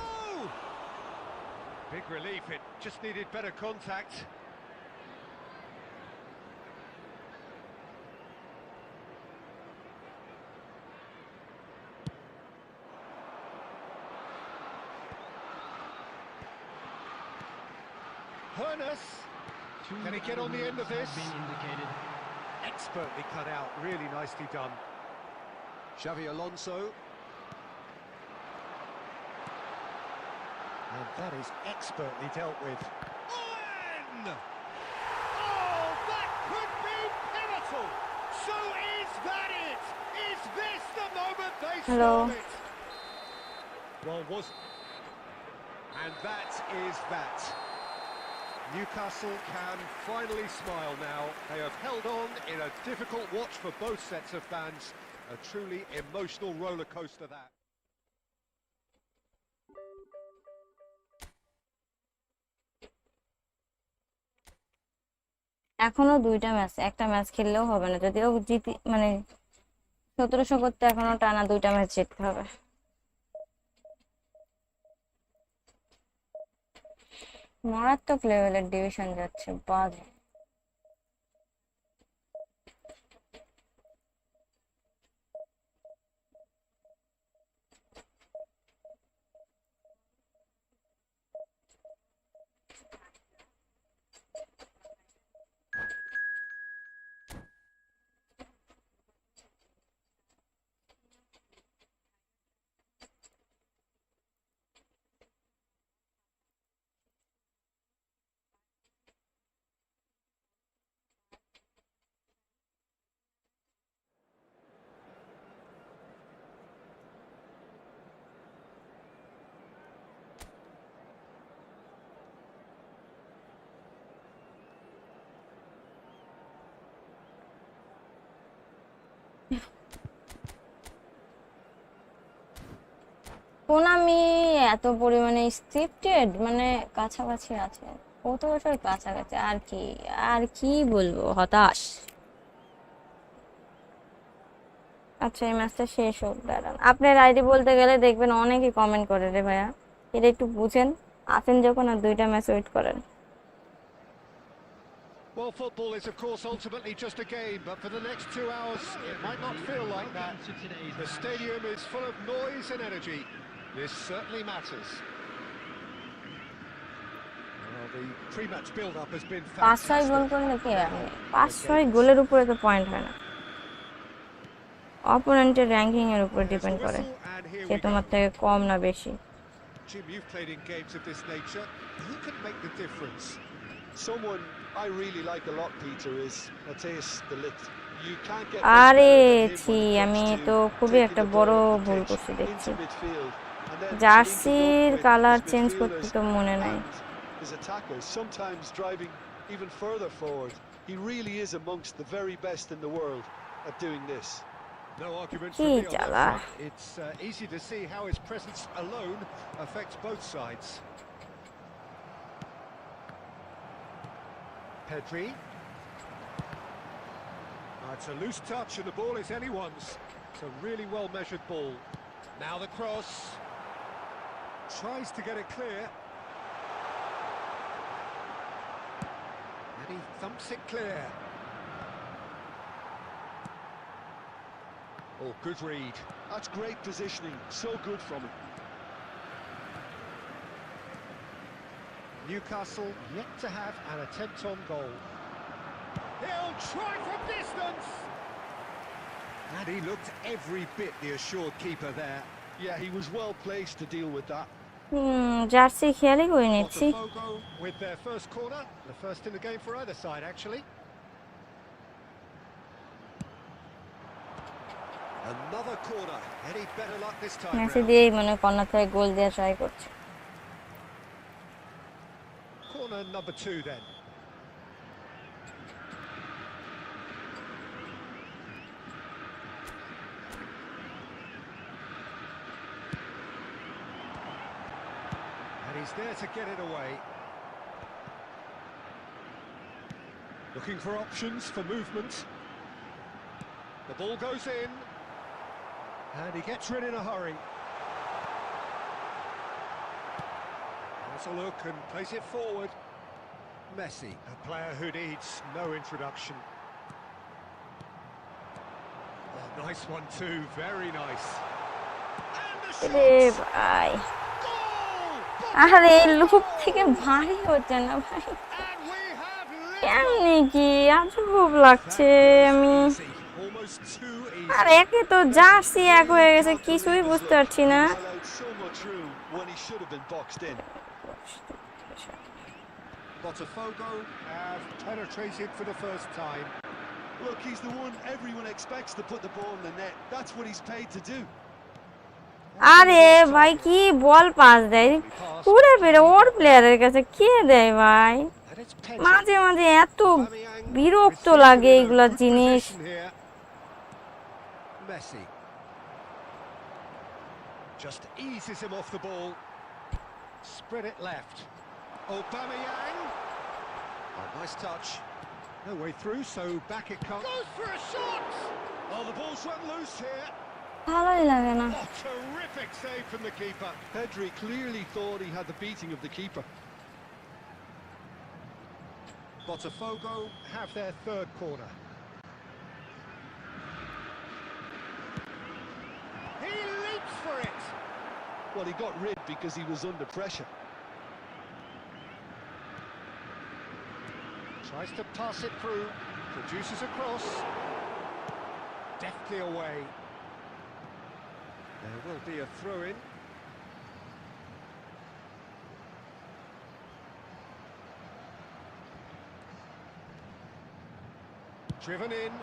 Big relief, it just needed better contact. Hernus, can he get on the end of this? Expertly cut out, really nicely done. Xavi Alonso. And that is expertly dealt with. Owen! Oh, that could be pivotal! So is that it? Is this the moment they Hello. stole it? Well, was... And that is that. Newcastle can finally smile now. They have held on in a difficult watch for both sets of fans. A truly emotional roller coaster that. এখনো দুইটা match, একটা match খেললেও হবে না। যদিও জিতি মানে 1700 করতে এখনো টানা দুইটা ম্যাচ জিততে হবে। মারাত্মক লেভেলের ডিভিশন যাচ্ছে, বাজে। কোনামি এত পরিমাণে স্ক্রিপ্টেড, মানে কাছাকাছি আছে, কত বছর কাছাকাছি। আর কি বলবো, হতাশ। আচ্ছা, এই ম্যাচটা শেষ হোক, দাঁড়ান। আপনার আইডি বলতে গেলে দেখবেন অনেকেই কমেন্ট করে রে ভাইয়া, এটা একটু বুঝেন। আসেন যখন, আর দুইটা ম্যাচ ওয়েট করেন। Well, football is, of course, ultimately just a game, but for the next 2 hours, it might not feel like that. The stadium is full of noise and energy. This certainly matters. Well, the pre-match build-up has been 5-6 goal fantastic. করলে কি আর Now, 5-6 the গোলের উপরে তো point হয় না, অপোনেন্টের ranking এর উপর There's the depend করে whistle, and here say we তোমার go. থেকে কম না বেশি। Jim, you've played in games of this nature. Who can make the difference? Someone I really like a lot, Peter, is Matthias de Ligt. You can't get আরে much better than him ছি, when it আমি comes তো to খুবই taking একটা the বড় ball up the ভুল pitch করছি দেখছি, into midfield and then linking জার্সির up with colour his change করতে midfielders তো মনে নাই। and his attackers, sometimes driving even further forward. He really is amongst the very best in the world at doing this. No argument কি from me on জ্বালা। that front. It's easy to see how his presence alone affects both sides. Pedri. It's a loose touch and the ball is anyone's. It's a really well-measured ball. Now the cross. Tries to get it clear. And he thumps it clear. Oh, good read. That's great positioning, so good from him. Newcastle yet to have an attempt on goal. He'll try from distance! And he looked every bit the assured keeper there. Yeah, he was well placed to deal with that. Jersey খেয়ালই করে নিচ্ছি। Botafogo with their first corner, the first in the game for either side actually. Another corner, any better luck this time Messi round. দিয়েই মনে corner থেকে গোল দেওয়া try করছে। Corner number 2 then. And he's there to get it away. Looking for options for movement. The ball goes in. And he gets rid in a hurry. Has a look and plays it forward. Messi, a player who needs no introduction. Oh, nice one too, very nice. And the রে shot! ভাই, Goal! আরে loop থেকে ভারী হচ্ছে না ভাই, And we have কেমনি কি আজব লাগছে। আমি easy, almost too easy. আর একে তো জার্সি এক হয়ে গেছে, কিছুই বুঝতে পারছি না। He allowed so much room when he should have been boxed in. Botafogo have penetrated for the first time. Look, he's the one everyone expects to put the ball in the net. That's what he's paid to do. আরে ভাই কি ball pass দেয় পুরো পেরে ওর প্লেয়ারের কাছে, কে দেয় ভাই? And it's Pedri. মাঝে মাঝে এত Aubameyang বিরক্ত receiving লাগে in a এগুলা good জিনিস। position here. Messi just eases him off the ball. Spread it left. Aubameyang. Oh, nice touch. No way through, so back it comes. Goes for a shot! Oh, the ball's run loose here. ভালোই লাগে না। Oh, terrific save from the keeper. Pedri clearly thought he had the beating of the keeper. Botafogo have their third corner. He leaps for it. Well, he got rid because he was under pressure. Tries to pass it through, produces a cross. Deftly away. There will be a throw-in. Driven in,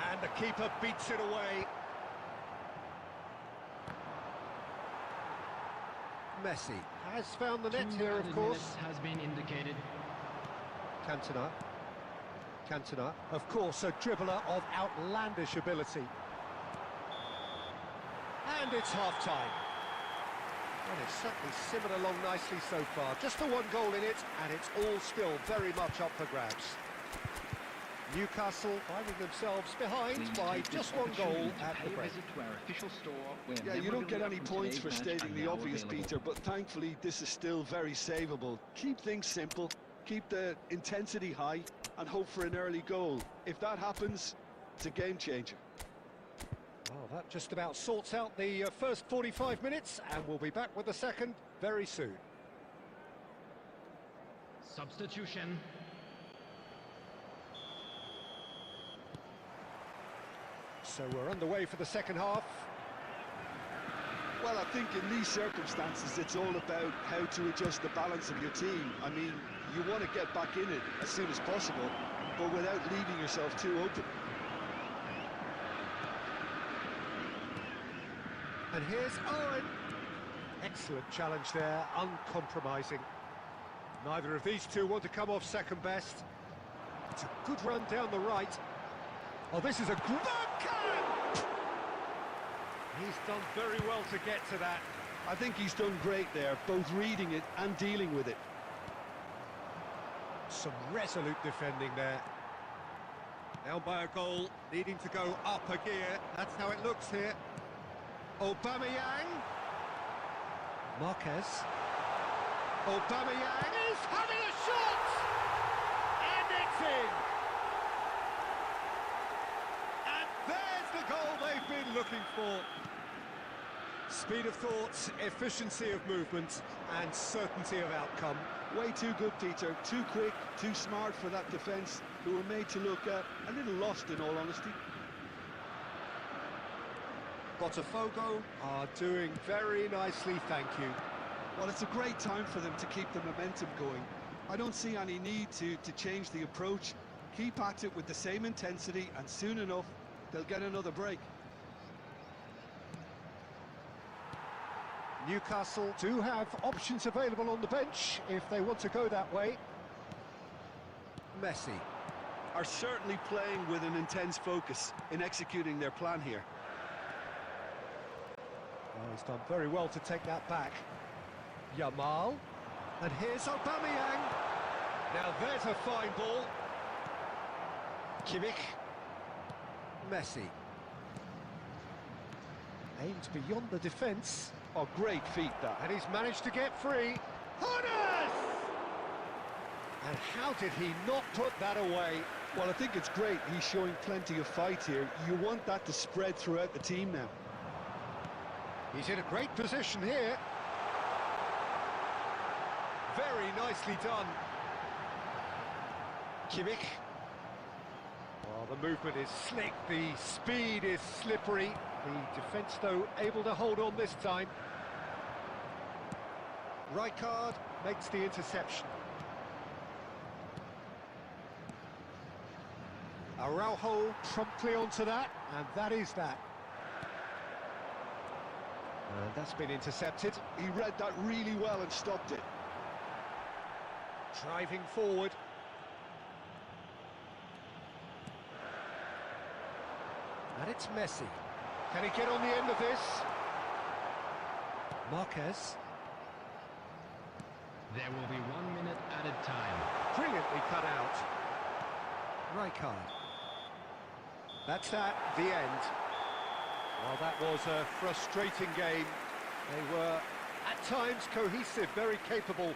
and the keeper beats it away. Messi has found the net here, of course. Has been indicated. Cantona, of course, a dribbler of outlandish ability. And it's half-time. Well, it's certainly simmered along nicely so far. Just the one goal in it, and it's all still very much up for grabs. Newcastle finding themselves behind by just one goal at the break. Yeah, you don't get any points for stating the obvious, Peter, but thankfully this is still very savable. Keep things simple, keep the intensity high, and hope for an early goal. If that happens, it's a game changer. Well, that just about sorts out the first 45 minutes, and we'll be back with the second very soon. Substitution. So we're underway for the second half. Well, I think in these circumstances, it's all about how to adjust the balance of your team. I mean, you want to get back in it as soon as possible, but without leaving yourself too open. And here's Owen. Excellent challenge there, uncompromising. Neither of these two want to come off second best. It's a good run down the right. Oh, this is a good... He's done very well to get to that. I think he's done great there, both reading it and dealing with it. Some resolute defending there. Down by a goal, needing to go up a gear. That's how it looks here. Aubameyang. Marquez. Aubameyang is having a shot! And it's in! And there's the goal they've been looking for. Speed of thought, efficiency of movement, and certainty of outcome. Way too good, Peter. Too quick, too smart for that defence, who were made to look a little lost, in all honesty. Botafogo are doing very nicely, thank you. Well, it's a great time for them to keep the momentum going. I don't see any need to change the approach. Keep at it with the same intensity, and soon enough, they'll get another break. Newcastle do have options available on the bench if they want to go that way. Messi. Are certainly playing with an intense focus in executing their plan here. Oh, he's done very well to take that back. Yamal. And here's Aubameyang. Now there's a fine ball. Kimmich. Messi. Aimed beyond the defence. Oh, great feat, that. And he's managed to get free. Honas! And how did he not put that away? Well, I think it's great. He's showing plenty of fight here. You want that to spread throughout the team now. He's in a great position here. Very nicely done. Kimmich. Well, the movement is slick, the speed is slippery. The defence, though, able to hold on this time. Rijkaard makes the interception. Araujo promptly onto that, and that is that. And that's been intercepted. He read that really well and stopped it. Driving forward. And it's Messi. Can he get on the end of this? Marquez. There will be 1 minute added time. Brilliantly cut out. Rijkaard. That's that, the end. Well, that was a frustrating game. They were, at times, cohesive, very capable,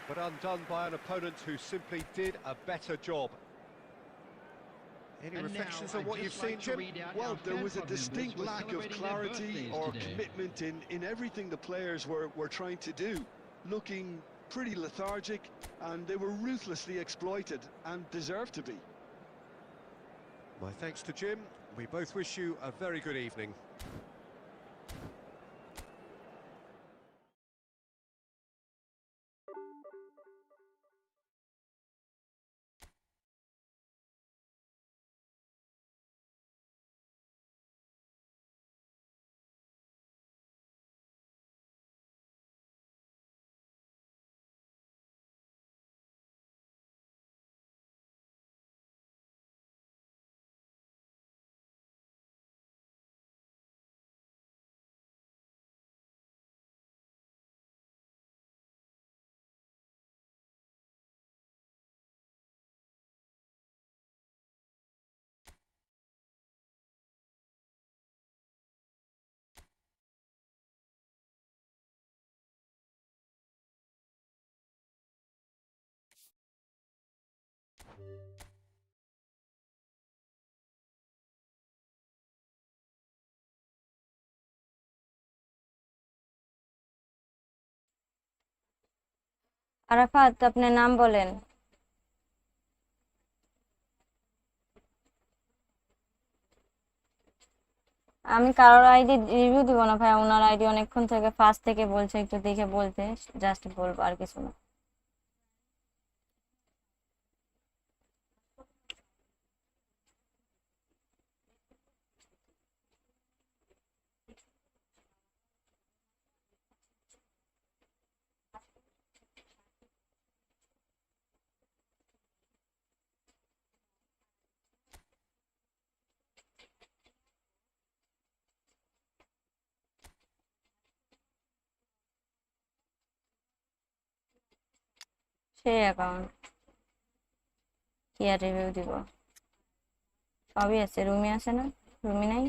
but undone by an opponent who simply did a better job. Any And reflections now, on what I'd you've just seen, like to Jim? read out Well, our there fan was a club members distinct who are lack of celebrating their clarity birthdays or today. commitment in everything the players were trying to do. Looking pretty lethargic, and they were ruthlessly exploited, and deserved to be. My thanks to Jim. We both wish you a very good evening. Arafat, আপনার নাম বলেন। আমি কারোর ID review দিব না ভাই, ওনার ID অনেকক্ষণ থেকে ফার্স্ট থেকে বলছে, একটু দেখে বলতে, জাস্ট বলবো আর কিছু না। সেই অ্যাকাউন্ট কি আর রিভিউ দিব, সবই আছে, রুমি আছে না, রুমি নাই,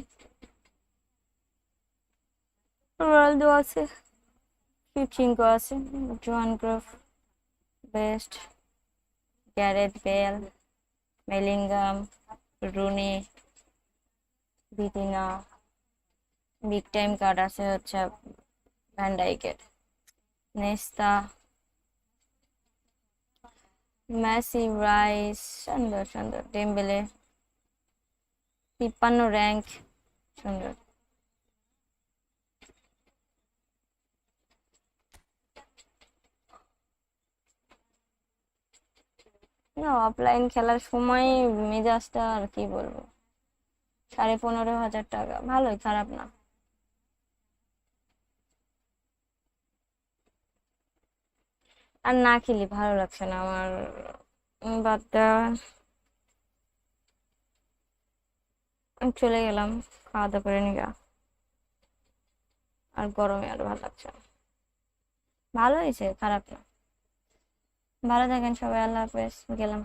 রোনালদো আছে, ফিফচিঙ্কো আছে, Johan Cruyff, Best, Gareth Bale, মেলিঙ্গাম, Rooney, Vitinha, big time card আছে হচ্ছে ভ্যান ডাইকের, নেস্তা, মেসি, রাইস, সুন্দর সুন্দর, ডেম্বেলে, 53 র্যাঙ্ক, সুন্দর। না, অফলাইন খেলার সময় মেজাজটা আর কি বলবো, 15,500 টাকা, ভালোই, খারাপ না। আর না খেলি ভালো লাগছে না আমার, বাদ দেওয়া, আমি চলে গেলাম, খাওয়া দাওয়া করে নিগা, আর গরমে আর ভালো লাগছে না। ভালো হয়েছে, খারাপ না। ভালো থাকেন সবাই, আল্লাহ হাফেজ, গেলাম।